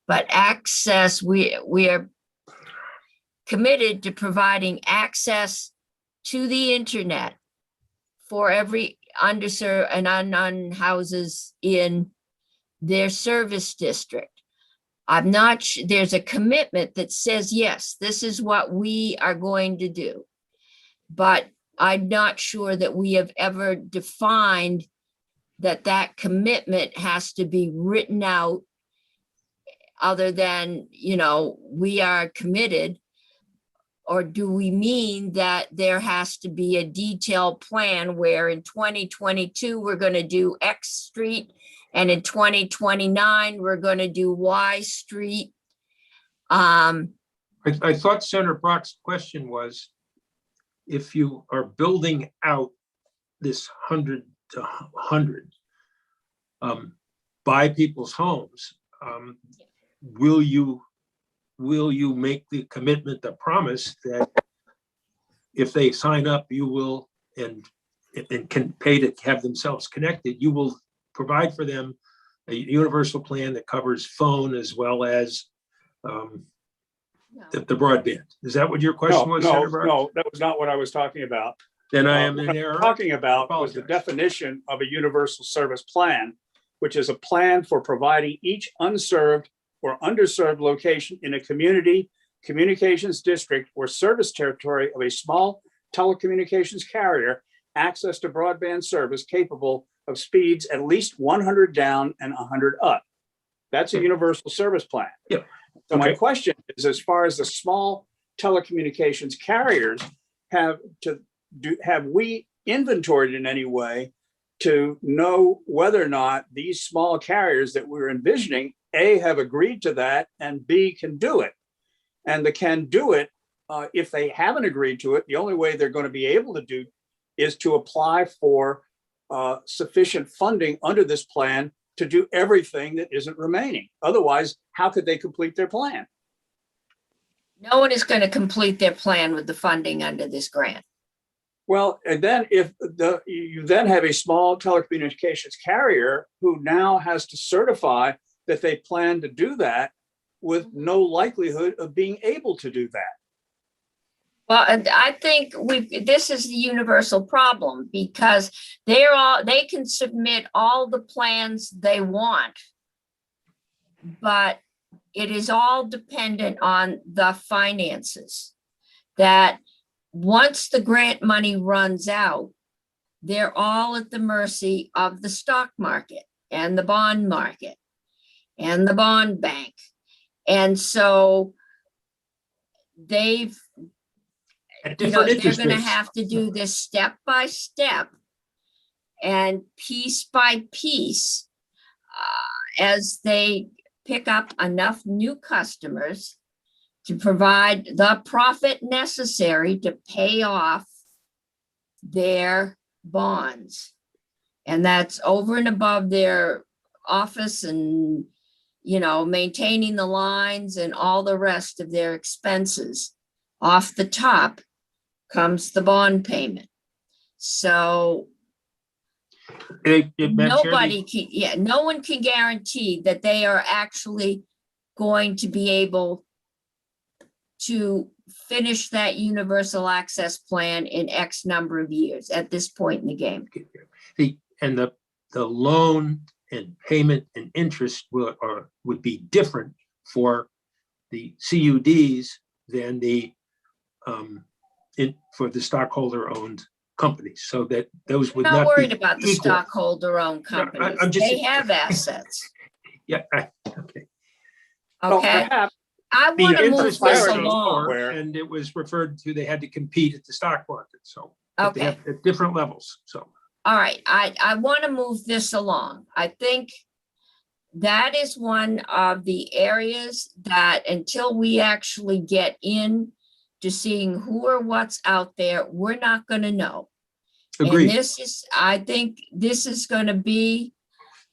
But access, we are committed to providing access to the internet for every underserved and unknown houses in their service district. I'm not, there's a commitment that says, yes, this is what we are going to do. But I'm not sure that we have ever defined that commitment has to be written out other than, we are committed? Or do we mean that there has to be a detailed plan where in 2022, we're going to do X street, and in 2029, we're going to do Y street? I thought Senator Brock's question was, if you are building out this 100 to 100 by people's homes, will you make the commitment, the promise that if they sign up, you will, and can pay to have themselves connected, you will provide for them a universal plan that covers phone as well as the broadband? Is that what your question was, Senator Brock? No, that was not what I was talking about. Then I am What in I'm error. talking about was the Apologize. definition of a universal service plan, which is a plan for providing each unserved or underserved location in a community, communications district, or service territory of a small telecommunications carrier access to broadband service capable of speeds at least 100 down and 100 up. That's a universal service plan. Yeah. So my Okay. question is, as far as the small telecommunications carriers, have we inventoried in any way to know whether or not these small carriers that we're envisioning, A, have agreed to that, and B, can do it? And the can do it, if they haven't agreed to it, the only way they're going to be able to do is to apply for sufficient funding under this plan to do everything that isn't remaining. Otherwise, how could they complete their plan? No one is going to complete their plan with the funding under this grant. Well, and then if you then have a small telecommunications carrier who now has to certify that they plan to do that with no likelihood of being able to do that. Well, and I think this is the universal problem, because they can submit all the plans they want, but it is all dependent on the finances. That once the grant money runs out, they're all at the mercy of the stock market and the bond market and the bond bank. And so they're going to have to do this step by step and piece by piece as they pick up enough new customers to provide the profit necessary to pay off their bonds. And that's over and above their office and, maintaining the lines and all the rest of their expenses. Off the top comes the bond payment. So no one can guarantee that they are actually going to be able to finish that universal access plan in X number of years at this point in the game. The loan and payment and interest would be different for the CUDs than for the stockholder-owned companies, so that those would I'm not not worried be about the equal. stockholder-owned companies. I'm just- They have assets. Yeah, okay. Well, Okay, perhaps I The want to move interest this rates are along. lower, and it was referred to, they had to compete at the stock market, so. but they Okay. have at different levels, so. All right, I want to move this along. I think that is one of the areas that until we actually get in to seeing who or what's out there, we're not going to know. Agreed. And I think this is going to be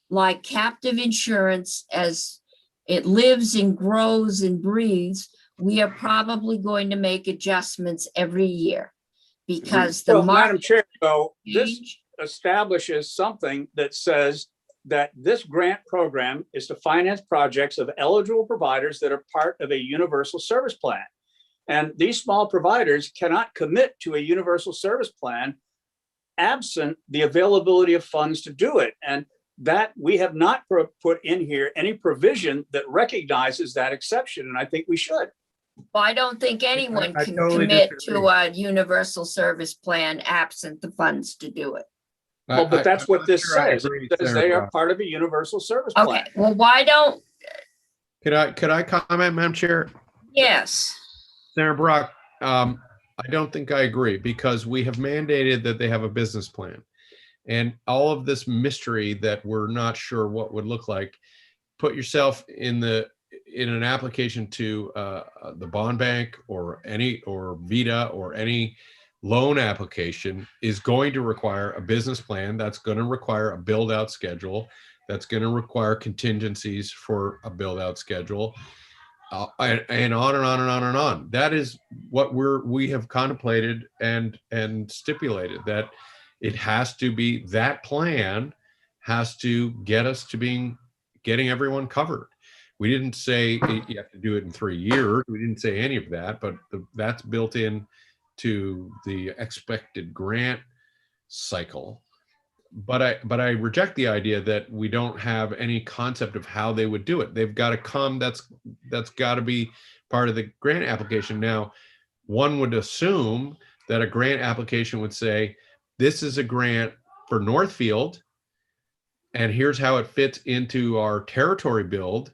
like captive insurance. As it lives and grows and breathes, we are probably going to make adjustments every year because the Well, Madam market Chair, though, this change. establishes something that says that this grant program is to finance projects of eligible providers that are part of a universal service plan. And these small providers cannot commit to a universal service plan absent the availability of funds to do it. And that we have not put in here any provision that recognizes that exception. And I think we should. Well, I don't think anyone I can totally commit disagree. to a universal service plan absent the funds to do it. Well, but that's I'm what not this sure I says. agree, It says Senator they are Brock. part of a universal service Okay, plan. well, why don't, Could I comment, Madam Chair? yes, Senator Brock, I don't think I agree because we have mandated that they have a business plan. And all of this mystery that we're not sure what would look like, put yourself in an application to the bond bank or Vita or any loan application is going to require a business plan. That's going to require a build out schedule. That's going to require contingencies for a build out schedule. And on and on and on and on. That is what we have contemplated and stipulated, that it has to be, that plan has to get us to getting everyone covered. We didn't say you have to do it in 3 years. We didn't say any of that, but that's built in to the expected grant cycle. But I reject the idea that we don't have any concept of how they would do it. They've got to come. That's got to be part of the grant application. Now, one would assume that a grant application would say, this is a grant for Northfield, and here's how it fits into our territory build.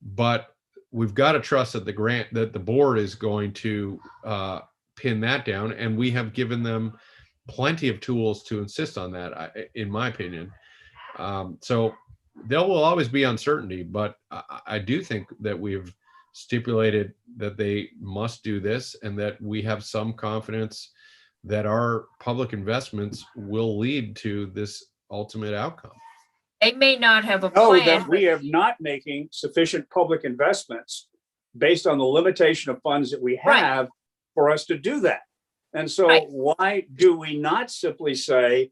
But we've got to trust that the board is going to pin that down, and we have given them plenty of tools to insist on that, in my opinion. So there will always be uncertainty, but I do think that we've stipulated that they must do this, and that we have some confidence that our public investments will lead to this ultimate outcome. they may not have a Know plan. that we are not making sufficient public investments based on the limitation of funds that we Right. have for us to do that. And so Right. why do we not simply say,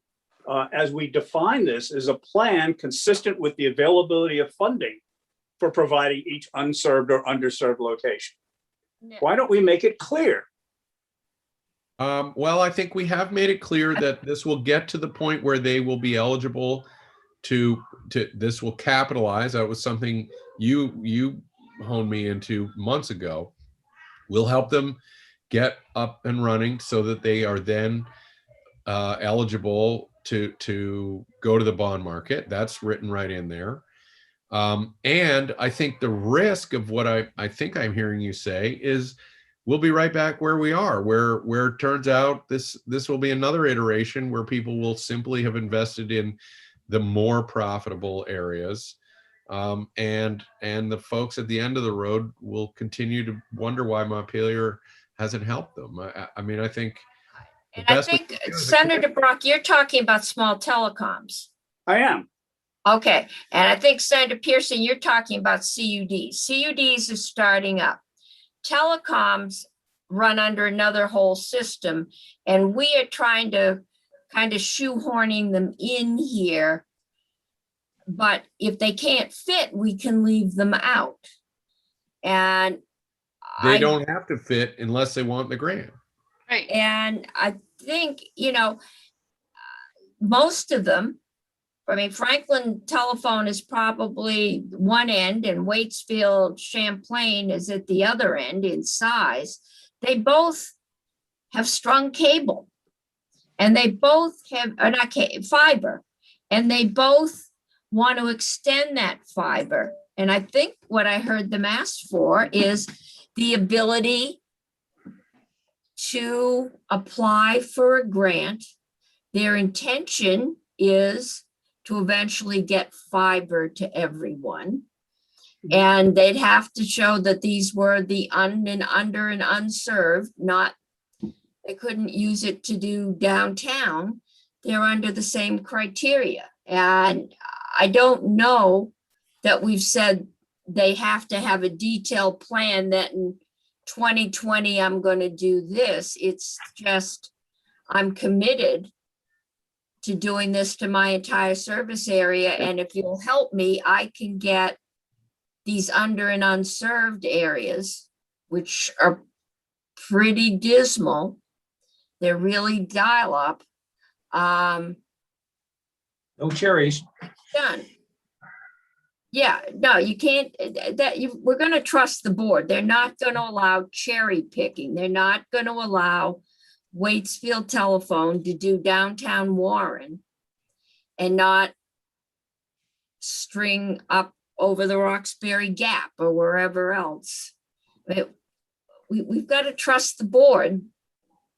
as we define this, as a plan consistent with the availability of funding for providing each unserved or underserved location? Why don't we make it clear? Well, I think we have made it clear that this will get to the point where they will be eligible to this will capitalize. That was something you honed me into months ago. We'll help them get up and running so that they are then eligible to go to the bond market. That's written right in there. And I think the risk of what I think I'm hearing you say is we'll be right back where we are, where it turns out this will be another iteration where people will simply have invested in the more profitable areas. And the folks at the end of the road will continue to wonder why Montpelier hasn't helped them. I mean, I think the And I best we think, can do is Senator Brock, you're talking about small telecoms. I am. Okay, and I think Senator Pearson, you're talking about CUDs. CUDs are starting up. Telecoms run under another whole system, and we are trying to kind of shoehorning them in here. But if they can't fit, we can leave them out. And they don't have to fit unless they want the grant. Right. And I think, most of them, I mean, Franklin Telephone is probably one end and Waitsfield Champlain is at the other end in size. They both have strung cable, and they both have, fiber, and they both want to extend that fiber. And I think what I heard them ask for is the ability to apply for a grant. Their intention is to eventually get fiber to everyone. And they'd have to show that these were the under and unserved, not, they couldn't use it to do downtown. They're under the same criteria. And I don't know that we've said they have to have a detailed plan that in 2020, I'm going to do this. It's just, I'm committed to doing this to my entire service area. And if you'll help me, I can get these under and unserved areas, which are pretty dismal. They're really dial up. No cherries. Done. Yeah, no, you can't, we're going to trust the board. They're not going to allow cherry picking. They're not going to allow Waitsfield Telephone to do downtown Warren and not string up over the Roxbury Gap or wherever else. We've got to trust the board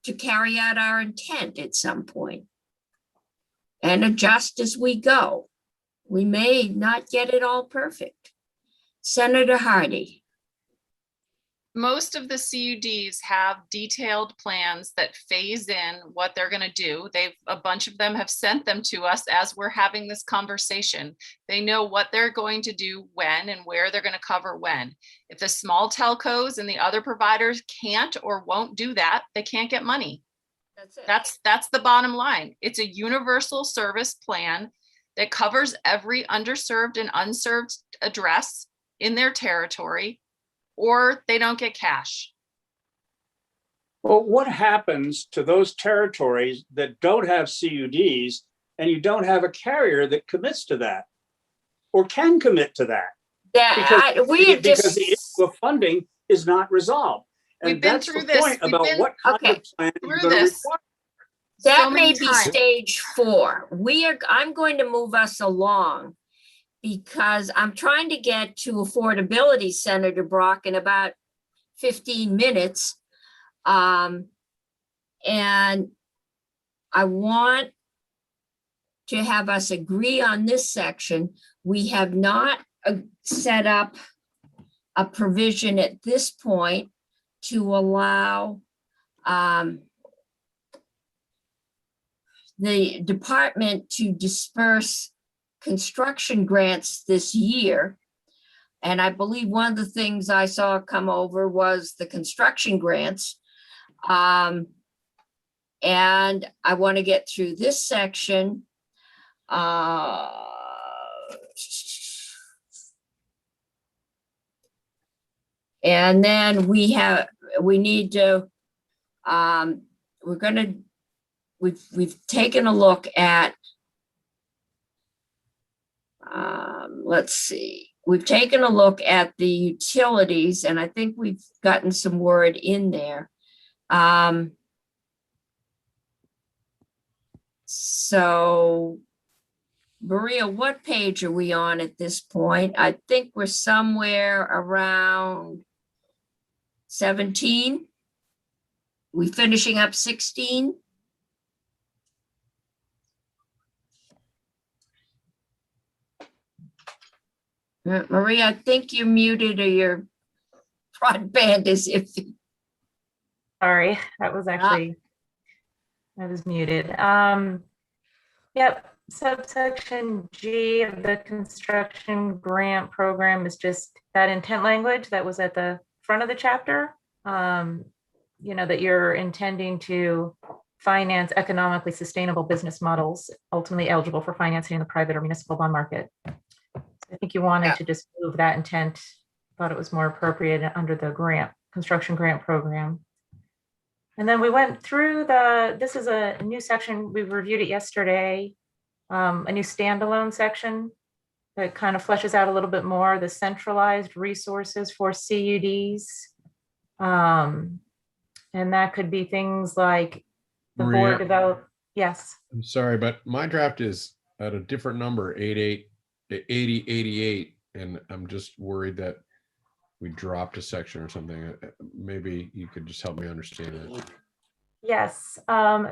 to carry out our intent at some point and adjust as we go. We may not get it all perfect. Senator Hardy. Most of the CUDs have detailed plans that phase in what they're going to do. A bunch of them have sent them to us as we're having this conversation. They know what they're going to do when and where they're going to cover when. If the small telcos and the other providers can't or won't do that, they can't get money. That's it. That's the bottom line. It's a universal service plan that covers every underserved and unserved address in their territory, or they don't get cash. Well, what happens to those territories that don't have CUDs and you don't have a carrier that commits to that or can commit to that? Because the issue of funding is not resolved. And We've been that's through the this. point about We've been what kind of plan you're through going to this. require. That So may many be times. stage 4. I'm going to move us along because I'm trying to get to affordability, Senator Brock, in about 15 minutes. And I want to have us agree on this section. We have not set up a provision at this point to allow the department to disperse construction grants this year. And I believe one of the things I saw come over was the construction grants. And I want to get through this section. And then we've taken a look at, let's see, we've taken a look at the utilities, and I think we've gotten some word in there. So, Maria, what page are we on at this point? I think we're somewhere around 17. We finishing up 16? Maria, I think you're muted or your broadband is iffy. Sorry, that was actually, I was muted. Yep, subsection G of the construction grant program is just that intent language that was at the front of the chapter. That you're intending to finance economically sustainable business models, ultimately eligible for financing in the private or municipal bond market. I think you wanted to just move that intent, thought it was more appropriate under the construction grant program. And then we went through this is a new section, we reviewed it yesterday, a new standalone section that kind of fleshes out a little bit more the centralized resources for CUDs. And that could be things like the Maria, board develop, yes. I'm sorry, but my draft is at a different number, 8088, and I'm just worried that we dropped a section or something. Maybe you could just help me understand it. Yes,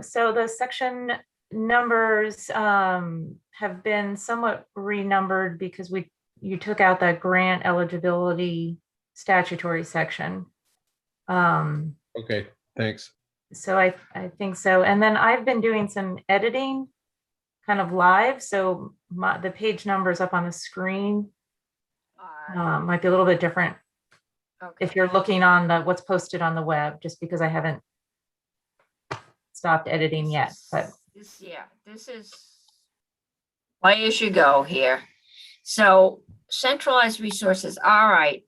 so the section numbers have been somewhat renumbered because you took out that grant eligibility statutory section. Okay, thanks. So I think so. And then I've been doing some editing kind of live. So the page numbers up on the screen might be a little bit different if you're looking on what's posted on the web, just because I haven't stopped editing yet. But this is way as you go here. So centralized resources, all right.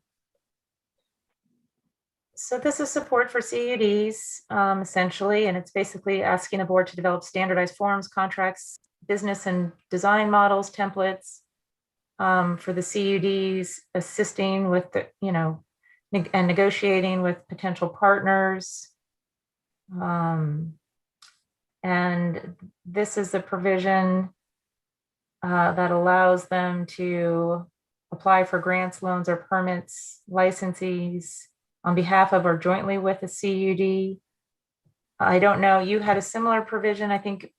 so this is support for CUDs, essentially, and it's basically asking the board to develop standardized forms, contracts, business and design models, templates for the CUDs, assisting with the, and negotiating with potential partners. And this is the provision that allows them to apply for grants, loans, or permits, licensees on behalf of or jointly with a CUD. I don't know, you had a similar provision, I think,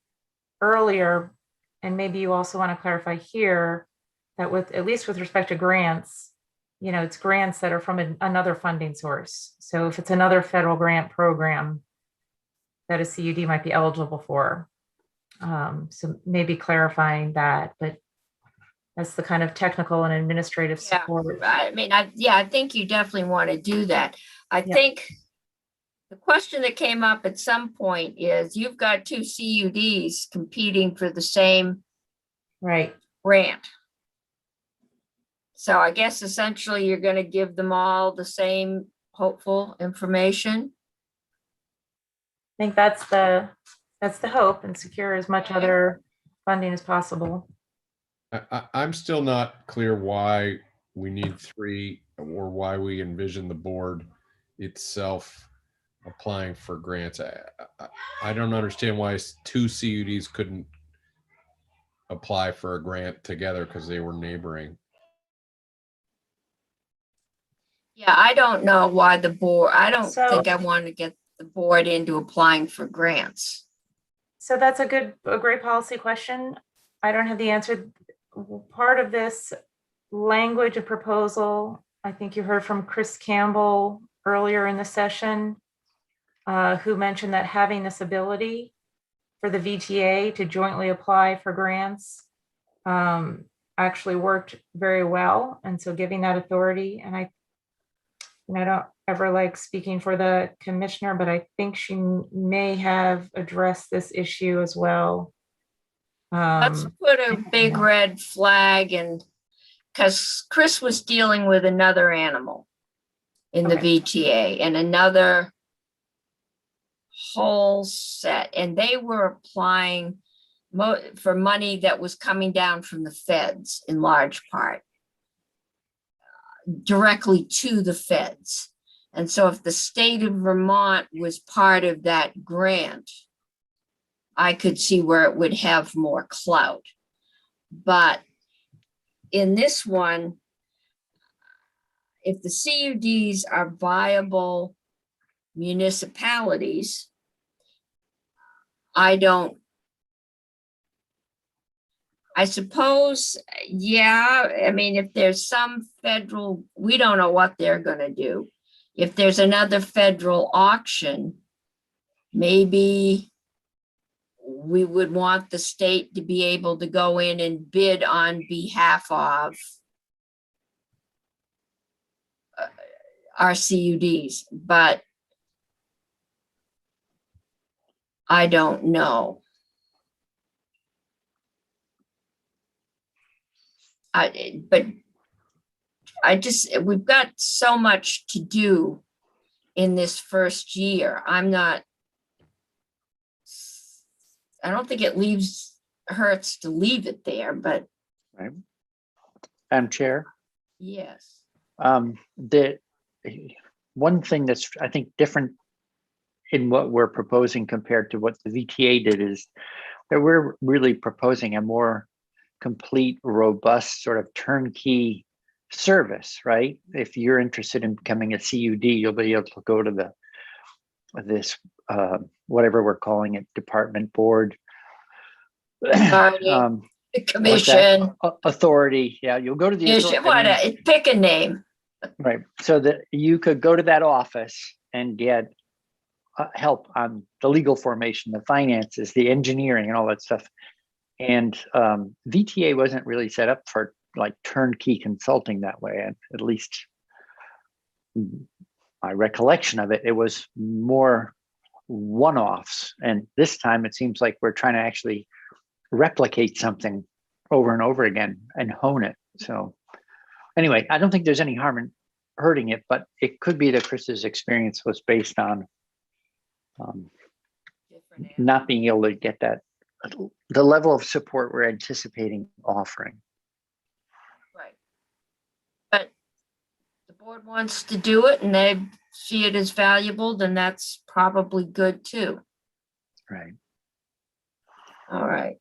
earlier, and maybe you also want to clarify here that with, at least with respect to grants, it's grants that are from another funding source. So if it's another federal grant program that a CUD might be eligible for. So maybe clarifying that, but that's the kind of technical and administrative Yeah, support. I mean, I think you definitely want to do that. I Yeah. think the question that came up at some point is you've got two CUDs competing for the same Right. grant. So I guess essentially you're going to give them all the same hopeful information. I think that's the hope, and secure as much other funding as possible. I'm still not clear why we need three, or why we envision the board itself applying for grants. I don't understand why two CUDs couldn't apply for a grant together because they were neighboring. Yeah, I don't know why the board, I don't So- think I want to get the board into applying for grants. So that's a great policy question. I don't have the answer. Part of this language and proposal, I think you heard from Chris Campbell earlier in the session, who mentioned that having this ability for the VTA to jointly apply for grants actually worked very well. And so giving that authority, and I don't ever like speaking for the commissioner, but I think she may have addressed this issue as well. Let's put a big red flag, and because Chris was dealing with another animal in the Okay. VTA and another whole set, and they were applying for money that was coming down from the feds in large part, directly to the feds. And so if the state of Vermont was part of that grant, I could see where it would have more clout. But in this one, if the CUDs are viable municipalities, I suppose, yeah, I mean, if there's some federal, we don't know what they're gonna do. If there's another federal auction, maybe we would want the state to be able to go in and bid on behalf of our CUDs, but I don't know. We've got so much to do in this first year. I don't think it hurts to leave it there, but Right. Madam Chair, yes. the one thing that's, I think, different in what we're proposing compared to what the VTA did is that we're really proposing a more complete, robust sort of turnkey service, right? If you're interested in becoming a CUD, you'll be able to go to this whatever we're calling it, department, board, Authority, the commission, authority. Yeah, you'll go to the authority. pick a name. Right, so that you could go to that office and get help on the legal formation, the finances, the engineering, and all that stuff. And VTA wasn't really set up for like turnkey consulting that way, and at least my recollection of it, it was more one-offs. And this time it seems like we're trying to actually replicate something over and over again and hone it. So anyway, I don't think there's any harm in hurting it, but it could be that Chris's experience was based on not being able to get the level of support we're anticipating offering. Right. But the board wants to do it and they see it as valuable, then that's probably good too. Right. All right.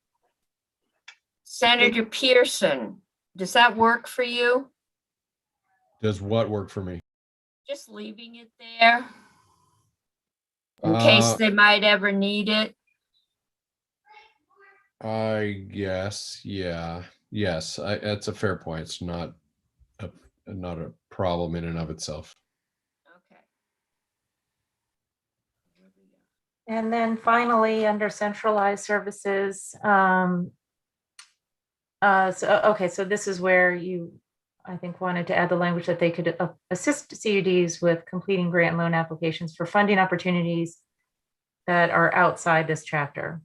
Senator Pearson, does that work for you? Does what work for me? Just leaving it there in case they might ever need it? I guess, yeah, yes, that's a fair point. It's not a problem in and of itself. Okay. And then finally, under centralized services, so this is where you, I think, wanted to add the language that they could assist CUDs with completing grant and loan applications for funding opportunities that are outside this chapter,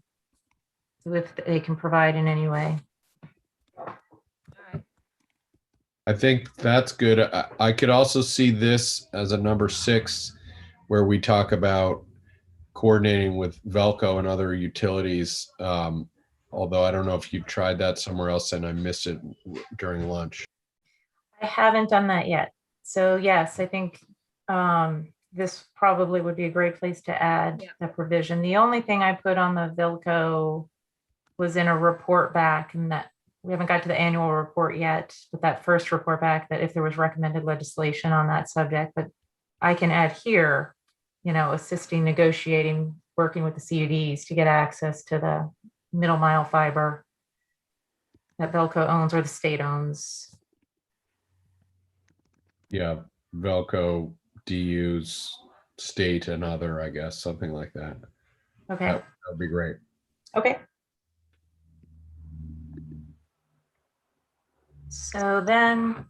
so if they can provide in any way. I think that's good. I could also see this as a number 6, where we talk about coordinating with Velco and other utilities. Although I don't know if you tried that somewhere else and I missed it during lunch. I haven't done that yet. So yes, I think this probably would be a great place to add a provision. The only thing I put on the Vilco was in a report back, and that we haven't got to the annual report yet, but that first report back, that if there was recommended legislation on that subject, but I can add here, assisting, negotiating, working with the CUDs to get access to the middle mile fiber that Velco owns or the state owns. Yeah, Velco, DUs, state and other, I guess, something like that. Okay. That would be great. Okay. So then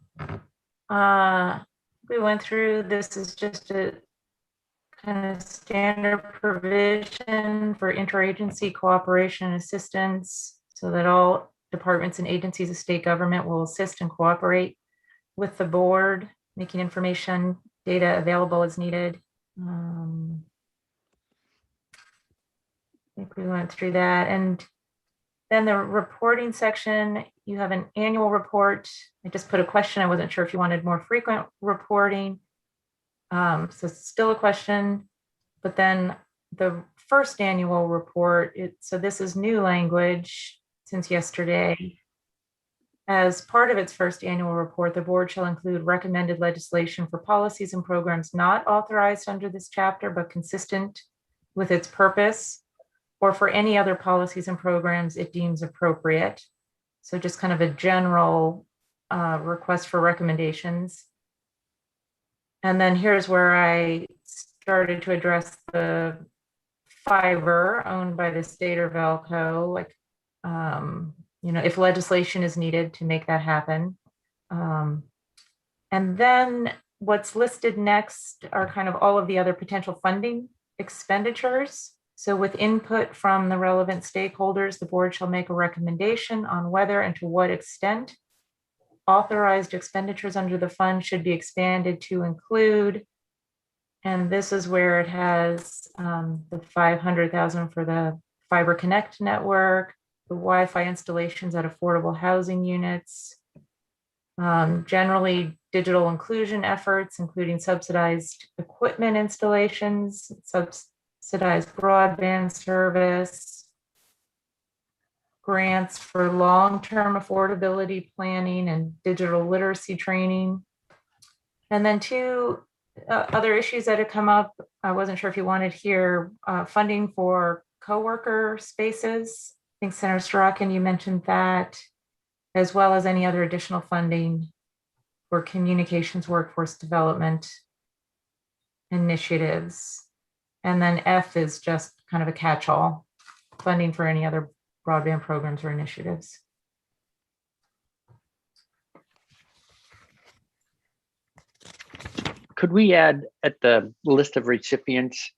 we went through, this is just a kind of standard provision for interagency cooperation and assistance, so that all departments and agencies of state government will assist and cooperate with the board, making information data available as needed. I think we went through that. And then the reporting section, you have an annual report. I just put a question. I wasn't sure if you wanted more frequent reporting. So it's still a question, but then the first annual report, so this is new language since yesterday. As part of its first annual report, the board shall include recommended legislation for policies and programs not authorized under this chapter, but consistent with its purpose, or for any other policies and programs it deems appropriate. So just kind of a general request for recommendations. And then here's where I started to address the fiber owned by the state or Velco, like, if legislation is needed to make that happen. And then what's listed next are kind of all of the other potential funding expenditures. So with input from the relevant stakeholders, the board shall make a recommendation on whether and to what extent authorized expenditures under the fund should be expanded to include, and this is where it has the 500,000 for the Fiber Connect network, the Wi-Fi installations at affordable housing units, generally digital inclusion efforts, including subsidized equipment installations, subsidized broadband service, grants for long-term affordability planning and digital literacy training. And then two other issues that have come up, I wasn't sure if you wanted here, funding for coworker spaces. I think Senator Strachan, you mentioned that, as well as any other additional funding for communications workforce development initiatives. And then F is just kind of a catch-all, funding for any other broadband programs or initiatives. Could we add at the list of recipients,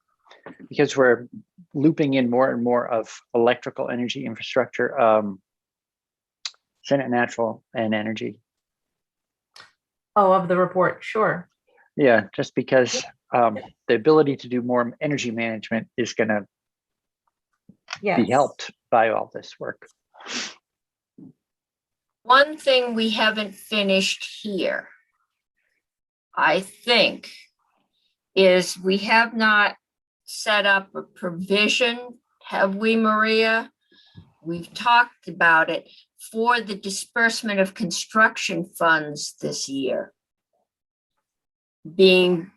because we're looping in more and more of electrical energy infrastructure, Senate Natural and Energy? Oh, of the report, sure. Yeah, just because the ability to do more energy management is going to be helped by all this work. One thing we haven't finished here, I think, is we have not set up a provision, have we, Maria? We've talked about it for the disbursement of construction funds this year. Being,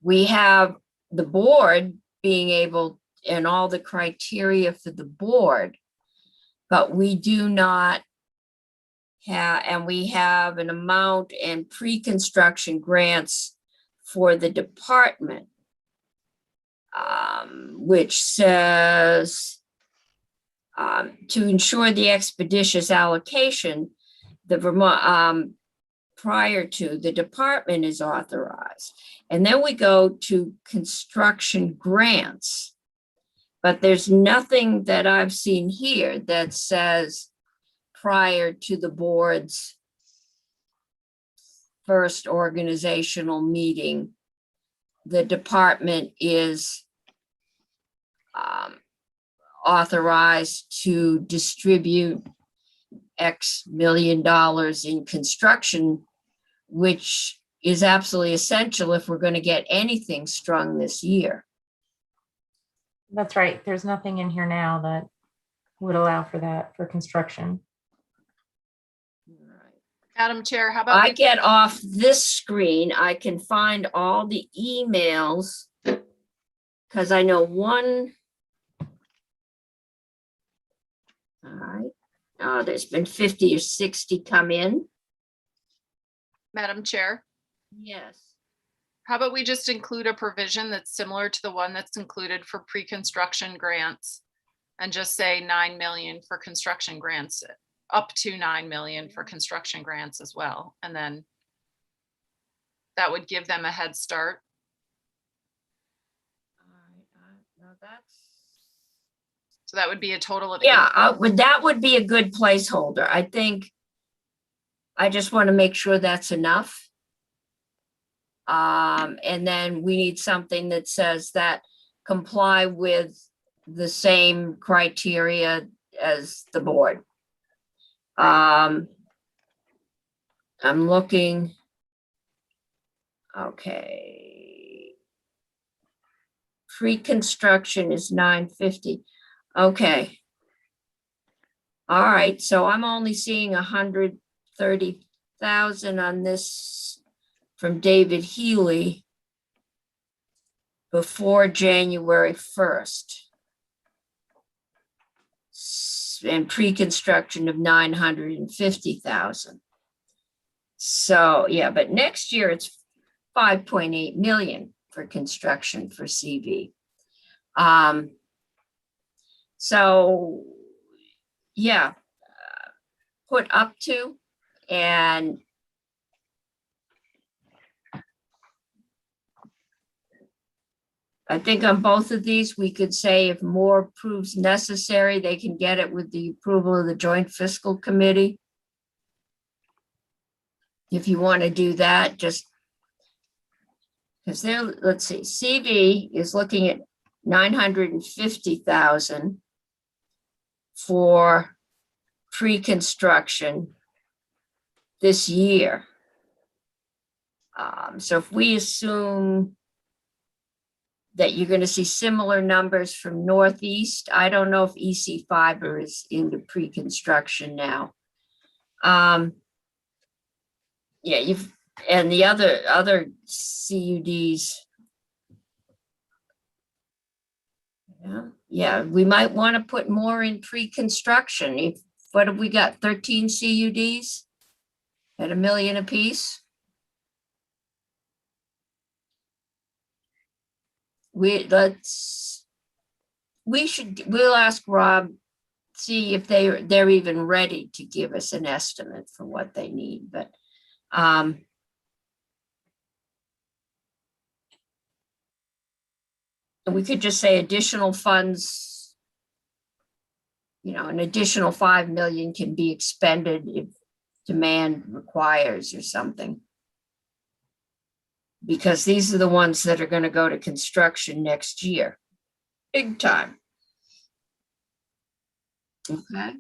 we have the board being able, and all the criteria for the board, but we do not have, and we have an amount and pre-construction grants for the department, which says, to ensure the expeditious allocation, the Vermont, prior to the department is authorized. And then we go to construction grants. But there's nothing that I've seen here that says prior to the board's first organizational meeting, the department is authorized to distribute X million dollars in construction, which is absolutely essential if we're going to get anything strung this year. That's right. There's nothing in here now that would allow for that for construction. Madam Chair, how about I we get off this screen, I can find all the emails, because I know one. All right. Oh, there's been 50 or 60 come in. Madam Chair, Yes. how about we just include a provision that's similar to the one that's included for pre-construction grants? And just say 9 million for construction grants, up to 9 million for construction grants as well. And then that would give them a head start. No, that's. So that would be a total of Yeah, that would be a good placeholder. I think. I just want to make sure that's enough. And then we need something that says that comply with the same criteria as the board. I'm looking. Okay. Pre-construction is 950. Okay. All right, so I'm only seeing 130,000 on this from David Healy before January 1st. And pre-construction of 950,000. So, yeah, but next year it's 5.8 million for construction for CV. So, yeah, put up to, and I think on both of these, we could say if more proves necessary, they can get it with the approval of the Joint Fiscal Committee. If you want to do that, just because they're, let's see, CV is looking at 950,000 for pre-construction this year. So if we assume that you're going to see similar numbers from Northeast, I don't know if EC Fiber is into pre-construction now. Yeah, and the other CUDs. Yeah, we might want to put more in pre-construction. What have we got? 13 CUDs at $1 million apiece. We'll ask Rob, see if they're even ready to give us an estimate for what they need, but we could just say additional funds, an additional 5 million can be expended if demand requires or something. Because these are the ones that are going to go to construction next year. Big time. Okay.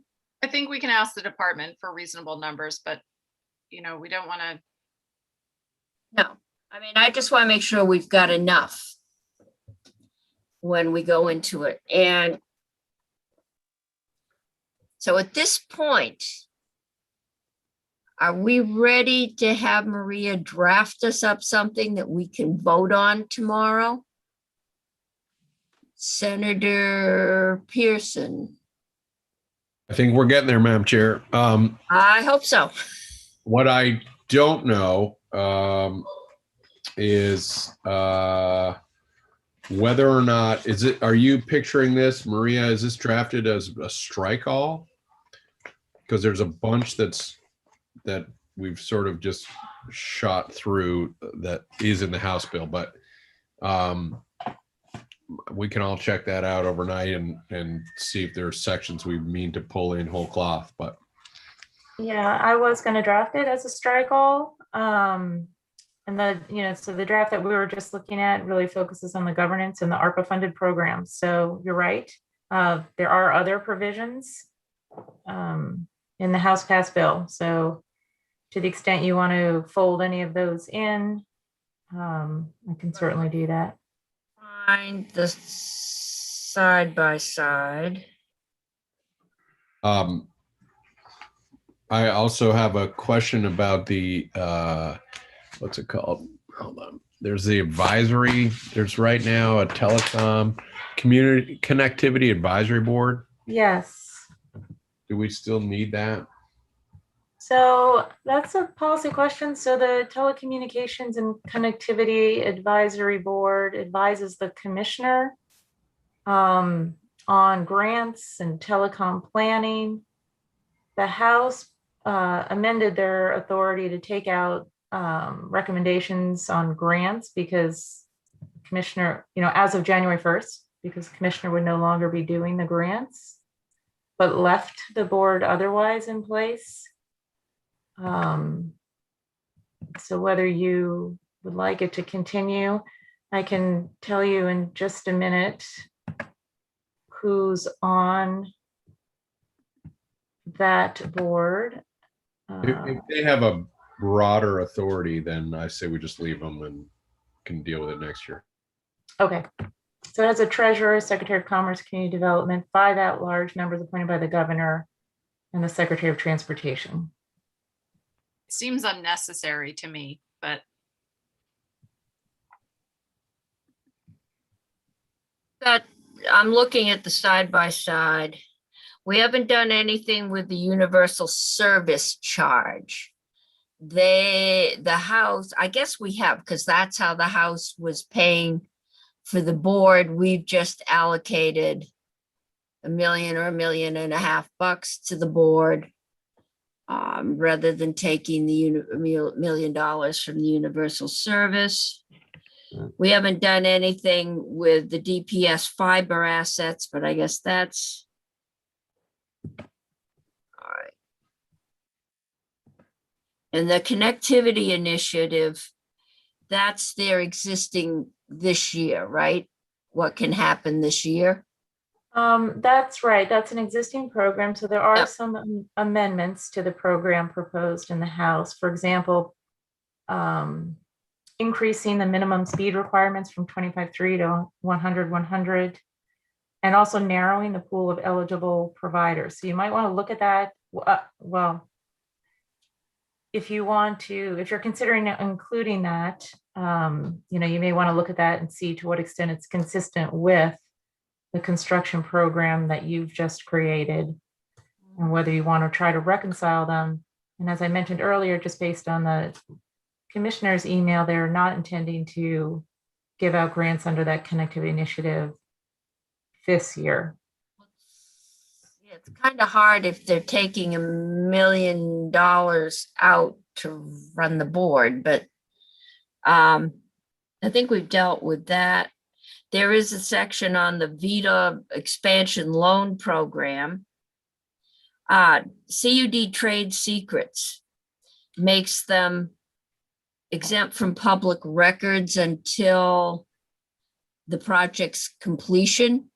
I think we can ask the department for reasonable numbers, but we don't want to. No, I mean, I just want to make sure we've got enough when we go into it. And So at this point, are we ready to have Maria draft us up something that we can vote on tomorrow? Senator Pearson, I think we're getting there, Madam Chair. I hope so. What I don't know is whether or not, are you picturing this, Maria, is this drafted as a strike all? Because there's a bunch that we've sort of just shot through that is in the House bill, but we can all check that out overnight and see if there's sections we mean to pull in whole cloth, but. Yeah, I was going to draft it as a strike all. And so the draft that we were just looking at really focuses on the governance and the ARPA funded programs. So you're right. There are other provisions in the House passed bill. So to the extent you want to fold any of those in, I can certainly do that. Find the side by side. I also have a question about the, what's it called? Hold on. There's the advisory. There's right now a telecom community connectivity advisory board. Yes. Do we still need that? So that's a policy question. So the Telecommunications and Connectivity Advisory Board advises the commissioner on grants and telecom planning. The House amended their authority to take out recommendations on grants because commissioner, as of January 1st, because commissioner would no longer be doing the grants, but left the board otherwise in place. So whether you would like it to continue, I can tell you in just a minute who's on that board. If they have a broader authority, then I say we just leave them and can deal with it next year. Okay. So it has a treasurer, secretary of commerce, community development, 5 at-large members appointed by the governor, and the secretary of transportation. It seems unnecessary to me, but That I'm looking at the side by side. We haven't done anything with the universal service charge. The House, I guess we have, because that's how the House was paying for the board. We've just allocated $1 million or $1.5 million to the board, rather than taking the $1 million from the universal service. We haven't done anything with the DPS fiber assets, but I guess that's all right. And the connectivity initiative, that's their existing this year, right? What can happen this year? That's right. That's an existing program. So there are Yep. some amendments to the program proposed in the House. For example, increasing the minimum speed requirements from 25.3 to 100, and also narrowing the pool of eligible providers. So you might want to look at that. Well, if you're considering including that, you may want to look at that and see to what extent it's consistent with the construction program that you've just created, and whether you want to try to reconcile them. And as I mentioned earlier, just based on the commissioner's email, they're not intending to give out grants under that connectivity initiative this year. Yeah, it's kind of hard if they're taking $1 million out to run the board, but I think we've dealt with that. There is a section on the VITA expansion loan program. CUD trade secrets makes them exempt from public records until the project's completion.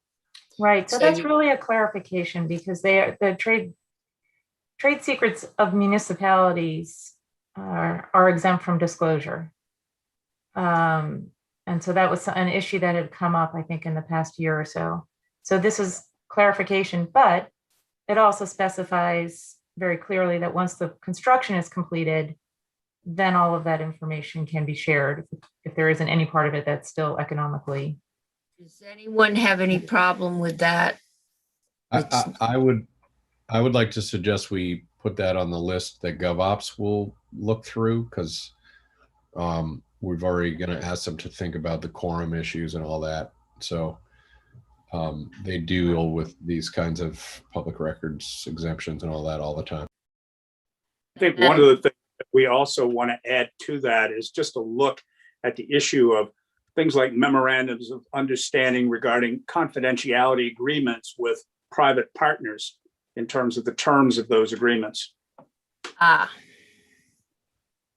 Right. So So that's you- really a clarification, because they are the trade secrets of municipalities are exempt from disclosure. And so that was an issue that had come up, I think, in the past year or so. So this is clarification, but it also specifies very clearly that once the construction is completed, then all of that information can be shared if there isn't any part of it that's still economically. Does anyone have any problem with that? I would like to suggest we put that on the list that GovOps will look through, because we've already going to ask them to think about the quorum issues and all that. So they deal with these kinds of public records exemptions and all that all the time. I think one of the things that we also want to add to that is just a look at the issue of things like memorandums of understanding regarding confidentiality agreements with private partners in terms of the terms of those agreements.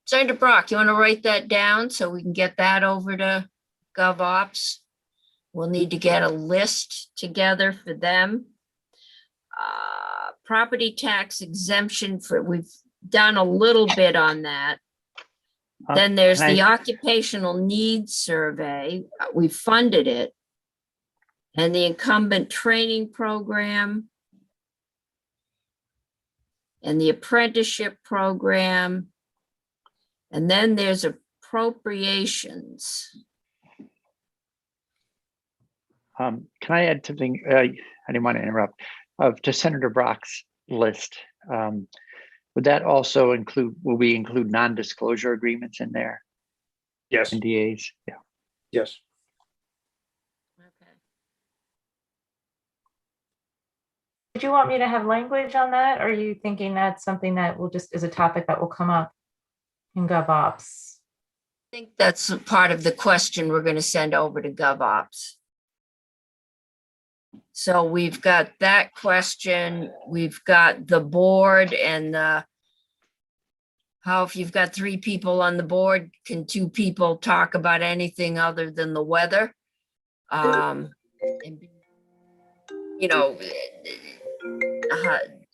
Senator Brock, you want to write that down so we can get that over to GovOps? We'll need to get a list together for them. Property tax exemption we've done a little bit on that. Then there's the occupational needs survey. We funded it. And the incumbent training program. And the apprenticeship program. And then there's appropriations. Can I add something? I didn't want to interrupt. To Senator Brock's list, would that also include, will we include non-disclosure agreements in there? Yes. NDAs? Yeah. Yes. Okay. Did you want me to have language on that? Or are you thinking that's something that will just is a topic that will come up in GovOps? I think that's a part of the question we're going to send over to GovOps. So we've got that question, we've got the board and how if you've got 3 people on the board, can 2 people talk about anything other than the weather? And, you know,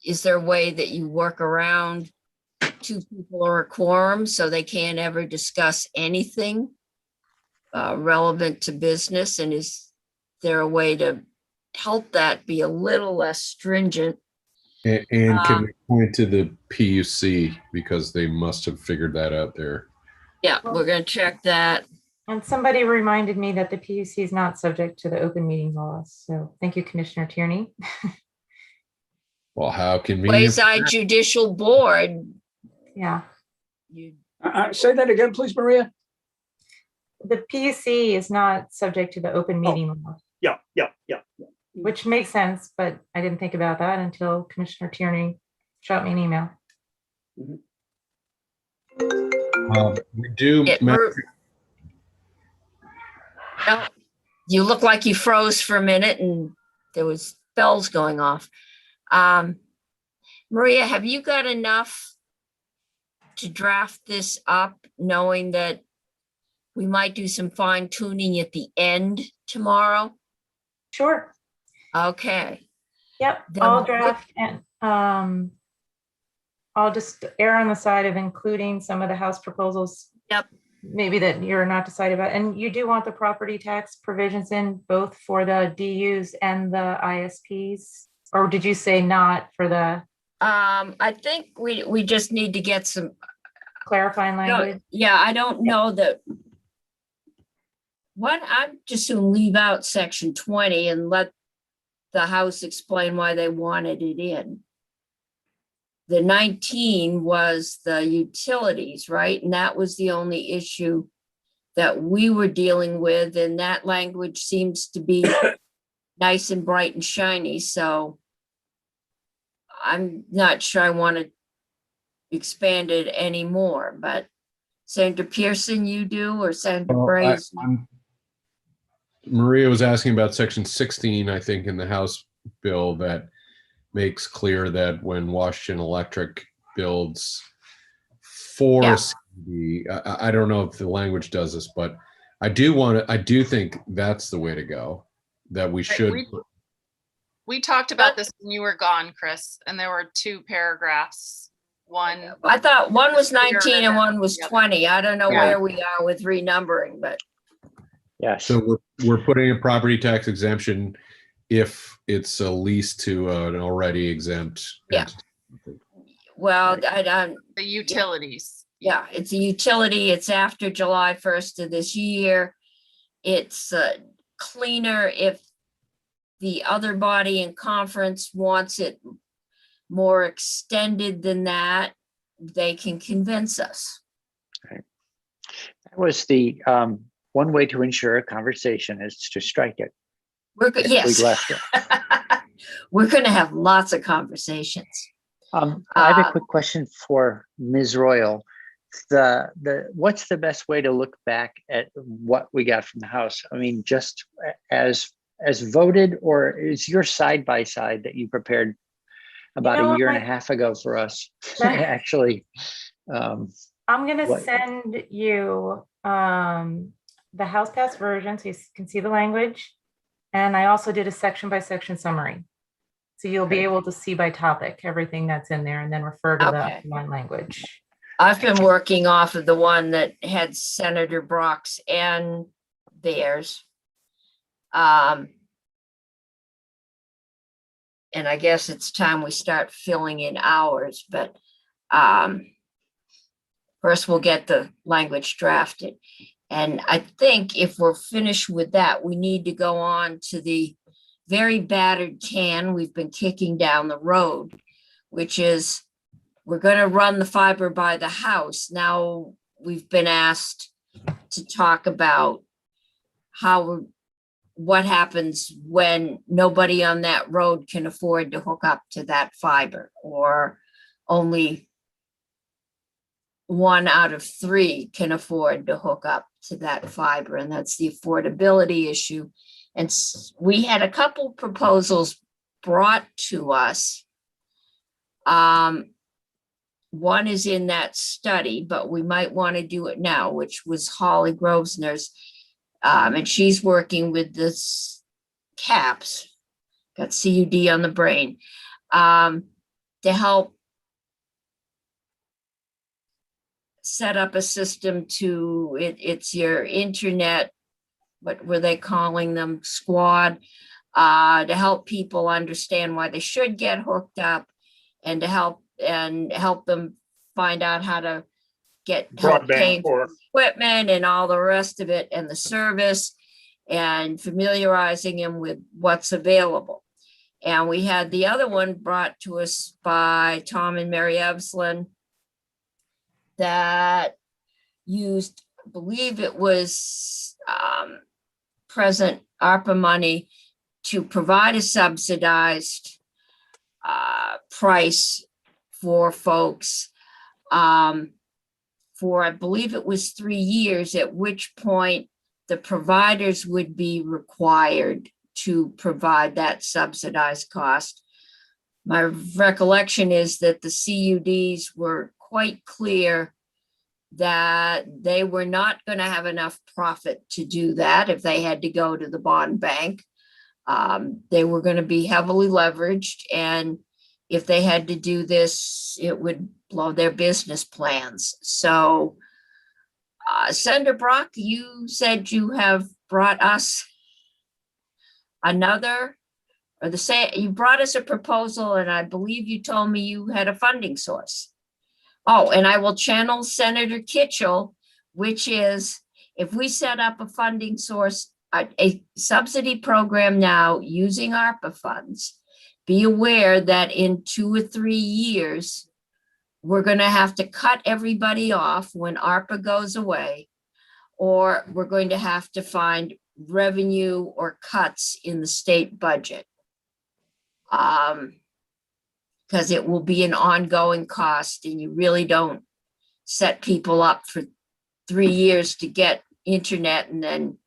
is there a way that you work around 2 people or a quorum so they can't ever discuss anything relevant to business? And is there a way to help that be a little less stringent? And can we point to the PUC, because they must have figured that out there. Yeah, we're going to check that. And somebody reminded me that the PUC is not subject to the open meeting laws. So thank you, Commissioner Tierney. Well, how convenient. Quasi judicial board. Yeah. Say that again, please, Maria. The PUC is not subject to the open meeting law, Yeah. which makes sense, but I didn't think about that until Commissioner Tierney shot me an email. We do. No, you look like you froze for a minute and there was bells going off. Maria, have you got enough to draft this up, knowing that we might do some fine tuning at the end tomorrow? Sure. Okay. Yep. Then I'll what- draft and I'll just err on the side of including some of the House proposals. Yep. Maybe that you're not decided about. And you do want the property tax provisions in both for the DUs and the ISPs? Or did you say not for the I think we just need to get some, clarifying language? yeah, I don't know that. I'd just soon leave out section 20 and let the House explain why they wanted it in. The 19 was the utilities, right? And that was the only issue that we were dealing with, and that language seems to be nice and bright and shiny, so I'm not sure I want to expand it anymore, but Senator Pearson, you do, or Senator Brazen? Maria was asking about section 16, I think, in the House bill that makes clear that when Washington Electric builds for CD, I don't know if the language does this, but I do think that's the way to go, that we should. We talked about this when you were gone, Chris, and there were 2 paragraphs. One, I thought one was 19 and one was Yeah. 20. I don't know Yeah. where we are with renumbering, but Yes. So we're putting a property tax exemption if it's a lease to an already exempt. Yeah. entity. Well, The utilities. yeah, it's a utility. It's after July 1st of this year. It's cleaner if the other body in conference wants it more extended than that, they can convince us. That was the one way to ensure a conversation is to strike it. We're good. If Yes. we left it. We're going to have lots of conversations. I have a quick question for Ms. Royal. What's the best way to look back at what we got from the House? I mean, just as voted, or is your side by side that you prepared about a year and a half ago for us actually? I'm going to send you the House passed version so you can see the language. And I also did a section by section summary. So you'll be able to see by topic everything that's in there and then refer to the one language. I've been working off of the one that had Senator Brock's and theirs. And I guess it's time we start filling in ours, but first we'll get the language drafted. And I think if we're finished with that, we need to go on to the very battered can we've been kicking down the road, which is we're going to run the fiber by the house. Now we've been asked to talk about what happens when nobody on that road can afford to hook up to that fiber, or only 1 out of 3 can afford to hook up to that fiber, and that's the affordability issue. And we had a couple proposals brought to us. One is in that study, but we might want to do it now, which was Holly Grosvenor's. And she's working with this CAPS, got CUD on the brain, to help set up a system to, it's your internet, what were they calling them, squad, to help people understand why they should get hooked up, and to help them find out how to help paying for equipment and all the rest of it, and the service, and familiarizing them with what's available. And we had the other one brought to us by Tom and Mary Evslin that used, I believe it was present ARPA money to provide a subsidized price for folks for, I believe it was 3 years, at which point the providers would be required to provide that subsidized cost. My recollection is that the CUDs were quite clear that they were not going to have enough profit to do that if they had to go to the bond bank. They were going to be heavily leveraged, and if they had to do this, it would blow their business plans. So, Senator Brock, you said you have brought us you brought us a proposal, and I believe you told me you had a funding source. Oh, and I will channel Senator Kitchell, which is if we set up a funding source, a subsidy program now using ARPA funds, be aware that in 2 or 3 years, we're going to have to cut everybody off when ARPA goes away, or we're going to have to find revenue or cuts in the state budget. Because it will be an ongoing cost, and you really don't set people up for 3 years to get internet and then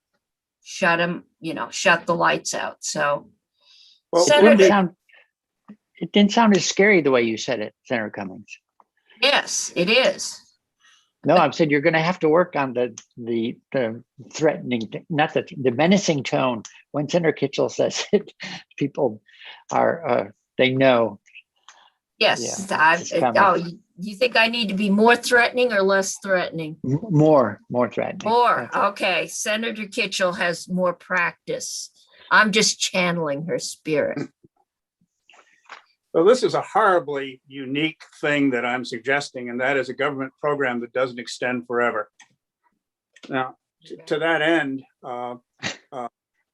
shut the lights out. So Well, It didn't sound as scary the way you said it, Senator Cummings. yes, it is. No, I've said you're going to have to work on the threatening, not the menacing tone. When Senator Kitchell says it, people are, they know. Yes, Yeah, it's coming. You think I need to be more threatening or less threatening? More threatening. More, That's it. okay. Senator Kitchell has more practice I'm just channeling her spirit. So this is a horribly unique thing that I'm suggesting, and that is a government program that doesn't extend forever. Now, to that end,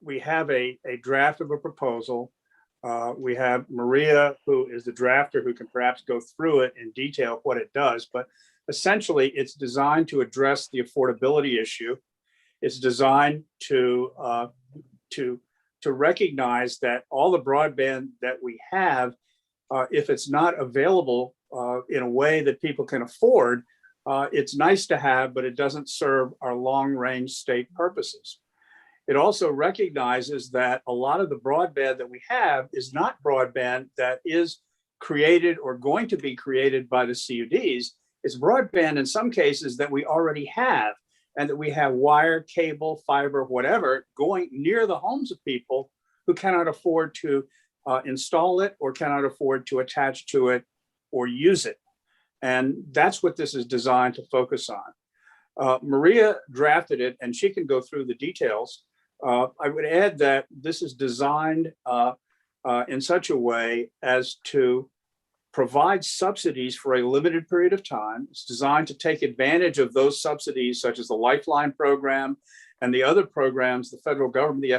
we have a draft of a proposal. We have Maria, who is the drafter, who can perhaps go through it in detail what it does, but essentially it's designed to address the affordability issue. It's designed to recognize that all the broadband that we have, if it's not available in a way that people can afford, it's nice to have, but it doesn't serve our long-range state purposes. It also recognizes that a lot of the broadband that we have is not broadband that is created or going to be created by the CUDs. It's broadband in some cases that we already have, and that we have wire, cable, fiber, whatever, going near the homes of people who cannot afford to install it or cannot afford to attach to it or use it. And that's what this is designed to focus on. Maria drafted it, and she can go through the details. I would add that this is designed in such a way as to provide subsidies for a limited period of time. It's designed to take advantage of those subsidies, such as the Lifeline program and the other programs the federal government, the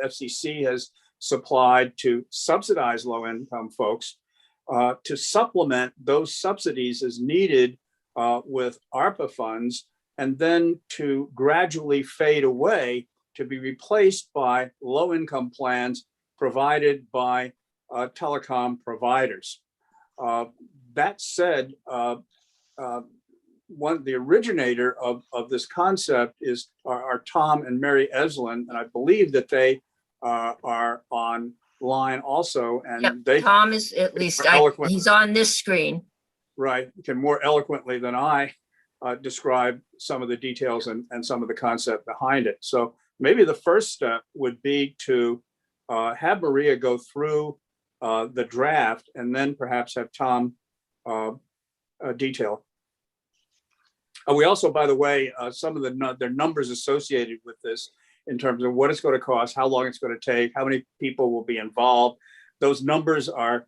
FCC, has supplied to subsidize low-income folks, to supplement those subsidies as needed with ARPA funds, and then to gradually fade away to be replaced by low-income plans provided by telecom providers. That said, the originator of this concept are Tom and Mary Eslin, and I believe that they are online also, and Yep, they Tom is at least, he's on this screen. right can more eloquently than I describe some of the details and some of the concept behind it. So maybe the first step would be to have Maria go through the draft, and then perhaps have Tom detail. We also, by the way, some of their numbers associated with this in terms of what it's going to cost, how long it's going to take, how many people will be involved. Those numbers are,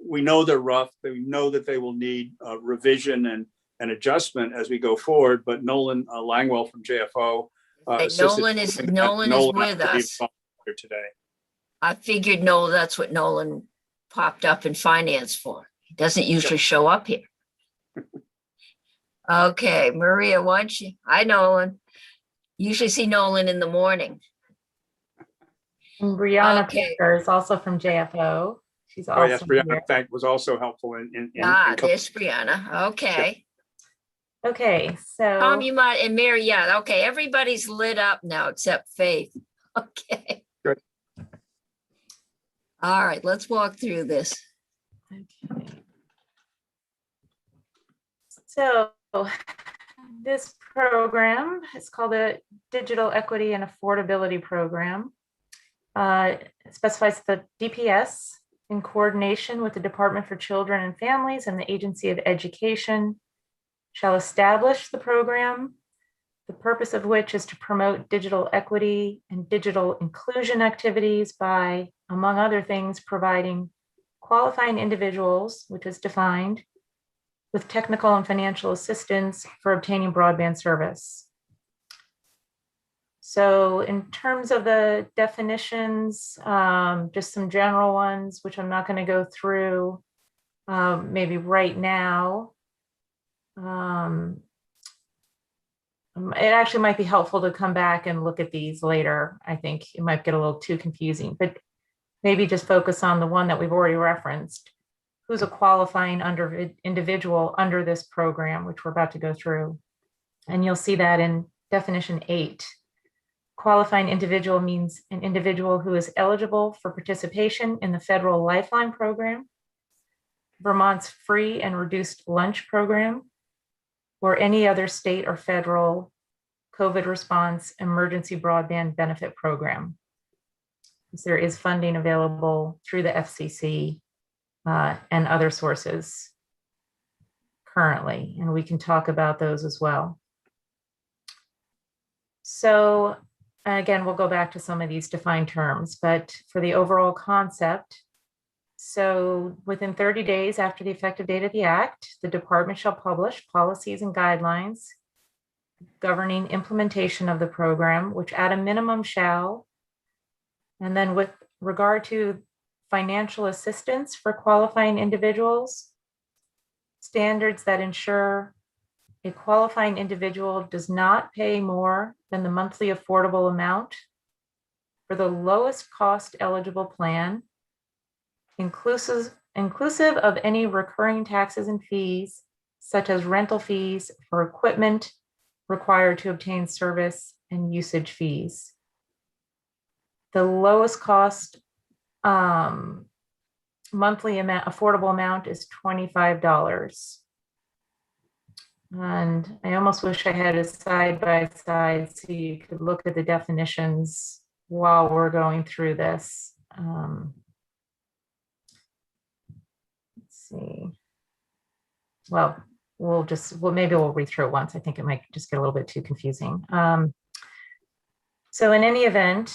we know they're rough. We know that they will need revision and adjustment as we go forward. But Nolan Langwell from JFO, Nolan is with us here today. I figured that's what Nolan popped up in finance for. He doesn't usually show up here. Okay, Maria, why don't you? Hi, Nolan. Usually see Nolan in the morning. And Brianna Okay. Picker is also from JFO. She's also Oh yes, Brianna, here. in fact, was also helpful in There's Brianna. Okay. Okay, so Tom, you might, and Mary, yeah, okay. Everybody's lit up now except Faith. Okay. Good. All right, let's walk through this. okay. So this program is called a Digital Equity and Affordability Program. It specifies the DPS in coordination with the Department for Children and Families and the Agency of Education shall establish the program, the purpose of which is to promote digital equity and digital inclusion activities by, among other things, providing qualifying individuals, which is defined, with technical and financial assistance for obtaining broadband service. So in terms of the definitions, just some general ones, which I'm not going to go through maybe right now. It actually might be helpful to come back and look at these later. I think it might get a little too confusing, but maybe just focus on the one that we've already referenced. Who's a qualifying individual under this program, which we're about to go through. And you'll see that in definition 8. Qualifying individual means an individual who is eligible for participation in the federal Lifeline program, Vermont's free and reduced lunch program, or any other state or federal COVID response emergency broadband benefit program. There is funding available through the FCC and other sources currently, and we can talk about those as well. So again, we'll go back to some of these defined terms, but for the overall concept, so within 30 days after the effective date of the act, the department shall publish policies and guidelines governing implementation of the program, which at a minimum shall, and then with regard to financial assistance for qualifying individuals, standards that ensure a qualifying individual does not pay more than the monthly affordable amount for the lowest cost eligible plan, inclusive of any recurring taxes and fees, such as rental fees for equipment required to obtain service and usage fees. The lowest cost monthly amount, affordable amount is $25. And I almost wish I had a side-by-side so you could look at the definitions while we're going through this. Let's see. Well, maybe we'll read through it once. I think it might just get a little bit too confusing. So in any event,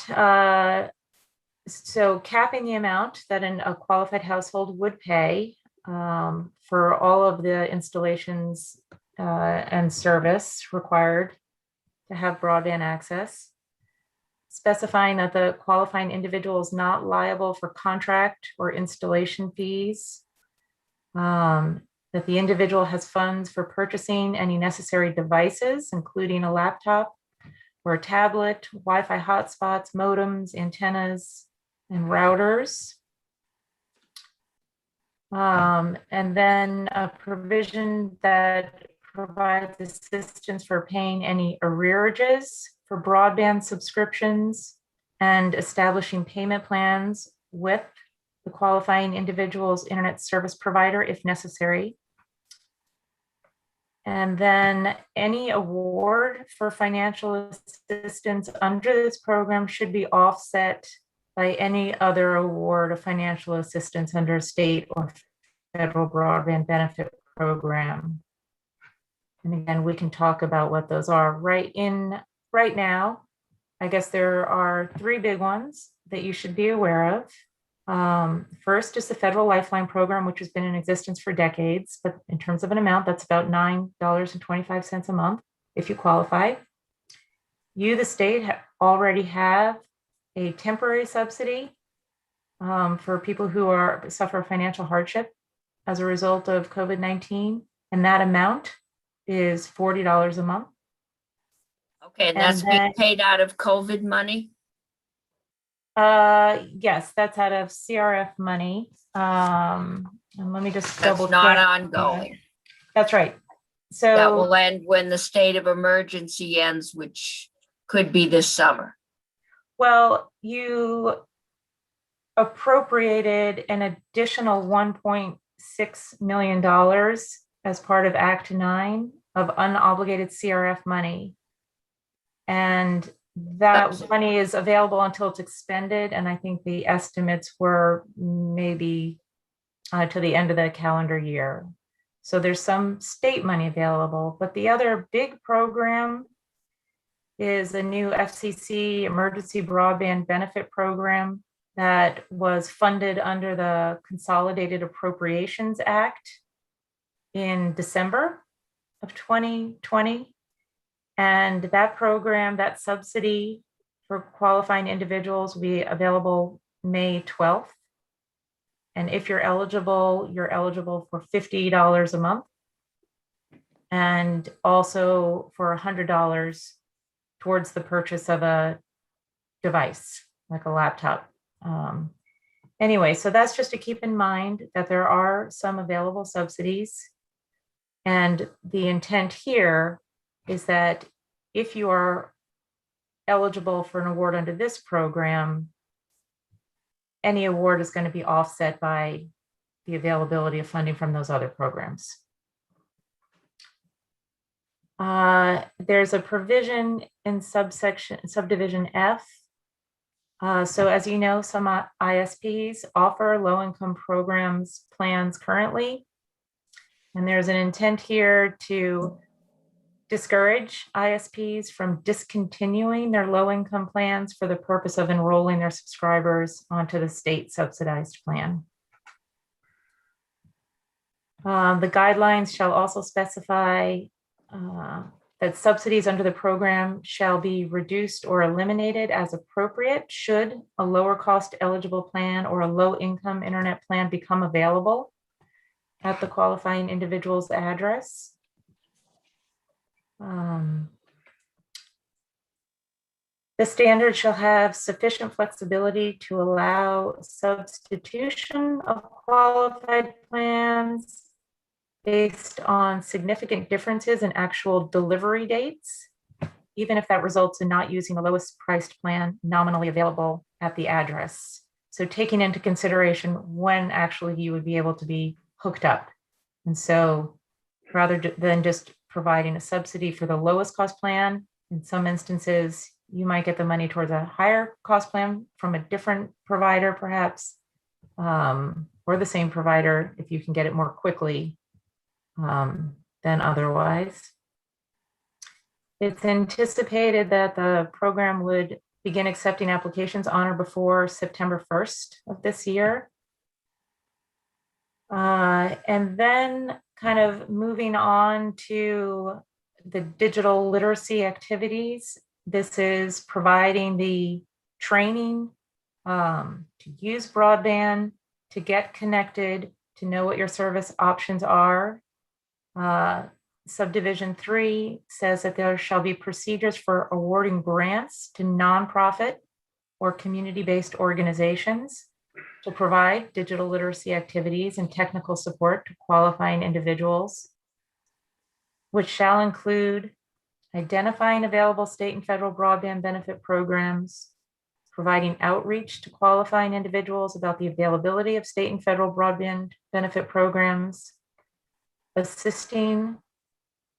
so capping the amount that a qualified household would pay for all of the installations and service required to have broadband access, specifying that the qualifying individual is not liable for contract or installation fees, that the individual has funds for purchasing any necessary devices, including a laptop or a tablet, Wi-Fi hotspots, modems, antennas, and routers. And then a provision that provides assistance for paying any arrearages for broadband subscriptions and establishing payment plans with the qualifying individual's internet service provider if necessary. And then any award for financial assistance under this program should be offset by any other award of financial assistance under a state or federal broadband benefit program. And again, we can talk about what those are. Right now, I guess there are three big ones that you should be aware of. First is the Federal Lifeline Program, which has been in existence for decades, but in terms of an amount, that's about $9.25 a month if you qualify. You, the state, already have a temporary subsidy for people who suffer financial hardship as a result of COVID-19, and that amount is $40 a month. Okay, and that's being paid out of COVID money? Yes, that's out of CRF money. And let me just double check. That's not ongoing. That's right. So that will end when the state of emergency ends, which could be this summer. Well, you appropriated an additional $1.6 million as part of Act 9 of unobligated CRF money. And that money is available until it's expended. And I think the estimates were maybe to the end of the calendar year. So there's some state money available, but the other big program is a new FCC Emergency Broadband Benefit Program that was funded under the Consolidated Appropriations Act in December of 2020. And that program, that subsidy for qualifying individuals will be available May 12th. And if you're eligible for $50 a month and also for $100 towards the purchase of a device, like a laptop. Anyway, so that's just to keep in mind that there are some available subsidies. And the intent here is that if you are eligible for an award under this program, any award is going to be offset by the availability of funding from those other programs. There's a provision in subdivision F. So as you know, some ISPs offer low-income programs plans currently. And there's an intent here to discourage ISPs from discontinuing their low-income plans for the purpose of enrolling their subscribers onto the state subsidized plan. The guidelines shall also specify that subsidies under the program shall be reduced or eliminated as appropriate should a lower cost eligible plan or a low income internet plan become available at the qualifying individual's address. The standard shall have sufficient flexibility to allow substitution of qualified plans based on significant differences in actual delivery dates, even if that results in not using the lowest priced plan nominally available at the address. So taking into consideration when actually you would be able to be hooked up. And so rather than just providing a subsidy for the lowest cost plan, in some instances, you might get the money towards a higher cost plan from a different provider, perhaps, or the same provider if you can get it more quickly than otherwise. It's anticipated that the program would begin accepting applications on or before September 1st of this year. And then kind of moving on to the digital literacy activities. This is providing the training to use broadband, to get connected, to know what your service options are. Subdivision 3 says that there shall be procedures for awarding grants to nonprofit or community-based organizations to provide digital literacy activities and technical support to qualifying individuals, which shall include identifying available state and federal broadband benefit programs, providing outreach to qualifying individuals about the availability of state and federal broadband benefit programs, assisting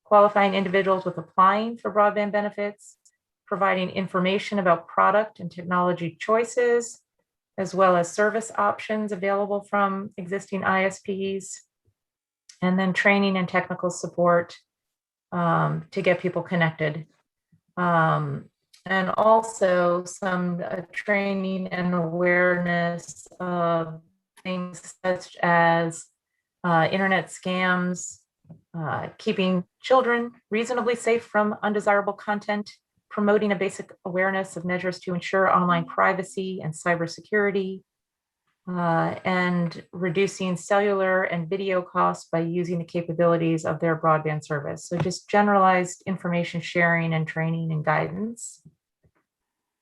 qualifying individuals with applying for broadband benefits, providing information about product and technology choices, as well as service options available from existing ISPs, and then training and technical support to get people connected. And also some training and awareness of things such as internet scams, keeping children reasonably safe from undesirable content, promoting a basic awareness of measures to ensure online privacy and cybersecurity, and reducing cellular and video costs by using the capabilities of their broadband service. So just generalized information sharing and training and guidance.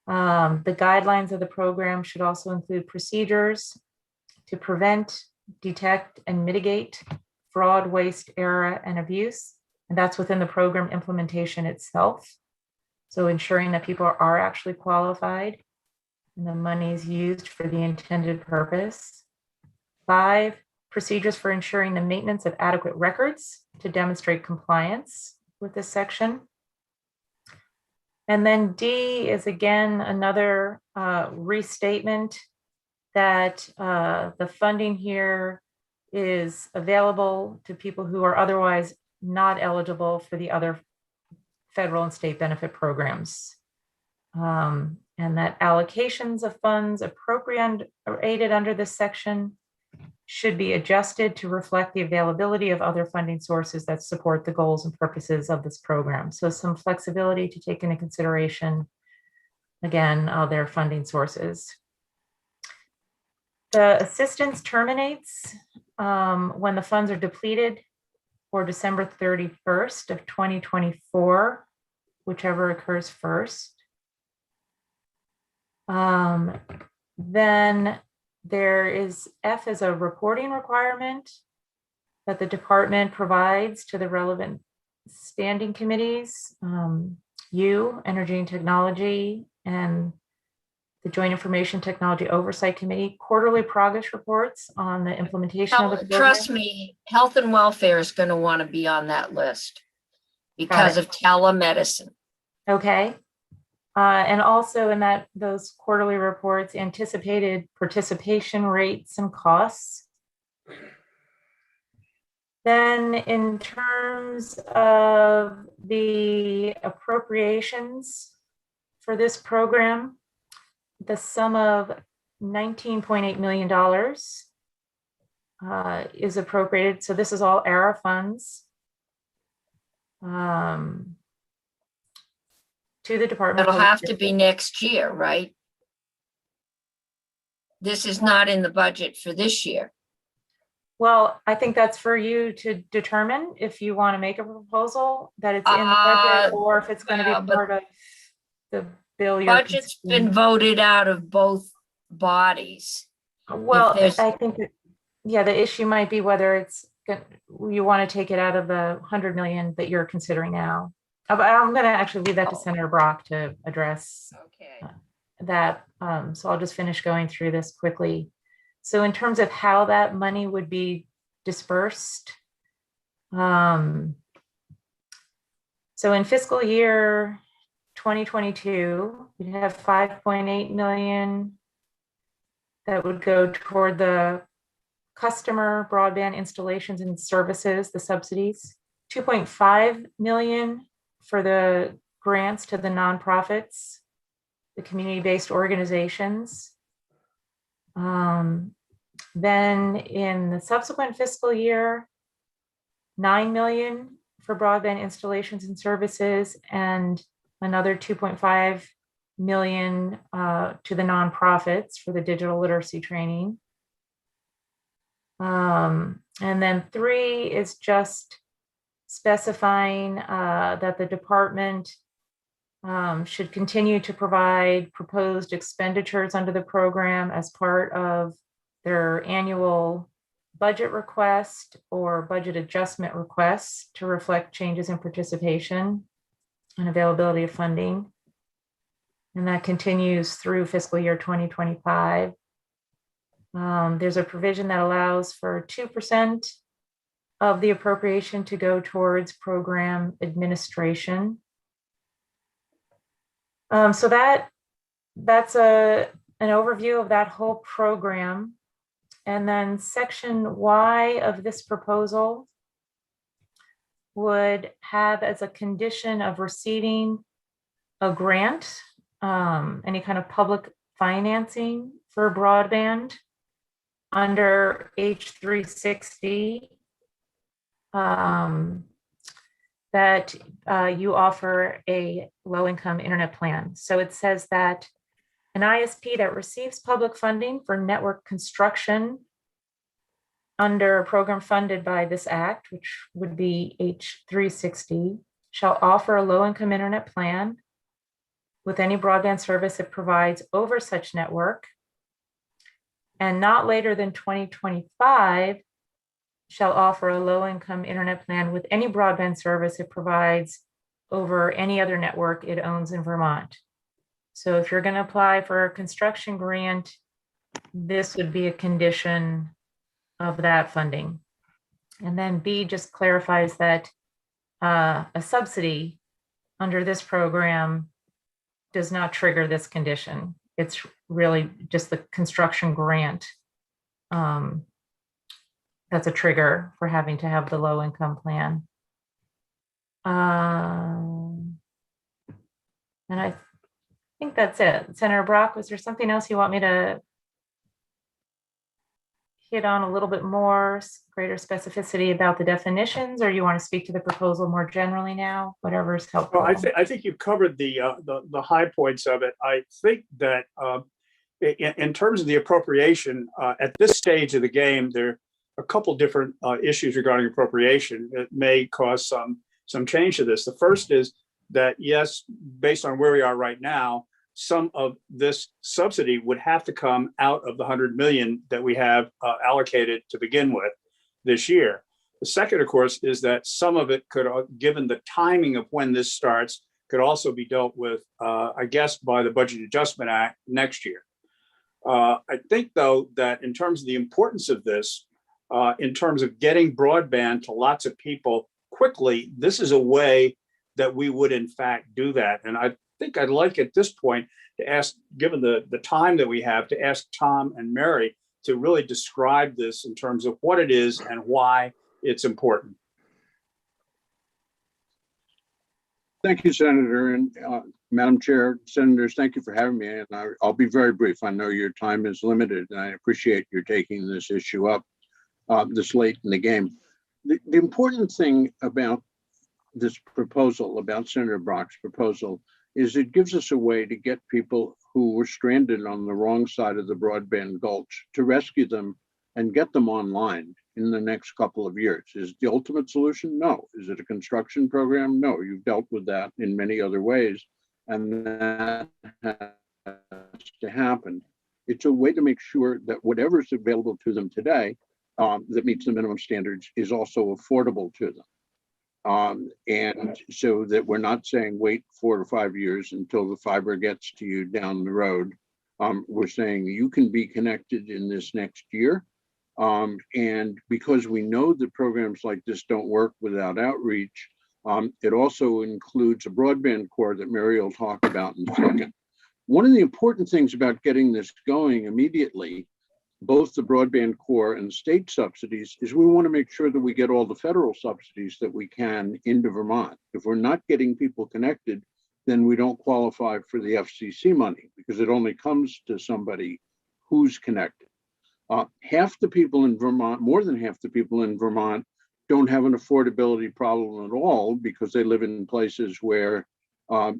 The guidelines of the program should also include procedures to prevent, detect, and mitigate fraud, waste, error, and abuse. And that's within the program implementation itself. So ensuring that people are actually qualified and the money is used for the intended purpose. 5, procedures for ensuring the maintenance of adequate records to demonstrate compliance with this section. And then D is again another restatement that the funding here is available to people who are otherwise not eligible for the other federal and state benefit programs. And that allocations of funds appropriated under this section should be adjusted to reflect the availability of other funding sources that support the goals and purposes of this program. So some flexibility to take into consideration, again, their funding sources. The assistance terminates when the funds are depleted or December 31st of 2024, whichever occurs first. Then there is F as a reporting requirement that the department provides to the relevant standing committees, Energy and Technology, and the Joint Information Technology Oversight Committee, quarterly progress reports on the implementation of the program. Trust me, health and welfare is going to want to be on that list because of telemedicine. Okay. And also in those quarterly reports, anticipated participation rates and costs. Then in terms of the appropriations for this program, the sum of $19.8 million is appropriated. So this is all ARA funds to the Department. It'll have to be next year, right? This is not in the budget for this year. Well, I think that's for you to determine if you want to make a proposal that it's in the budget or if it's going to well, be but part of the bill. Budget's been voted out of both bodies. Well, there's- I think that, yeah, the issue might be whether you want to take it out of the 100 million that you're considering now. I'm going to actually leave that to Senator Brock to address Okay. that. So I'll just finish going through this quickly. So in terms of how that money would be dispersed, so in fiscal year 2022, you'd have 5.8 million that would go toward the customer broadband installations and services, the subsidies, 2.5 million for the grants to the nonprofits, the community-based organizations. Then in the subsequent fiscal year, 9 million for broadband installations and services, and another 2.5 million to the nonprofits for the digital literacy training. And then 3 is just specifying that the department should continue to provide proposed expenditures under the program as part of their annual budget request or budget adjustment requests to reflect changes in participation and availability of funding. And that continues through fiscal year 2025. There's a provision that allows for 2% of the appropriation to go towards program administration. So that's an overview of that whole program. And then section Y of this proposal would have as a condition of receiving a grant, any kind of public financing for broadband under H360, that you offer a low-income internet plan. So it says that an ISP that receives public funding for network construction under a program funded by this act, which would be H360, shall offer a low-income internet plan with any broadband service it provides over such network, and not later than 2025 shall offer a low-income internet plan with any broadband service it provides over any other network it owns in Vermont. So if you're going to apply for a construction grant, this would be a condition of that funding. And then B just clarifies that a subsidy under this program does not trigger this condition. It's really just the construction grant that's a trigger for having to have the low income plan. And I think that's it. Senator Brock, was there something else you want me to hit on a little bit more, greater specificity about the definitions, or you want to speak to the proposal more generally now? Whatever is helpful. Well, I think you've covered the high points of it. I think that in terms of the appropriation, at this stage of the game, there are a couple different issues regarding appropriation that may cause some change to this. The first is that, yes, based on where we are right now, some of this subsidy would have to come out of the 100 million that we have allocated to begin with this year. The second, of course, is that some of it could, given the timing of when this starts, could also be dealt with, I guess, by the Budget Adjustment Act next year. I think, though, that in terms of the importance of this, in terms of getting broadband to lots of people quickly, this is a way that we would, in fact, do that. And I think I'd like at this point to ask, given the time that we have, to ask Tom and Mary to really describe this in terms of what it is and why it's important. Thank you, Senator, and Madam Chair, Senators, thank you for having me. And I'll be very brief. I know your time is limited, and I appreciate your taking this issue up this late in the game. The important thing about this proposal, about Senator Brock's proposal, is it gives us a way to get people who were stranded on the wrong side of the broadband gulch, to rescue them and get them online in the next couple of years. Is it the ultimate solution? No. Is it a construction program? No. You've dealt with that in many other ways, and that has to happen. It's a way to make sure that whatever is available to them today that meets the minimum standards is also affordable to them. And so that we're not saying wait 4 to 5 years until the fiber gets to you down the road. We're saying you can be connected in this next year. And because we know that programs like this don't work without outreach, it also includes a broadband core that Mary will talk about in a second. One of the important things about getting this going immediately, both the broadband core and state subsidies, is we want to make sure that we get all the federal subsidies that we can into Vermont. If we're not getting people connected, then we don't qualify for the FCC money, because it only comes to somebody who's connected. Half the people in Vermont, more than half the people in Vermont, don't have an affordability problem at all, because they live in places where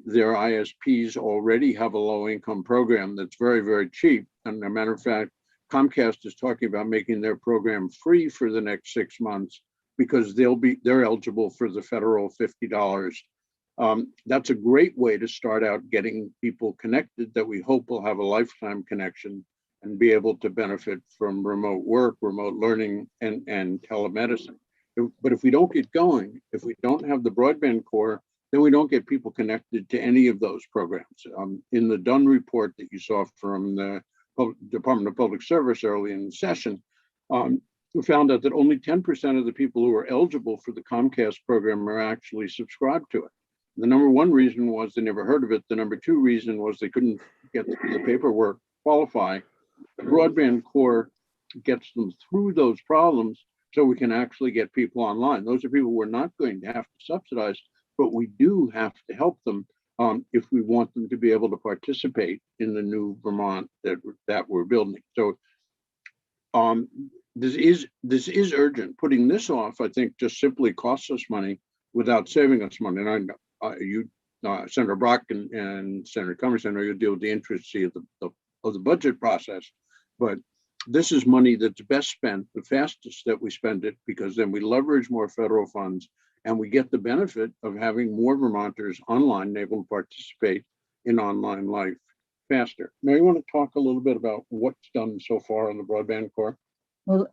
their ISPs already have a low-income program that's very, very cheap. And as a matter of fact, Comcast is talking about making their program free for the next 6 months, because they're eligible for the federal $50. That's a great way to start out getting people connected that we hope will have a lifetime connection and be able to benefit from remote work, remote learning, and telemedicine. But if we don't get going, if we don't have the broadband core, then we don't get people connected to any of those programs. In the Dunn report that you saw from the Department of Public Service early in the session, we found out that only 10% of the people who are eligible for the Comcast program are actually subscribed to it. The number one reason was they never heard of it. The number two reason was they couldn't get the paperwork qualify. The broadband core gets them through those problems so we can actually get people online. Those are people we're not going to have to subsidize, but we do have to help them if we want them to be able to participate in the new Vermont that we're building. So this is urgent. Putting this off, I think, just simply costs us money without saving us money. And Senator Brock and Senator Cummings, I know you deal with the intricacy of the budget process, but this is money that's best spent the fastest that we spend it, because then we leverage more federal funds and we get the benefit of having more Vermonters online and able to participate in online life faster. Mary, you want to talk a little bit about what's done so far on the broadband core? Well,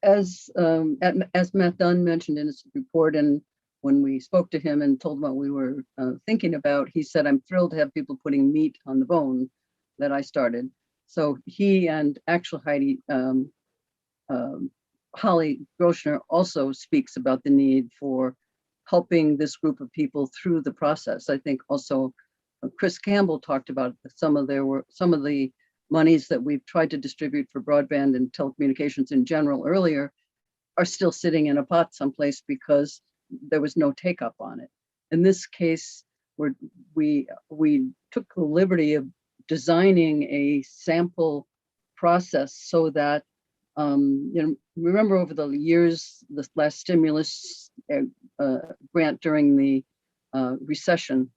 as Matt Dunn mentioned in his report, and when we spoke to him and told him what we were thinking about, he said, I'm thrilled to have people putting meat on the bone that I started. So he and actually Holly Groschner also speaks about the need for helping this group of people through the process. I think also Chris Campbell talked about some of the monies that we've tried to distribute for broadband and telecommunications in general earlier are still sitting in a pot someplace because there was no take up on it. In this case, we took the liberty of designing a sample process so that remember over the years, the last stimulus grant during the recession,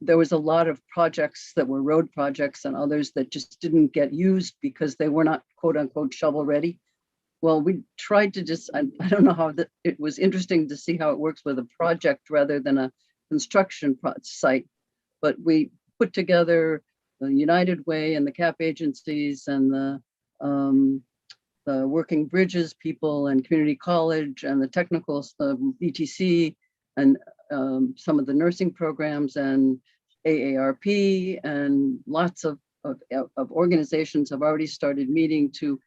there was a lot of projects that were road projects and others that just didn't get used because they were not quote unquote shovel ready. Well, we tried to I don't know how it was interesting to see how it works with a project rather than a construction site, but we put together the United Way and the CAP agencies and the Working Bridges people and community college and the technicals, the BTC and some of the nursing programs and AARP and lots of organizations have already started meeting to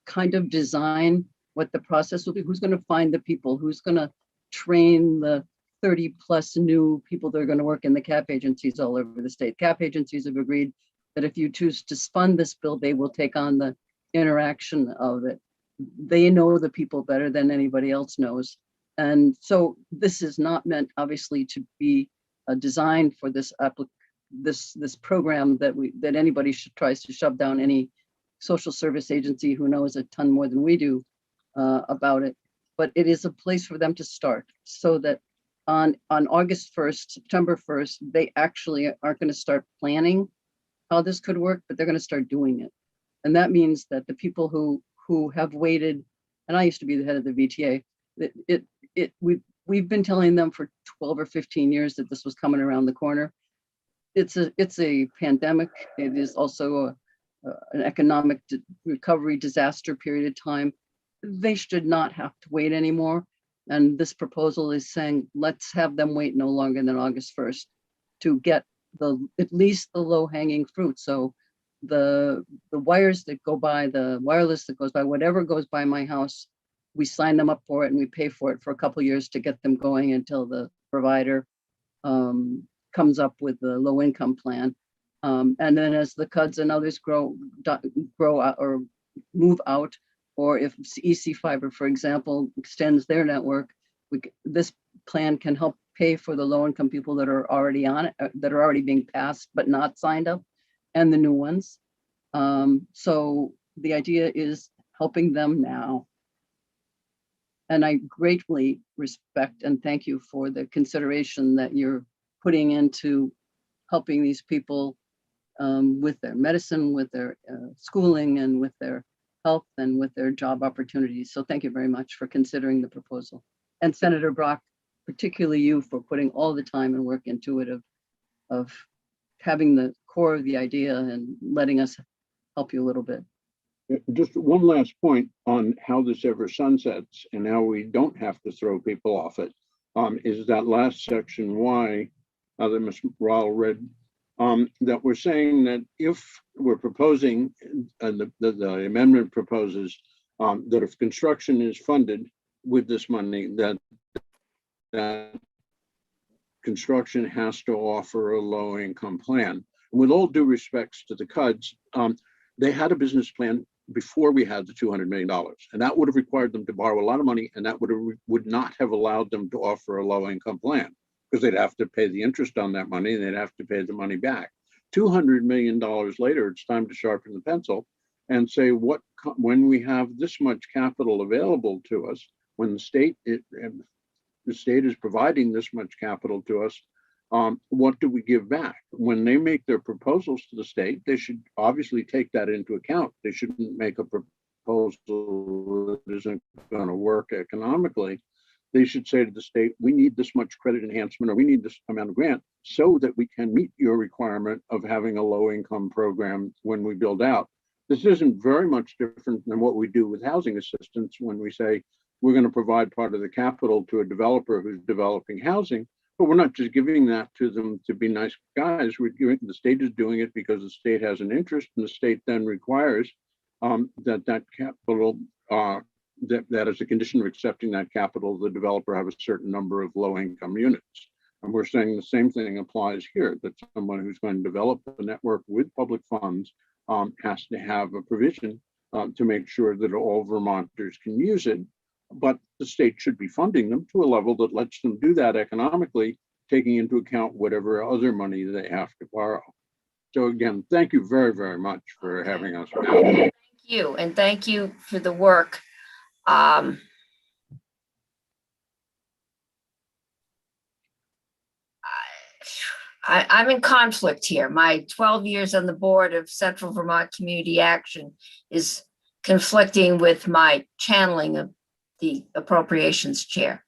kind of design what the process will be. Who's going to find the people? Who's going to train the 30 plus new people that are going to work in the CAP agencies all over the state? CAP agencies have agreed that if you choose to fund this bill, they will take on the interaction of it. they know the people better than anybody else knows. And so this is not meant, obviously, to be designed for this program that anybody tries to shove down any social service agency who knows a ton more than we do about it. But it is a place for them to start, so that on August 1st, September 1st, they actually aren't going to start planning how this could work, but they're going to start doing it. And that means that the people who have waited, and I used to be the head of the VTA, we've been telling them for 12 or 15 years that this was coming around the corner. It's a pandemic. It is also an economic recovery disaster period of time. They should not have to wait anymore. And this proposal is saying, let's have them wait no longer than August 1st to get at least the low hanging fruit. So the wires that go by, the wireless that goes by, whatever goes by my house, we sign them up for it and we pay for it for a couple of years to get them going until the provider comes up with the low income plan. And then as the CUDs and others grow out or move out, or if EC Fiber, for example, extends their network, this plan can help pay for the low income people that are already on it, that are already being passed but not signed up, and the new ones. So the idea is helping them now. And I greatly respect and thank you for the consideration that you're putting into helping these people with their medicine, with their schooling, and with their health, and with their job opportunities. So thank you very much for considering the proposal. And Senator Brock, particularly you, for putting all the time and work into it of having the core of the idea and letting us help you a little bit. Just one last point on how this ever sunsets and how we don't have to throw people off it, is that last section Y that Mr. Rowell read, that we're saying that if we're proposing, the amendment proposes that if construction is funded with this money, that construction has to offer a low income plan. And with all due respects to the CUDs, they had a business plan before we had the $200 million, and that would have required them to borrow a lot of money, and that would not have allowed them to offer a low income plan, because they'd have to pay the interest on that money and they'd have to pay the money back. $200 million later, it's time to sharpen the pencil and say, when we have this much capital available to us, when the state is providing this much capital to us, what do we give back? When they make their proposals to the state, they should obviously take that into account. They shouldn't make a proposal that isn't going to work economically. They should say to the state, we need this much credit enhancement, or we need this amount of grant so that we can meet your requirement of having a low income program when we build out. This isn't very much different than what we do with housing assistance when we say we're going to provide part of the capital to a developer who's developing housing, but we're not just giving that to them to be nice guys. The state is doing it because the state has an interest, and the state then requires that capital, that as a condition of accepting that capital, the developer have a certain number of low income units. And we're saying the same thing applies here, that someone who's going to develop a network with public funds has to have a provision to make sure that all Vermonters can use it. But the state should be funding them to a level that lets them do that economically, taking into account whatever other money they have to borrow. So again, thank you very, very much for having us. Thank you, and thank you for the work. I'm in conflict here. My 12 years on the board of Central Vermont Community Action is conflicting with my channeling of the appropriations chair.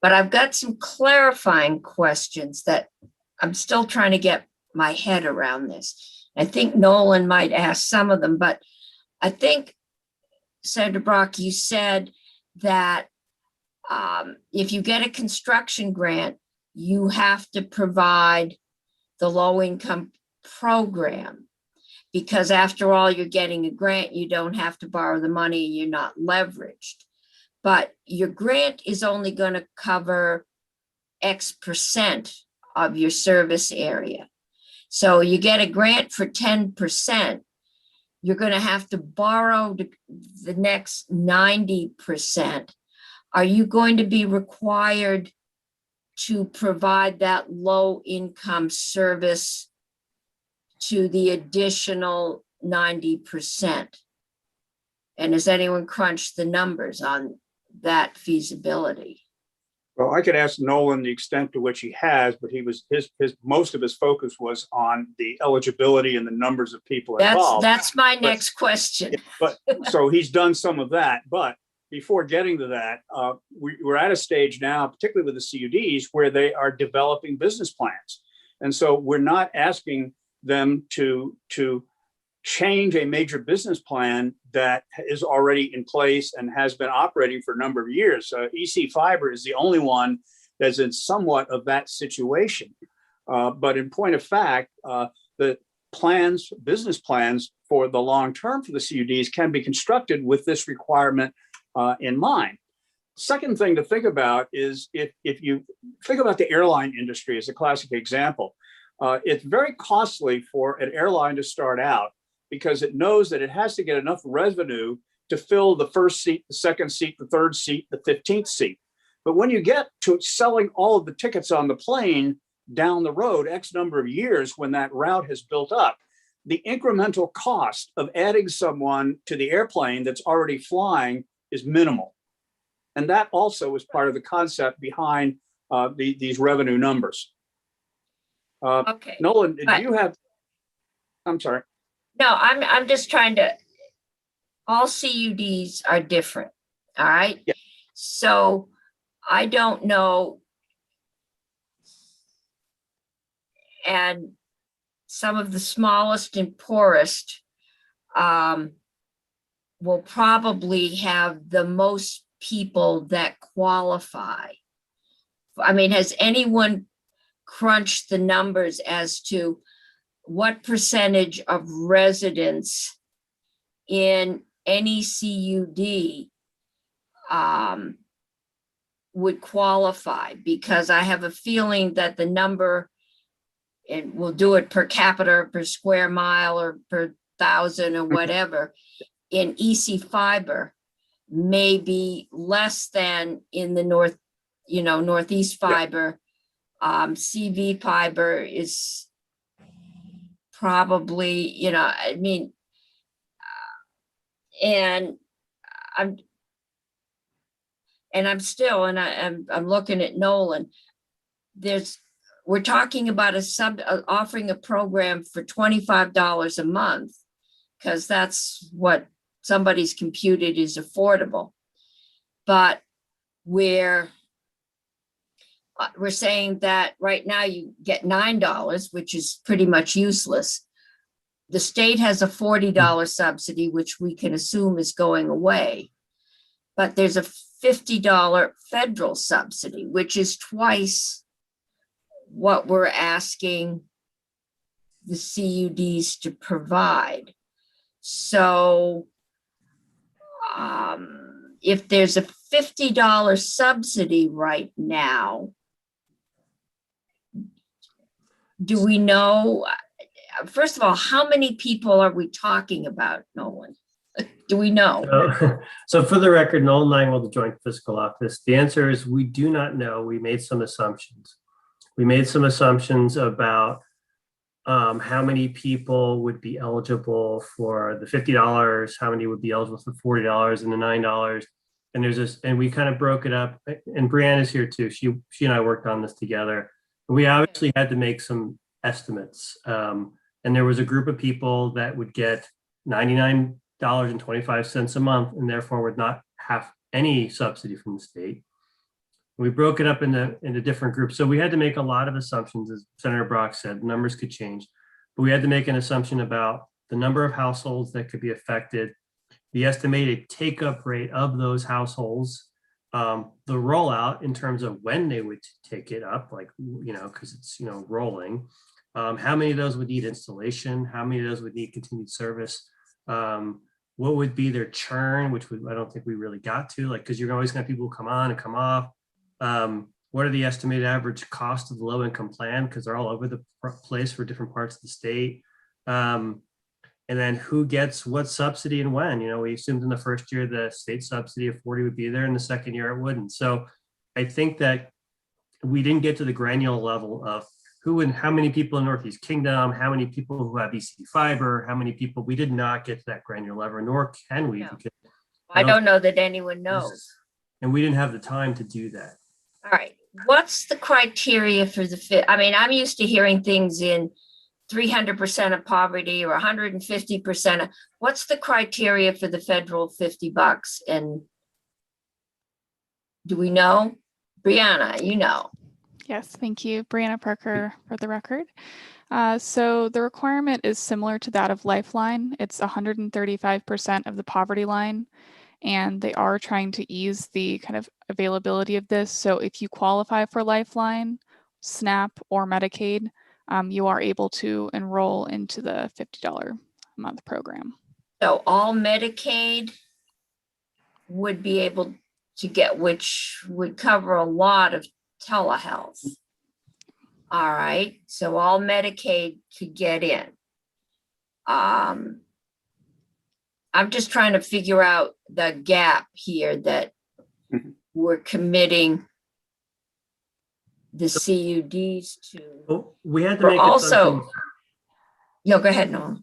But I've got some clarifying questions that I'm still trying to get my head around this. I think Nolan might ask some of them, but I think, Senator Brock, you said that if you get a construction grant, you have to provide the low income program, because after all, you're getting a grant, you don't have to borrow the money, you're not leveraged. But your grant is only going to cover X% of your service area. So you get a grant for 10%. you're going to have to borrow the next 90%. Are you going to be required to provide that low income service to the additional 90%? And has anyone crunched the numbers on that feasibility? Well, I could ask Nolan the extent to which he has, but his most of his focus was on the eligibility and the numbers of people involved. That's my next question. But so he's done some of that. But before getting to that, we're at a stage now, particularly with the CUDs, where they are developing business plans. And so we're not asking them to change a major business plan that is already in place and has been operating for a number of years. EC Fiber is the only one that's in somewhat of that situation. But in point of fact, the business plans for the long term for the CUDs can be constructed with this requirement in mind. Second thing to think about is if you think about the airline industry as a classic example, it's very costly for an airline to start out because it knows that it has to get enough revenue to fill the first seat, the second seat, the third seat, the 15th seat. But when you get to selling all of the tickets on the plane down the road, X number of years, when that route has built up, the incremental cost of adding someone to the airplane that's already flying is minimal. And that also is part of the concept behind these revenue numbers. Okay. Nolan, do you have, I'm sorry. No, I'm just trying to, all CUDs are different, all right? Yeah. So I don't know. And some of the smallest and poorest will probably have the most people that qualify. I mean, has anyone crunched the numbers as to what percentage of residents in any CUD would qualify? Because I have a feeling that the number, and we'll do it per capita, per square mile, or per thousand, or whatever, in EC Fiber may be less than in the Northeast Fiber. CV Fiber is probably, I mean, and I'm looking at Nolan. We're talking about offering a program for $25 a month, because that's what somebody's computed is affordable. But we're saying that right now you get $9, which is pretty much useless. The state has a $40 subsidy, which we can assume is going away. But there's a $50 federal subsidy, which is twice what we're asking the CUDs to provide. So if there's a $50 subsidy right now, do we know, first of all, how many people are we talking about, Nolan? Do we know? So for the record, Nolan and I will the Joint Fiscal Office. The answer is we do not know. We made some assumptions. We made some assumptions about how many people would be eligible for the $50, how many would be eligible for $40 and the $9. And there's this, and we kind of broke it up. And Brianne is here too. She and I worked on this together. We obviously had to make some estimates. And there was a group of people that would get $99.25 a month and therefore would not have any subsidy from the state. We broke it up into different groups. So we had to make a lot of assumptions, as Senator Brock said. The numbers could change, but we had to make an assumption about the number of households that could be affected, the estimated take-up rate of those households, the rollout in terms of when they would take it up, like, because it's, rolling. How many of those would need installation? How many of those would need continued service? What would be their churn, which I don't think we really got to, because you're always going to have people who come on and come off. What are the estimated average cost of the low income plan? Because they're all over the place for different parts of the state. And then who gets what subsidy and when? We assumed in the first year the state subsidy of 40 would be there, and the second year it wouldn't. So I think that we didn't get to the granular level of who and how many people in Northeast Kingdom, how many people who have EC fiber, how many people. We did not get to that granular level, nor can we. No. Because I don't know that anyone knows. and we didn't have the time to do that. All right, what's the criteria for the I mean, I'm used to hearing things in 300% of poverty or 150%. What's the criteria for the federal $50? And do we know? Brianna, you know. Yes, thank you. Brianna Parker for the record. So the requirement is similar to that of Lifeline. It's 135% of the poverty line, and they are trying to ease the kind of availability of this. So if you qualify for Lifeline, SNAP, or Medicaid, you are able to enroll into the $50 a month program. So all Medicaid would be able to get, which would cover a lot of telehealth. All right, so all Medicaid could get in. I'm just trying to figure out the gap here that we're committing the CUDs to. Well, we had to We're make also, assumptions. go ahead, Noah.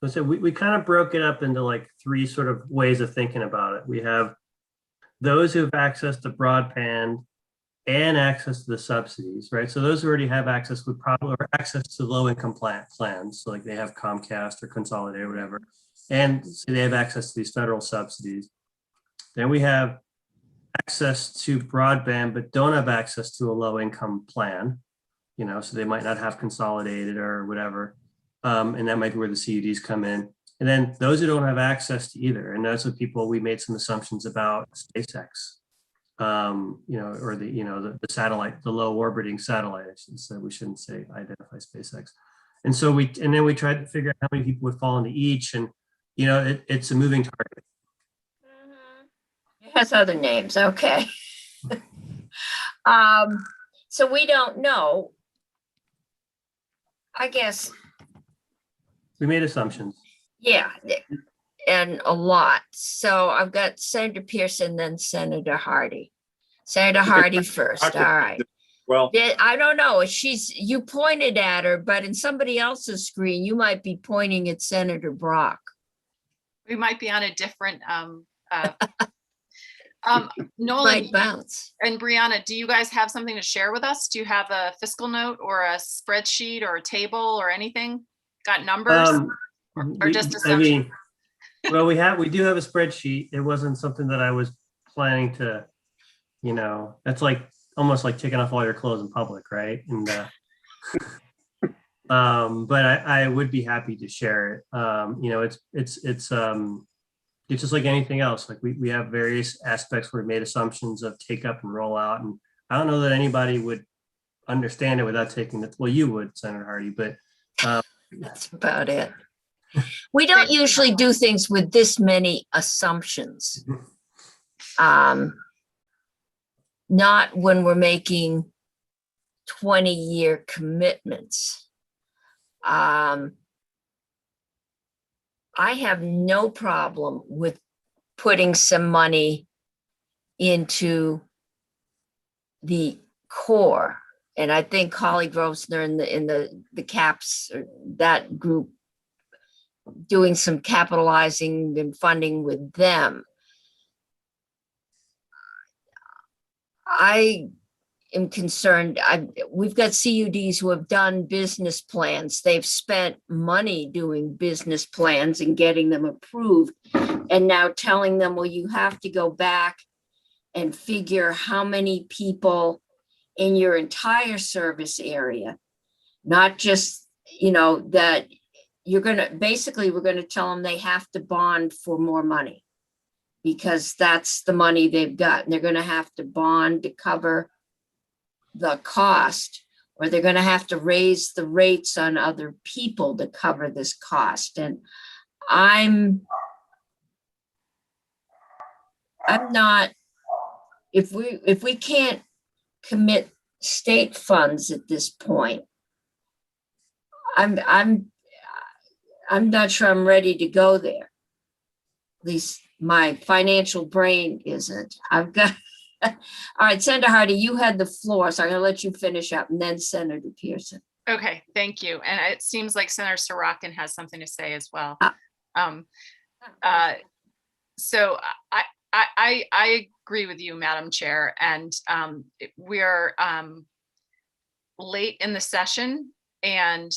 So we kind of broke it up into like three sort of ways of thinking about it. We have those who have access to broadband and access to the subsidies, right? So those who already have access would probably or access to low-income plans, so like they have Comcast or Consolidated or whatever, and so they have access to these federal subsidies. Then we have access to broadband but don't have access to a low-income plan, so they might not have Consolidated or whatever, and that might be where the CUDs come in. And then those who don't have access to either, and those are people we made some assumptions about SpaceX, or the satellite, the low orbiting satellite. So we shouldn't say identify SpaceX. And so then we tried to figure out how many people would fall into each, and it's a moving target. It has other names, okay. So we don't know. I guess. We made assumptions. Yeah, and a lot. So I've got Senator Pearson, then Senator Hardy. Senator Hardy first, all right. Well, I don't know, you pointed at her, but in somebody else's screen, you might be pointing at Senator Brock. We might be on a different, Nolan Might bounce. and Brianna, do you guys have something to share with us? Do you have a fiscal note or a spreadsheet or a table or anything? Got numbers? Or just assumption? Well, we do have a spreadsheet. It wasn't something that I was planning to, that's like almost like taking off all your clothes in public, right? And but I would be happy to share it. It's just like anything else. Like we have various aspects where we made assumptions of take up and roll out, and I don't know that anybody would understand it without taking it. Well, you would, Senator Hardy, but that's about it. We don't usually do things with this many assumptions. Not when we're making 20-year commitments. I have no problem with putting some money into the core. And I think Holly Grosvenor in the CAPS, that group, doing some capitalizing and funding with them. I am concerned. We've got CUDs who have done business plans. They've spent money doing business plans and getting them approved, and now telling them, well, you have to go back and figure how many people in your entire service area, not just, that we're going to tell them they have to bond for more money because that's the money they've got. And they're going to have to bond to cover the cost, or they're going to have to raise the rates on other people to cover this cost. And I'm not, if we can't commit state funds at this point, I'm not sure I'm ready to go there. At least my financial brain isn't. I've got, all right, Senator Hardy, you had the floor, so I'm gonna let you finish up and then Senator Pearson. Okay, thank you. And it seems like Senator Sorokin has something to say as well. So I agree with you, Madam Chair, and we're late in the session, and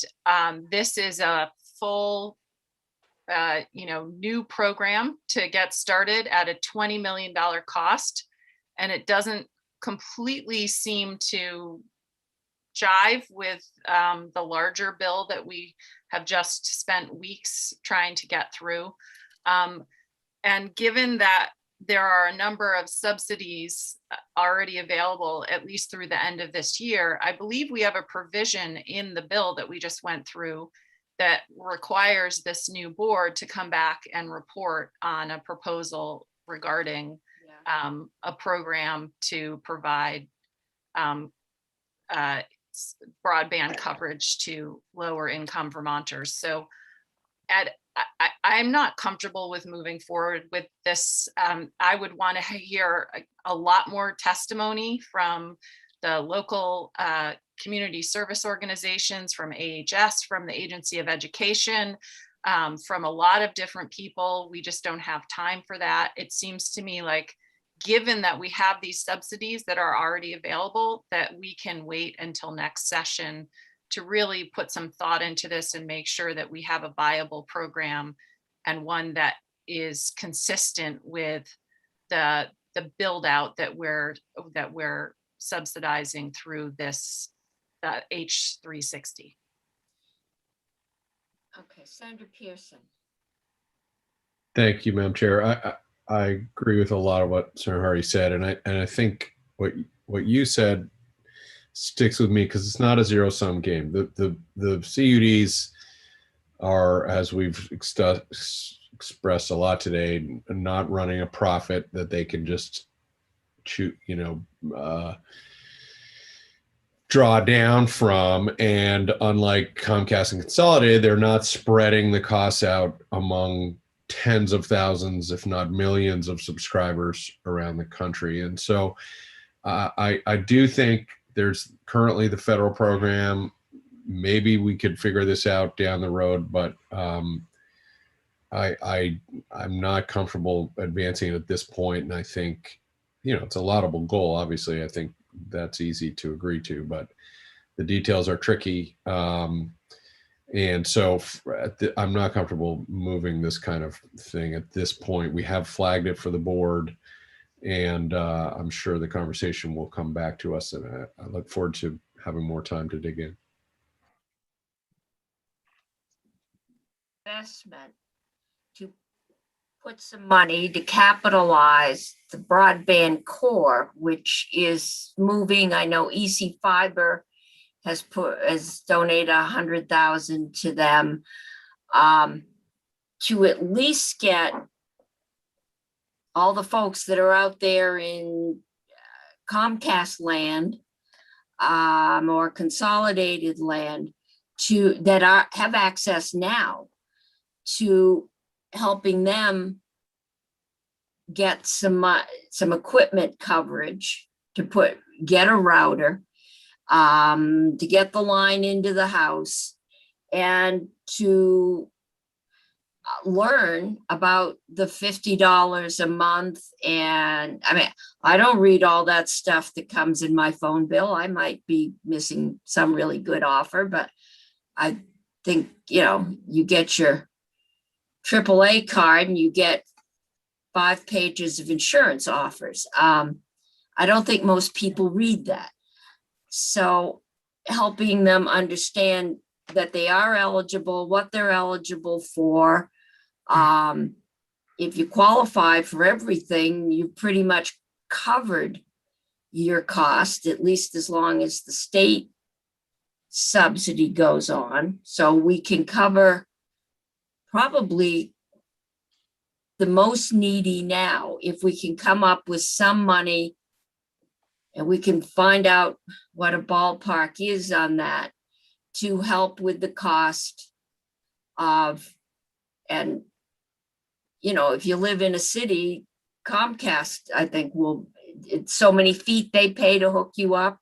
this is a full new program to get started at a $20 million cost, and it doesn't completely seem to jive with the larger bill that we have just spent weeks trying to get through. And given that there are a number of subsidies already available, at least through the end of this year, I believe we have a provision in the bill that we just went through that requires this new board to come back and report on a proposal regarding a program to provide broadband coverage to lower income Vermonters. So I'm not comfortable with moving forward with this. I would want to hear a lot more testimony from the local community service organizations, from AHS, from the Agency of Education, from a lot of different people. We just don't have time for that. It seems to me like, given that we have these subsidies that are already available, that we can wait until next session to really put some thought into this and make sure that we have a viable program and one that is consistent with the build out that we're subsidizing through this H360. Okay, Senator Pearson. Thank you, Madam Chair. I agree with a lot of what Senator Hardy said, and I think what you said sticks with me because it's not a zero-sum game. The CUDs are, as we've expressed a lot today, not running a profit that they can just draw down from. And unlike Comcast and Consolidated, they're not spreading the costs out among tens of thousands, if not millions of subscribers around the country. And so I do think there's currently the federal program. Maybe we could figure this out down the road, but I'm not comfortable advancing it at this point. And I think, it's a laudable goal. Obviously, I think that's easy to agree to, but the details are tricky. And so I'm not comfortable moving this kind of thing at this point. We have flagged it for the board, and I'm sure the conversation will come back to us, and I look forward to having more time to dig in. Investment to put some money to capitalize the broadband core, which is moving. I know EC Fiber has donated 100,000 to them, to at least get all the folks that are out there in Comcast land or consolidated land have access now to helping them get some equipment coverage to get a router, to get the line into the house, and to learn about the $50 a month. And I mean, I don't read all that stuff that comes in my phone bill. I might be missing some really good offer, but I think, you get your AAA card and you get 5 pages of insurance offers. I don't think most people read that. So helping them understand that they are eligible, what they're eligible for. If you qualify for everything, you pretty much covered your cost, at least as long as the state subsidy goes on. So we can cover probably the most needy now. If we can come up with some money and we can find out what a ballpark is on that to help with the cost of And, you know, if you live in a city, Comcast, I think it's so many feet they pay to hook you up.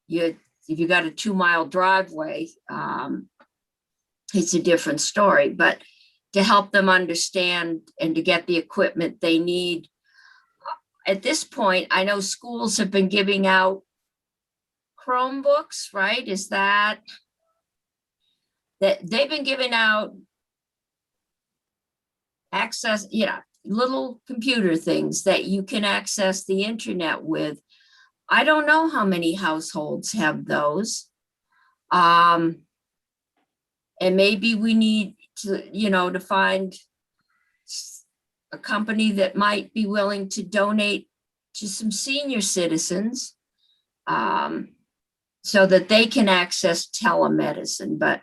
If you got a 2-mile driveway, it's a different story, but to help them understand and to get the equipment they need. At this point, I know schools have been giving out Chromebooks, right? Is that they've been giving out access, little computer things that you can access the internet with. I don't know how many households have those. And maybe we need to, to find a company that might be willing to donate to some senior citizens so that they can access telemedicine. But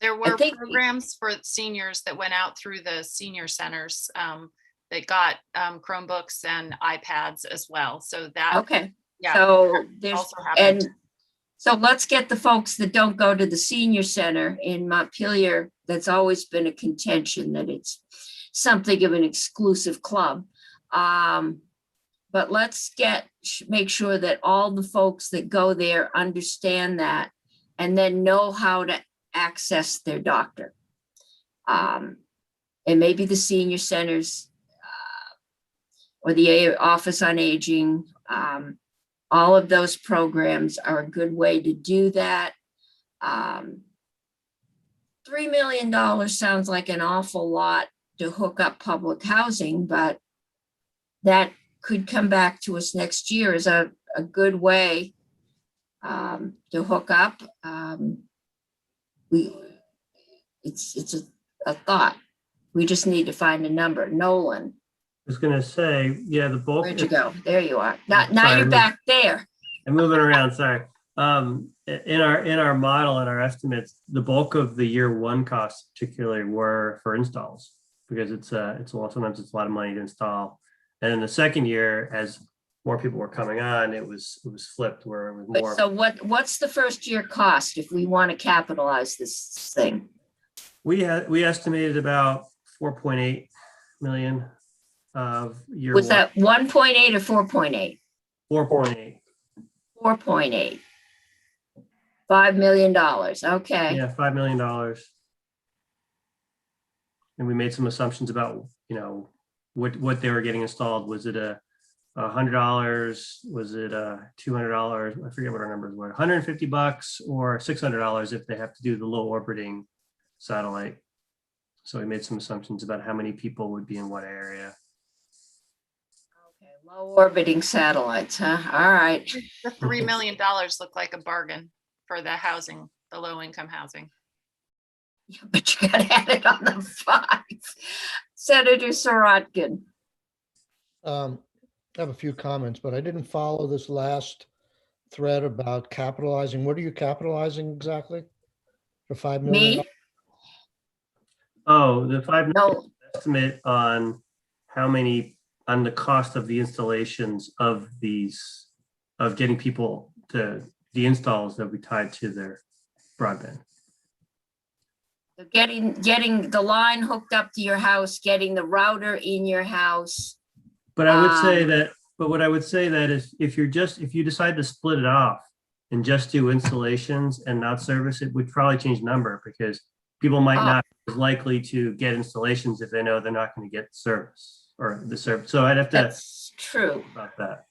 there were programs for seniors that went out through the senior centers that got Chromebooks and iPads as well. So that, okay. Yeah. So there's, also happened. and so let's get the folks that don't go to the senior center in Montpelier. That's always been a contention that it's something of an exclusive club. But let's make sure that all the folks that go there understand that and then know how to access their doctor. And maybe the senior centers or the Office on Aging, all of those programs are a good way to do that. $3 million sounds like an awful lot to hook up public housing, but that could come back to us next year as a good way to hook up. It's a thought. We just need to find a number. Nolan. I was gonna say, yeah, the bulk. Where'd you go? There you are. Now Sorry, you're back there. I'm moving around, sorry. In our model and our estimates, the bulk of the year one costs particularly were for installs because sometimes it's a lot of money to install. And in the second year, as more people were coming on, it was flipped where it was more. So what's the first year cost if we want to capitalize this thing? We estimated about 4.8 million of year Was one. that 1.8 or 4.8? 4.8. 4.8. $5 million. Okay. Yeah, $5 million. And we made some assumptions about, what they were getting installed. Was it $100? Was it $200? I forget what our numbers were. $150 or $600 if they have to do the low orbiting satellite. So we made some assumptions about how many people would be in what area. Okay, low orbiting satellites, huh? All right. The $3 million looked like a bargain for the housing, the low income housing. Yeah, but you gotta add it on the 5. Senator Sorotkin. I have a few comments, but I didn't follow this last thread about capitalizing. What are you capitalizing exactly for $5 million? Me? Oh, the $5 million No. estimate on on the cost of the installations of getting people to the installs that we tied to their broadband. So getting the line hooked up to your house, getting the router in your house. But I would say what I would say that is if you decide to split it off and just do installations and not service it, would probably change the number because people might not be as likely to get installations if they know they're not going to get service or the service. So I'd have to. That's true. About that.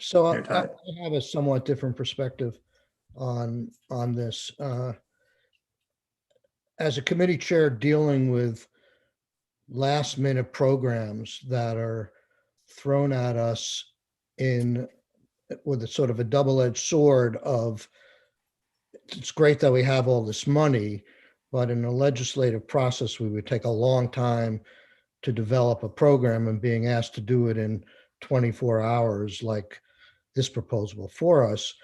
So I have a somewhat different perspective on this. As a committee chair dealing with last minute programs that are thrown at us with a sort of a double-edged sword of, it's great that we have all this money, but in a legislative process, we would take a long time to develop a program, and being asked to do it in 24 hours like this proposal before us,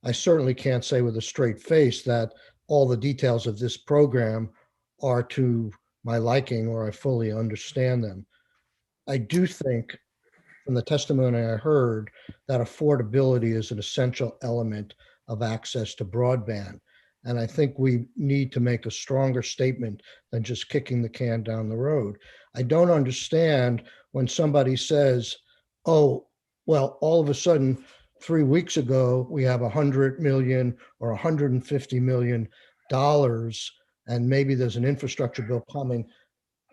I certainly can't say with a straight face that all the details of this program are to my liking or I fully understand them. I do think from the testimony I heard that affordability is an essential element of access to broadband. And I think we need to make a stronger statement than just kicking the can down the road. I don't understand when somebody says, oh, well, all of a sudden, 3 weeks ago, we have $100 million or $150 million, and maybe there's an infrastructure bill coming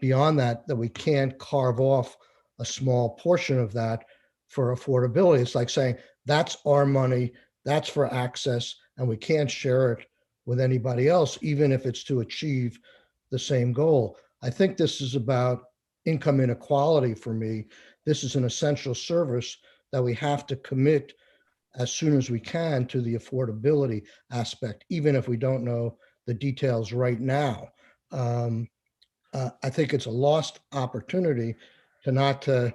beyond that, that we can't carve off a small portion of that for affordability. It's like saying, that's our money, that's for access, and we can't share it with anybody else, even if it's to achieve the same goal. I think this is about income inequality for me. This is an essential service that we have to commit as soon as we can to the affordability aspect, even if we don't know the details right now. I think it's a lost opportunity to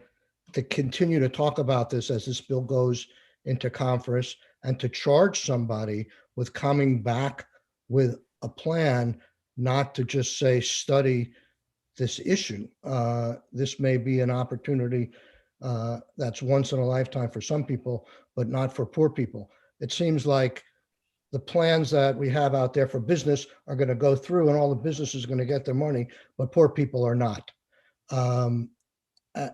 continue to talk about this as this bill goes into conference, and to charge somebody with coming back with a plan, not to just say, study this issue. This may be an opportunity that's once in a lifetime for some people, but not for poor people. It seems like the plans that we have out there for business are going to go through, and all the businesses are going to get their money, but poor people are not.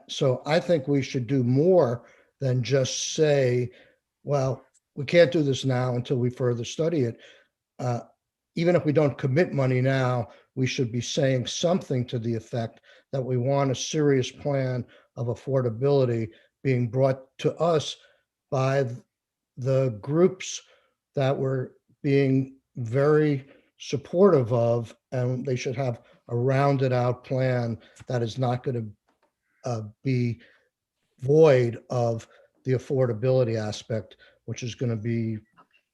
So I think we should do more than just say, well, we can't do this now until we further study it. Even if we don't commit money now, we should be saying something to the effect that we want a serious plan of affordability being brought to us by the groups that we're being very supportive of, and they should have a rounded out plan that is not going to be void of the affordability aspect, which is going to be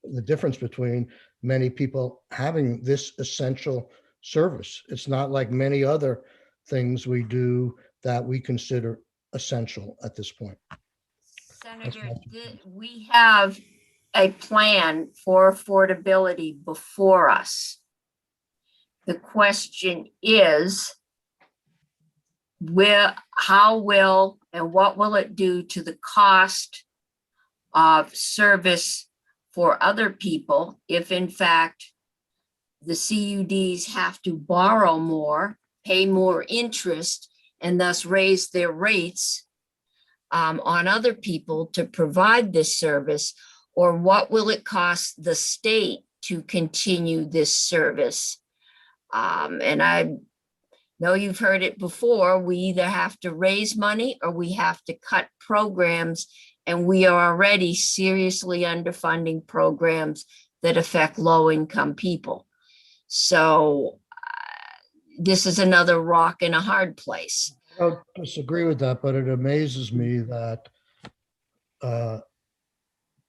the difference between many people having this essential service. It's not like many other things we do that we consider essential at this point. Senator, we have a plan for affordability before us. The question is, how will and what will it do to the cost of service for other people if in fact the CUDs have to borrow more, pay more interest, and thus raise their rates on other people to provide this service? Or what will it cost the state to continue this service? And I know you've heard it before, we either have to raise money or we have to cut programs, and we are already seriously underfunding programs that affect low-income people. So this is another rock in a hard place. I don't disagree with that, but it amazes me that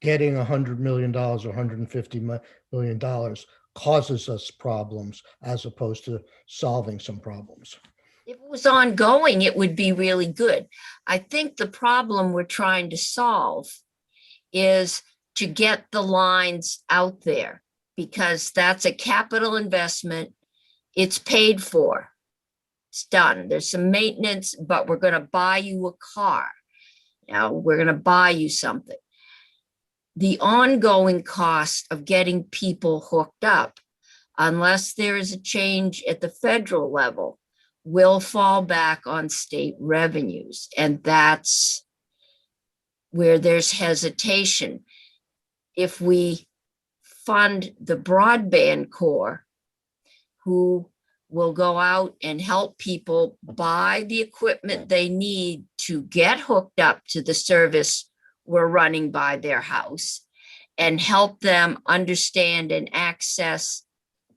getting $100 million or $150 million causes us problems as opposed to solving some problems. If it was ongoing, it would be really good. I think the problem we're trying to solve is to get the lines out there, because that's a capital investment. It's paid for. It's done. There's some maintenance, but we're going to buy you a car. Now we're going to buy you something. The ongoing cost of getting people hooked up, unless there is a change at the federal level, will fall back on state revenues. And that's where there's hesitation. If we fund the broadband corps, who will go out and help people buy the equipment they need to get hooked up to the service we're running by their house, and help them understand and access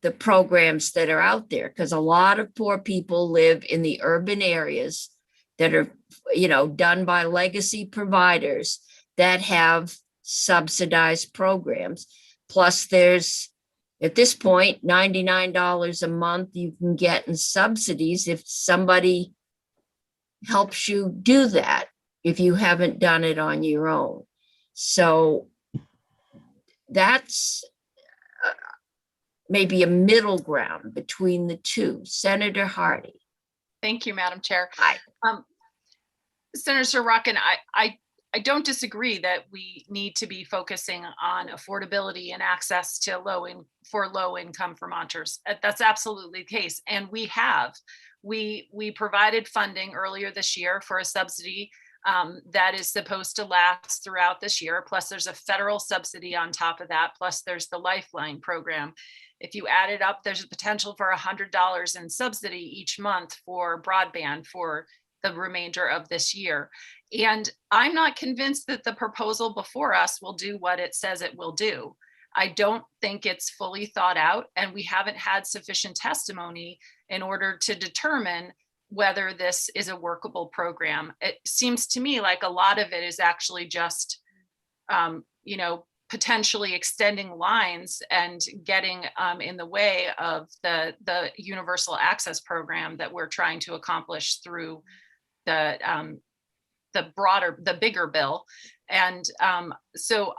the programs that are out there. Because a lot of poor people live in the urban areas that are, done by legacy providers that have subsidized programs. Plus there's, at this point, $99 a month you can get in subsidies if somebody helps you do that, if you haven't done it on your own. So that's maybe a middle ground between the two. Senator Hardy. Thank you, Madam Chair. Hi. Senator Sorokin, I don't disagree that we need to be focusing on affordability and access to low income Vermonters. That's absolutely the case. And we provided funding earlier this year for a subsidy that is supposed to last throughout this year. Plus there's a federal subsidy on top of that. Plus there's the Lifeline program. If you add it up, there's a potential for $100 in subsidy each month for broadband for the remainder of this year. And I'm not convinced that the proposal before us will do what it says it will do. I don't think it's fully thought out, and we haven't had sufficient testimony in order to determine whether this is a workable program. It seems to me like a lot of it is actually just, potentially extending lines and getting in the way of the universal access program that we're trying to accomplish through the bigger bill. And so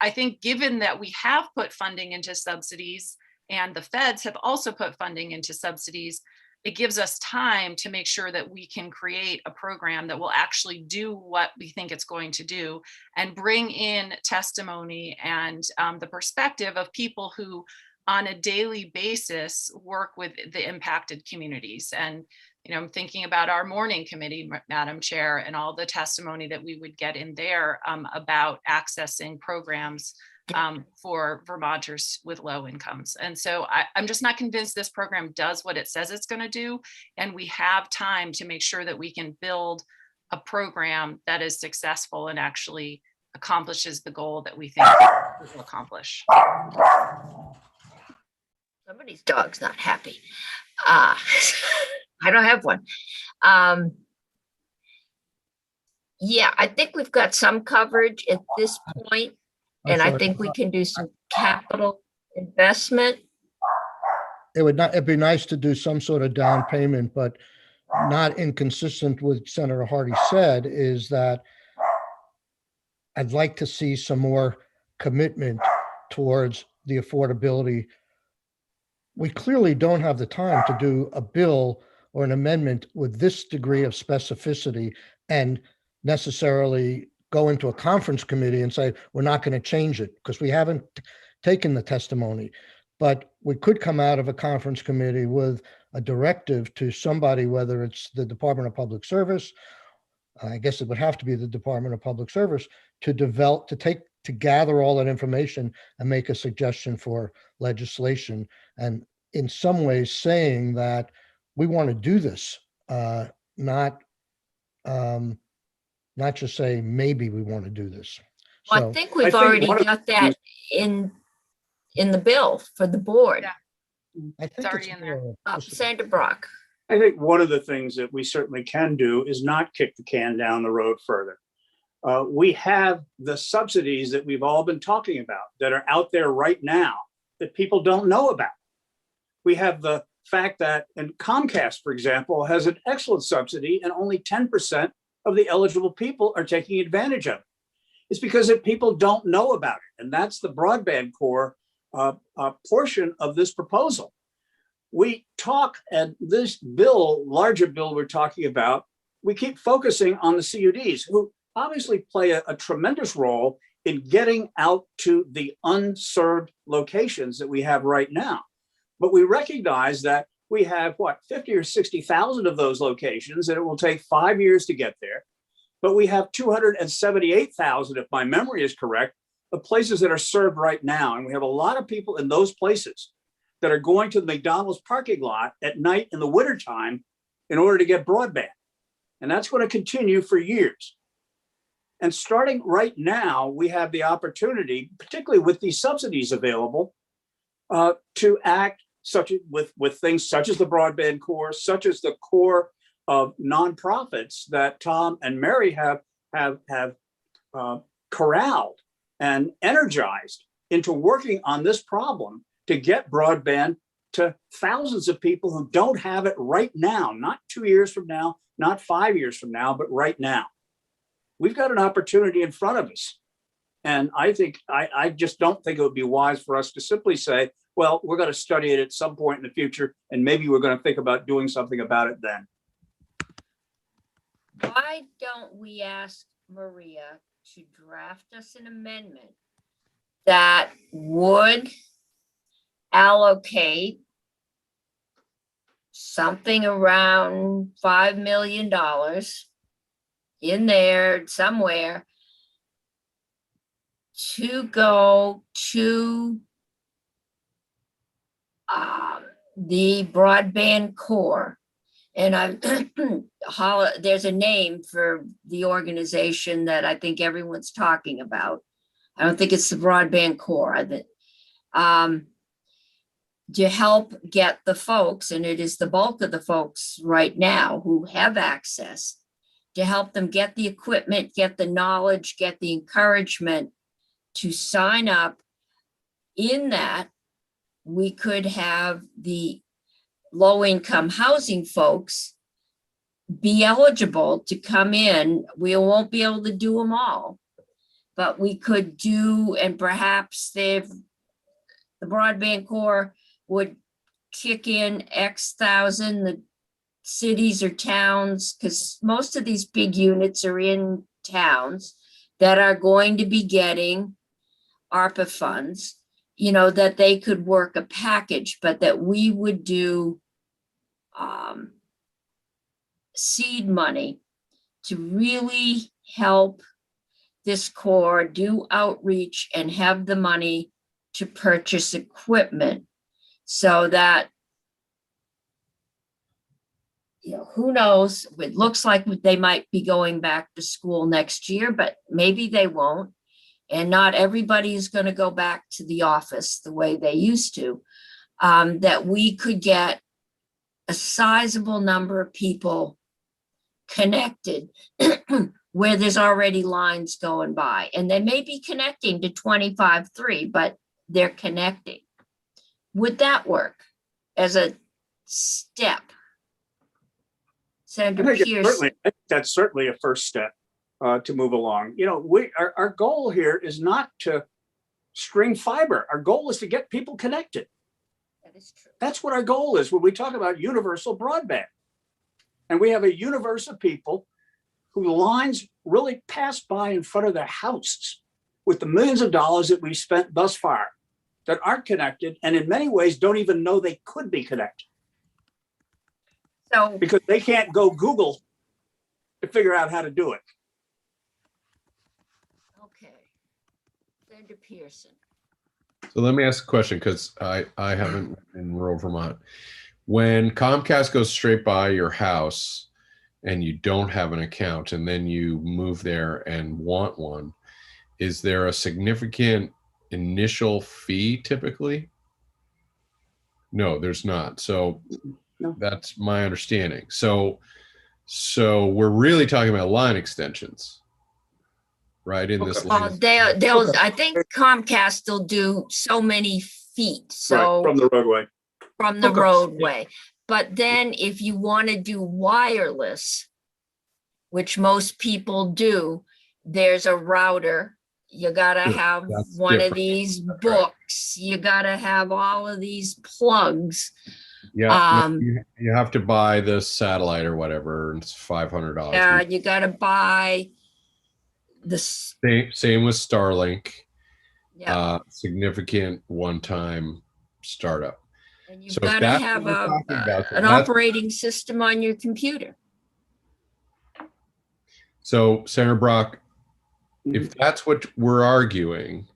I think given that we have put funding into subsidies and the feds have also put funding into subsidies, it gives us time to make sure that we can create a program that will actually do what we think it's going to do and bring in testimony and the perspective of people who on a daily basis work with the impacted communities. And I'm thinking about our morning committee, Madam Chair, and all the testimony that we would get in there about accessing programs for Vermonters with low incomes. And so I'm just not convinced this program does what it says it's going to do. And we have time to make sure that we can build a program that is successful and actually accomplishes the goal that we think it will accomplish. Somebody's dog's not happy. I don't have one. Yeah, I think we've got some coverage at this point, and I think we can do some capital investment. It'd be nice to do some sort of down payment, but not inconsistent with Senator Hardy said is that I'd like to see some more commitment towards the affordability. We clearly don't have the time to do a bill or an amendment with this degree of specificity and necessarily go into a conference committee and say, we're not going to change it because we haven't taken the testimony. But we could come out of a conference committee with a directive to somebody, whether it's the Department of Public Service, I guess it would have to be the Department of Public Service, to gather all that information and make a suggestion for legislation. And in some ways saying that we want to do this, not just say maybe we want to do this. Well, So I think we've already got that in the bill for the board. Yeah. I think It's already in there. Senator Brock. I think one of the things that we certainly can do is not kick the can down the road further. We have the subsidies that we've all been talking about that are out there right now that people don't know about. We have the fact that, and Comcast, for example, has an excellent subsidy and only 10% of the eligible people are taking advantage of it. It's because that people don't know about it. And that's the broadband core portion of this proposal. We talk, and this bill, larger bill we're talking about, we keep focusing on the CUDs, who obviously play a tremendous role in getting out to the unserved locations that we have right now. But we recognize that we have, 50 or 60,000 of those locations, and it will take 5 years to get there. But we have 278,000, if my memory is correct, of places that are served right now. And we have a lot of people in those places that are going to the McDonald's parking lot at night in the wintertime in order to get broadband. And that's going to continue for years. And starting right now, we have the opportunity, particularly with these subsidies available, to act with things such as the broadband core, such as the core of nonprofits that Tom and Mary have corralled and energized into working on this problem to get broadband to thousands of people who don't have it right now, not 2 years from now, not 5 years from now, but right now. We've got an opportunity in front of us. And I think, I just don't think it would be wise for us to simply say, well, we're going to study it at some point in the future, and maybe we're going to think about doing something about it then. Why don't we ask Maria to draft us an amendment that would allocate something around $5 million in there somewhere to go to the broadband core. And there's a name for the organization that I think everyone's talking about. I don't think it's the broadband core. To help get the folks, and it is the bulk of the folks right now who have access, to help them get the equipment, get the knowledge, get the encouragement to sign up. In that, we could have the low-income housing folks be eligible to come in. We won't be able to do them all, but we could do, and perhaps the broadband core would kick in X thousand, the cities or towns, because most of these big units are in towns that are going to be getting ARPA funds, that they could work a package, but that we would do seed money to really help this core do outreach and have the money to purchase equipment, so that, who knows, it looks like they might be going back to school next year, but maybe they won't. And not everybody is going to go back to the office the way they used to, that we could get a sizable number of people connected where there's already lines going by. And they may be connecting to 25.3, but they're connecting. Would that work as a step? Senator Pierce. I think that's certainly a first step to move along. Our goal here is not to string fiber. Our goal is to get people connected. That is true. That's what our goal is when we talk about universal broadband. And we have a universe of people who lines really pass by in front of their houses with the millions of dollars that we've spent thus far that aren't connected, and in many ways don't even know they could be connected. So, because they can't go Google to figure out how to do it. okay. Senator Pearson. So let me ask a question, because I haven't been in rural Vermont. When Comcast goes straight by your house and you don't have an account, and then you move there and want one, is there a significant initial fee typically? No, there's not. So no. That's my understanding. So we're really talking about line extensions, right? In this Well, they'll I think Comcast will do so many feet. So right, from the roadway. From the roadway. But then if you want to do wireless, which most people do, there's a router. You got to have one different. of these books. You got to have all of these plugs. Yeah, you have to buy this satellite or whatever, and it's $500. Yeah, you got to buy the same with Starlink. Yeah. Significant one-time startup. And you've got to have an operating system on your computer. So, Senator Brock, if that's what we're arguing,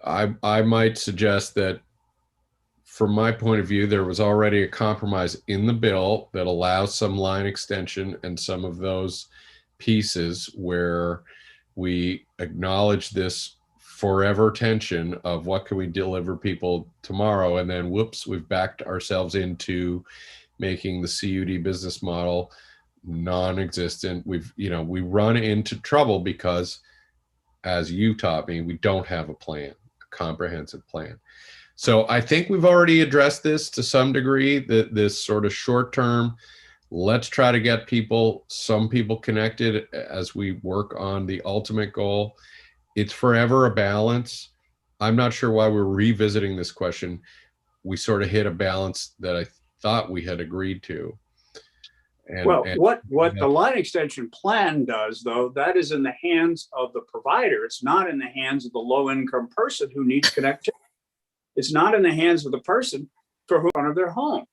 I might suggest that, from my point of view, there was already a compromise in the bill that allows some line extension and some of those pieces where we acknowledge this forever tension of what can we deliver people tomorrow, and then whoops, we've backed ourselves into making the CUD business model non-existent. We run into trouble because, as you taught me, we don't have a plan, a comprehensive plan. So I think we've already addressed this to some degree, this sort of short term, let's try to get some people connected as we work on the ultimate goal. It's forever a balance. I'm not sure why we're revisiting this question. We sort of hit a balance that I thought we had agreed to. And, Well, and what the line extension plan does, though, that is in the hands of the provider. It's not in the hands of the low income person who needs connectivity. It's not in the hands of the person for who front of their home.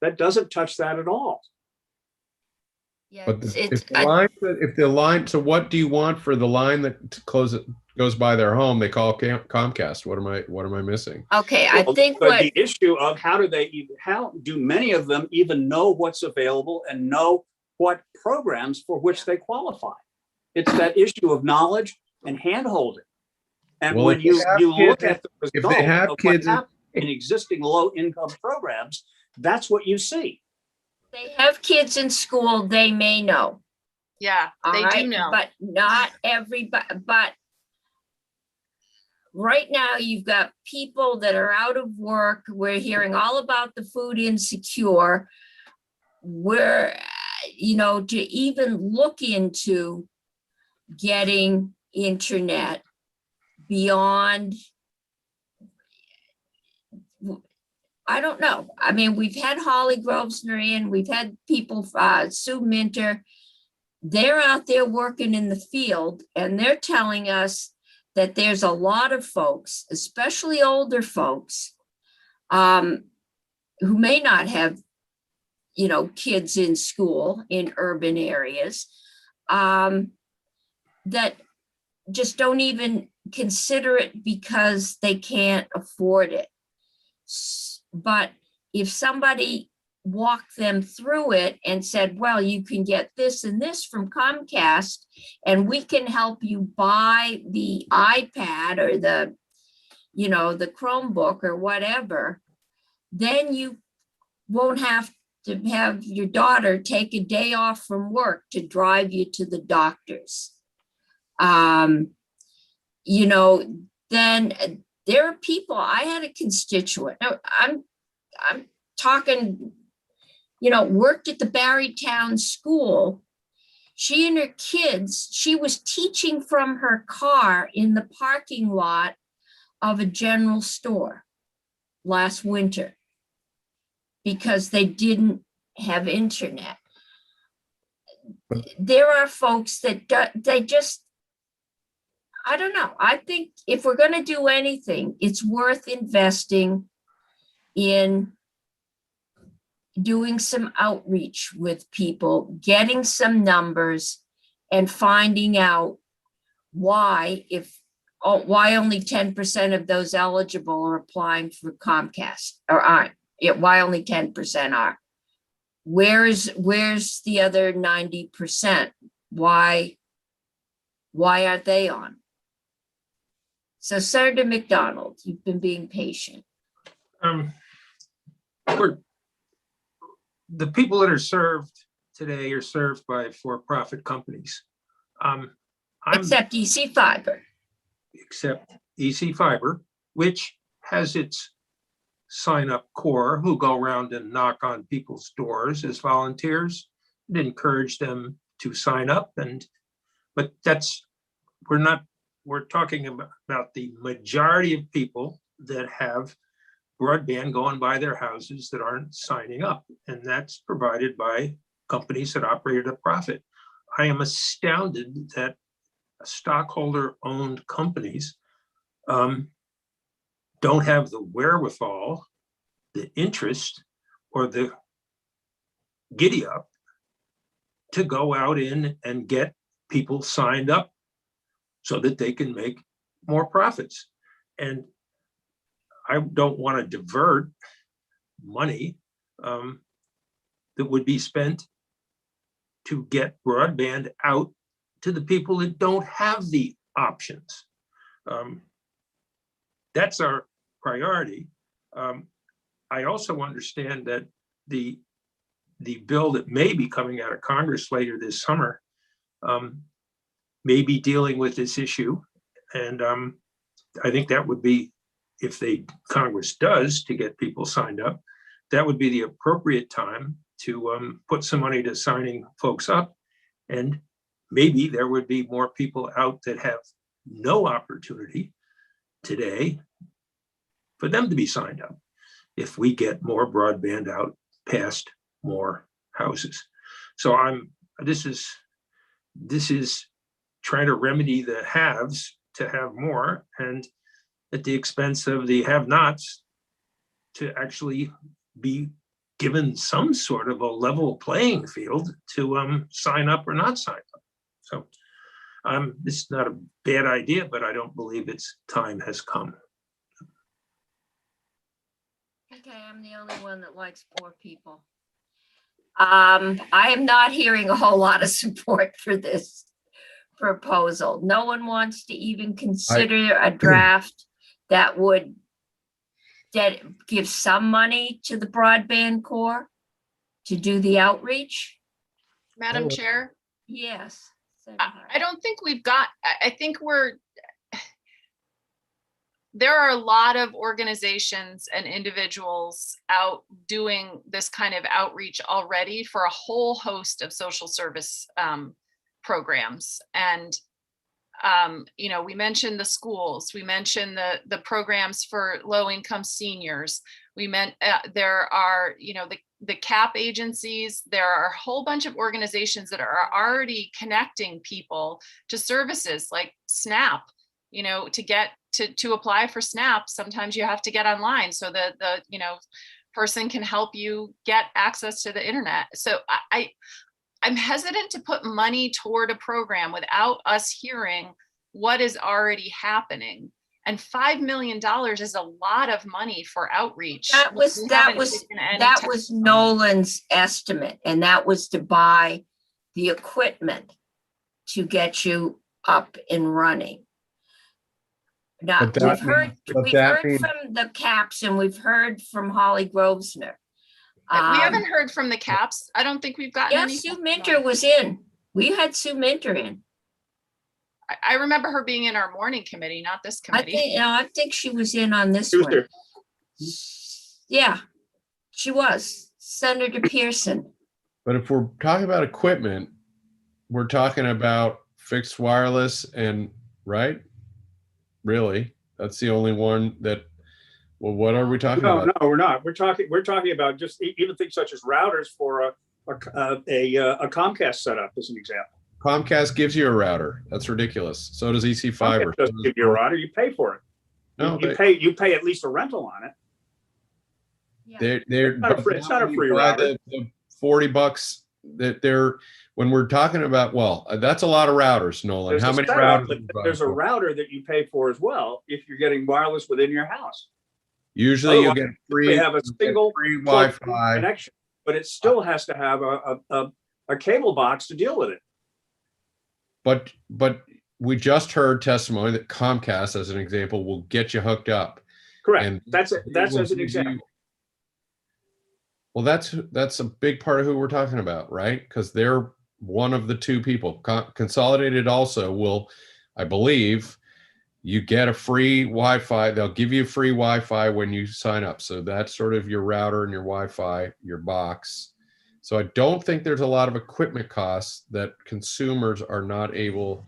That doesn't touch that at all. Yeah, but it's, if it's, the line, if the line, so what do you want for the line that goes by their home? They call Comcast. What am I missing? okay, I Well, think but what, the issue of how do many of them even know what's available and know what programs for which they qualify? It's that issue of knowledge and handholding. And Well, when if you they have look kids- at the if they result have of what kids in- happens in existing low income programs, that's what you see. they have kids in school, they may know. Yeah, All they right, do know. but not everybody, but right now you've got people that are out of work. We're hearing all about the food insecure. We're, to even look into getting internet beyond, I don't know. I mean, we've had Holly Grosvenor in, we've had people, Sue Minter. They're out there working in the field and they're telling us that there's a lot of folks, especially older folks, who may not have, kids in school in urban areas, that just don't even consider it because they can't afford it. But if somebody walked them through it and said, well, you can get this and this from Comcast, and we can help you buy the iPad or the Chromebook or whatever, then you won't have to have your daughter take a day off from work to drive you to the doctors. Then there are people, I had a constituent, I'm talking, worked at the Barrytown school. She and her kids, she was teaching from her car in the parking lot of a general store last winter because they didn't have internet. There are folks that they just, I don't know. I think if we're going to do anything, it's worth investing in doing some outreach with people, getting some numbers and finding out why only 10% of those eligible are applying for Comcast or aren't. Why only 10% are. Where's the other 90%? Why aren't they on? So Senator McDonald, you've been being patient. The people that are served today are served by for-profit companies. Except EC Fiber. Except EC Fiber, which has its sign-up core who go around and knock on people's doors as volunteers and encourage them to sign up. But we're talking about the majority of people that have broadband going by their houses that aren't signing up. And that's provided by companies that operate at a profit. I am astounded that stockholder-owned companies don't have the wherewithal, the interest, or the giddy up to go out in and get people signed up so that they can make more profits. And I don't want to divert money that would be spent to get broadband out to the people that don't have the options. That's our priority. I also understand that the bill that may be coming out of Congress later this summer may be dealing with this issue. And I think that would be, if Congress does to get people signed up, that would be the appropriate time to put some money to signing folks up. And maybe there would be more people out that have no opportunity today for them to be signed up if we get more broadband out past more houses. So this is trying to remedy the haves to have more, and at the expense of the have-nots to actually be given some sort of a level playing field to sign up or not sign up. So it's not a bad idea, but I don't believe its time has come. Okay, I'm the only one that likes poor people. I am not hearing a whole lot of support for this proposal. No one wants to even consider a draft that would give some money to the broadband corps to do the outreach. Madam Chair, Yes. I don't think we've got, I think there are a lot of organizations and individuals out doing this kind of outreach already for a whole host of social service programs. And we mentioned the schools, we mentioned the programs for low-income seniors. There are, the CAP agencies. There are a whole bunch of organizations that are already connecting people to services like SNAP. To apply for SNAP, sometimes you have to get online so that the person can help you get access to the internet. So I'm hesitant to put money toward a program without us hearing what is already happening. And $5 million is a lot of money for outreach. That was Nolan's estimate, and that was to buy the equipment to get you up and running. Now, we've heard from the CAPS and we've heard from Holly Grosvenor. We haven't heard from the CAPS. I don't think we've gotten any. Sue Minter was in. We had Sue Minter in. I remember her being in our morning committee, not this committee. I think she was in on this one. Yeah, she was. Senator Pearson. But if we're talking about equipment, we're talking about fixed wireless and, right? Really? That's the only one that, well, what are we talking about? No, we're not. We're talking about just even things such as routers for a Comcast setup, as an example. Comcast gives you a router. That's ridiculous. So does EC Fiber. Comcast doesn't give you a router. You pay for it. No, you pay at least a rental on it. It's not a free router. The $40 that when we're talking about, well, that's a lot of routers, Nolan. There's how many routers? There's a router that you pay for as well if you're getting wireless within your house. Usually you get free. We have a single free Wi-Fi connection, but it still has to have a cable box to deal with it. But we just heard testimony that Comcast, as an example, will get you hooked up. Correct. And that's as an example. Well, that's a big part of who we're talking about, right? Because they're one of the two people. Consolidated also will, I believe, you get a free Wi-Fi. They'll give you free Wi-Fi when you sign up. So that's sort of your router and your Wi-Fi, your box. So I don't think there's a lot of equipment costs that consumers are not able.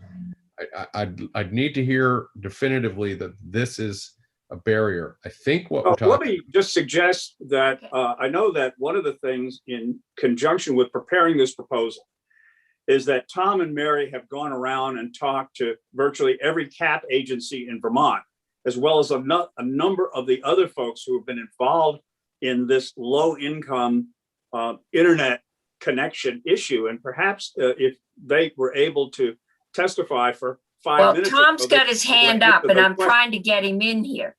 I'd need to hear definitively that this is a barrier. I think what we're talking. Let me just suggest that I know that one of the things in conjunction with preparing this proposal is that Tom and Mary have gone around and talked to virtually every CAP agency in Vermont, as well as a number of the other folks who have been involved in this low income internet connection issue. And perhaps if they were able to testify for 5 minutes. Well, Tom's got his hand up and I'm trying to get him in here.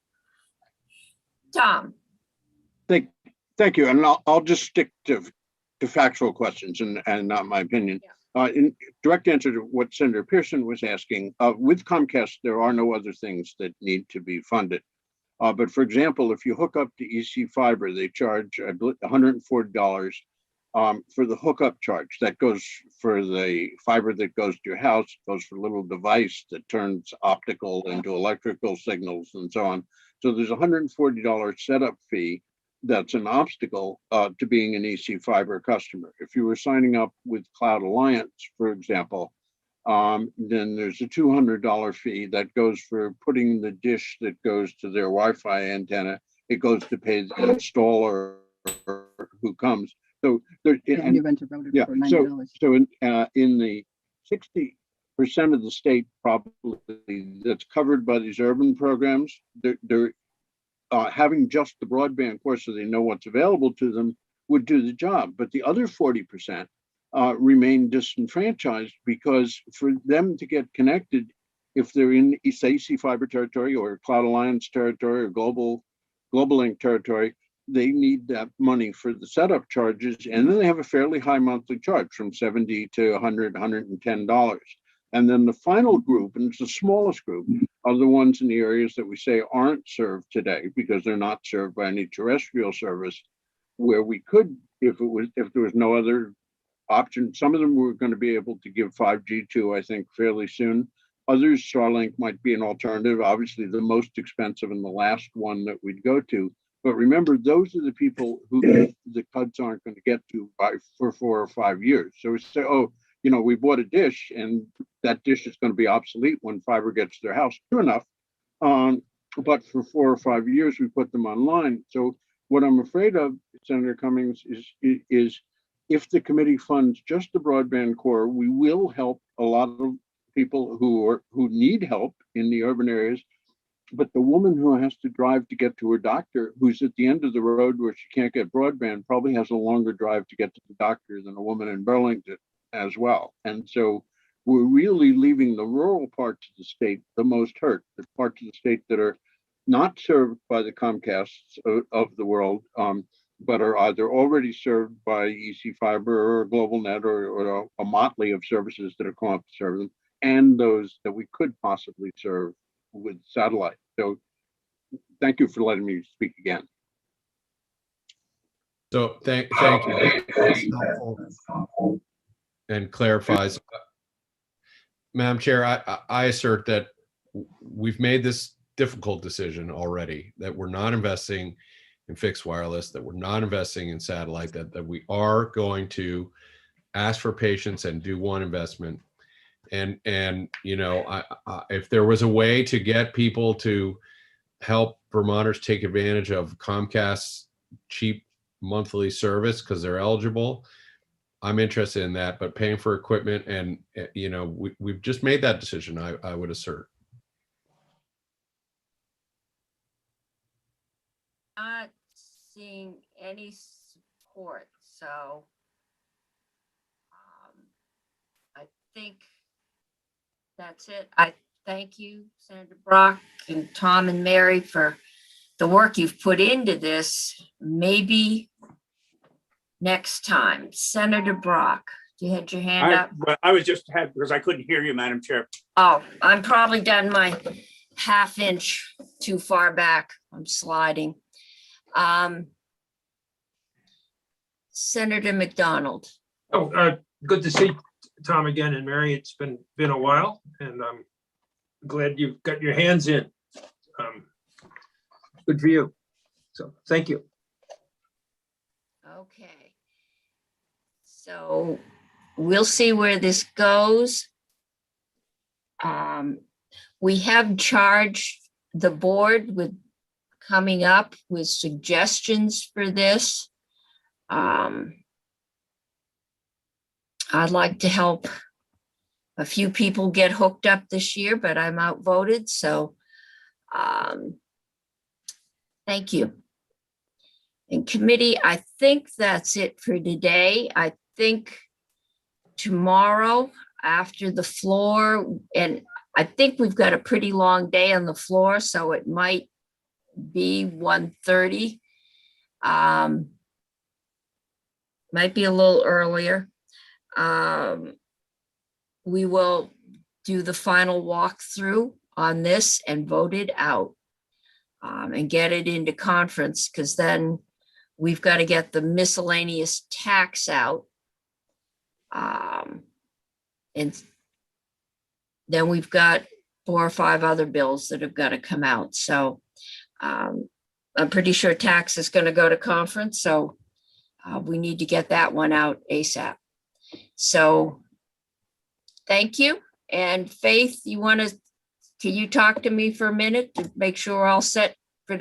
Tom. Thank you. And I'll just stick to factual questions and not my opinion. In direct answer to what Senator Pearson was asking, with Comcast, there are no other things that need to be funded. But for example, if you hook up to EC Fiber, they charge $140 for the hookup charge. That goes for the fiber that goes to your house, goes for a little device that turns optical into electrical signals and so on. So there's a $140 setup fee. That's an obstacle to being an EC Fiber customer. If you were signing up with Cloud Alliance, for example, then there's a $200 fee that goes for putting the dish that goes to their Wi-Fi antenna. It goes to pay the installer who comes So there, Yeah, when you rent a router yeah, for $90. so in the 60% of the state probably that's covered by these urban programs, they're having just the broadband course so they know what's available to them would do the job. But the other 40% remain disenfranchised because for them to get connected, if they're in say EC Fiber territory or Cloud Alliance territory or Global Link territory, they need that money for the setup charges, and then they have a fairly high monthly charge from $70 to $100, $110. And then the final group, and it's the smallest group, are the ones in the areas that we say aren't served today because they're not served by any terrestrial service, where we could, if there was no other option. Some of them we're going to be able to give 5G to, I think, fairly soon. Others, Starlink might be an alternative. Obviously, the most expensive and the last one that we'd go to. But remember, those are the people who the cuts aren't going to get to for 4 or 5 years. So we say, oh, we bought a dish and that dish is going to be obsolete when fiber gets to their house. True enough. But for 4 or 5 years, we put them online. So what I'm afraid of, Senator Cummings, is if the committee funds just the broadband core, we will help a lot of people who need help in the urban areas. But the woman who has to drive to get to her doctor, who's at the end of the road where she can't get broadband, probably has a longer drive to get to the doctor than a woman in Burlington as well. And so we're really leaving the rural parts of the state the most hurt, the parts of the state that are not served by the Comcasts of the world, but are either already served by EC Fiber or Global Net or a motley of services that are calling up to serve them, and those that we could possibly serve with satellite. So thank you for letting me speak again. So thank you. And clarifies. Madam Chair, I assert that we've made this difficult decision already, that we're not investing in fixed wireless, that we're not investing in satellite, that we are going to ask for patience and do one investment. And if there was a way to get people to help Vermonters take advantage of Comcast's cheap monthly service because they're eligible, I'm interested in that. But paying for equipment and we've just made that decision, I would assert. Not seeing any support, so I think that's it. I thank you, Senator Brock and Tom and Mary, for the work you've put into this. Maybe next time. Senator Brock, you had your hand up? I was just because I couldn't hear you, Madam Chair. Oh, I'm probably done my half inch too far back. I'm sliding. Senator McDonald. Oh, good to see Tom again and Mary. It's been a while, and I'm glad you've got your hands in. Good for you. So thank you. Okay. So we'll see where this goes. We have charged the board with coming up with suggestions for this. I'd like to help a few people get hooked up this year, but I'm outvoted, so thank you. In committee, I think that's it for today. I think tomorrow after the floor, and I think we've got a pretty long day on the floor, so it might be 1:30. Might be a little earlier. We will do the final walkthrough on this and vote it out and get it into conference, because then we've got to get the miscellaneous tax out. And then we've got 4 or 5 other bills that have got to come out. So I'm pretty sure tax is going to go to conference. So we need to get that one out ASAP. So thank you. And Faith, can you talk to me for a minute to make sure we're all set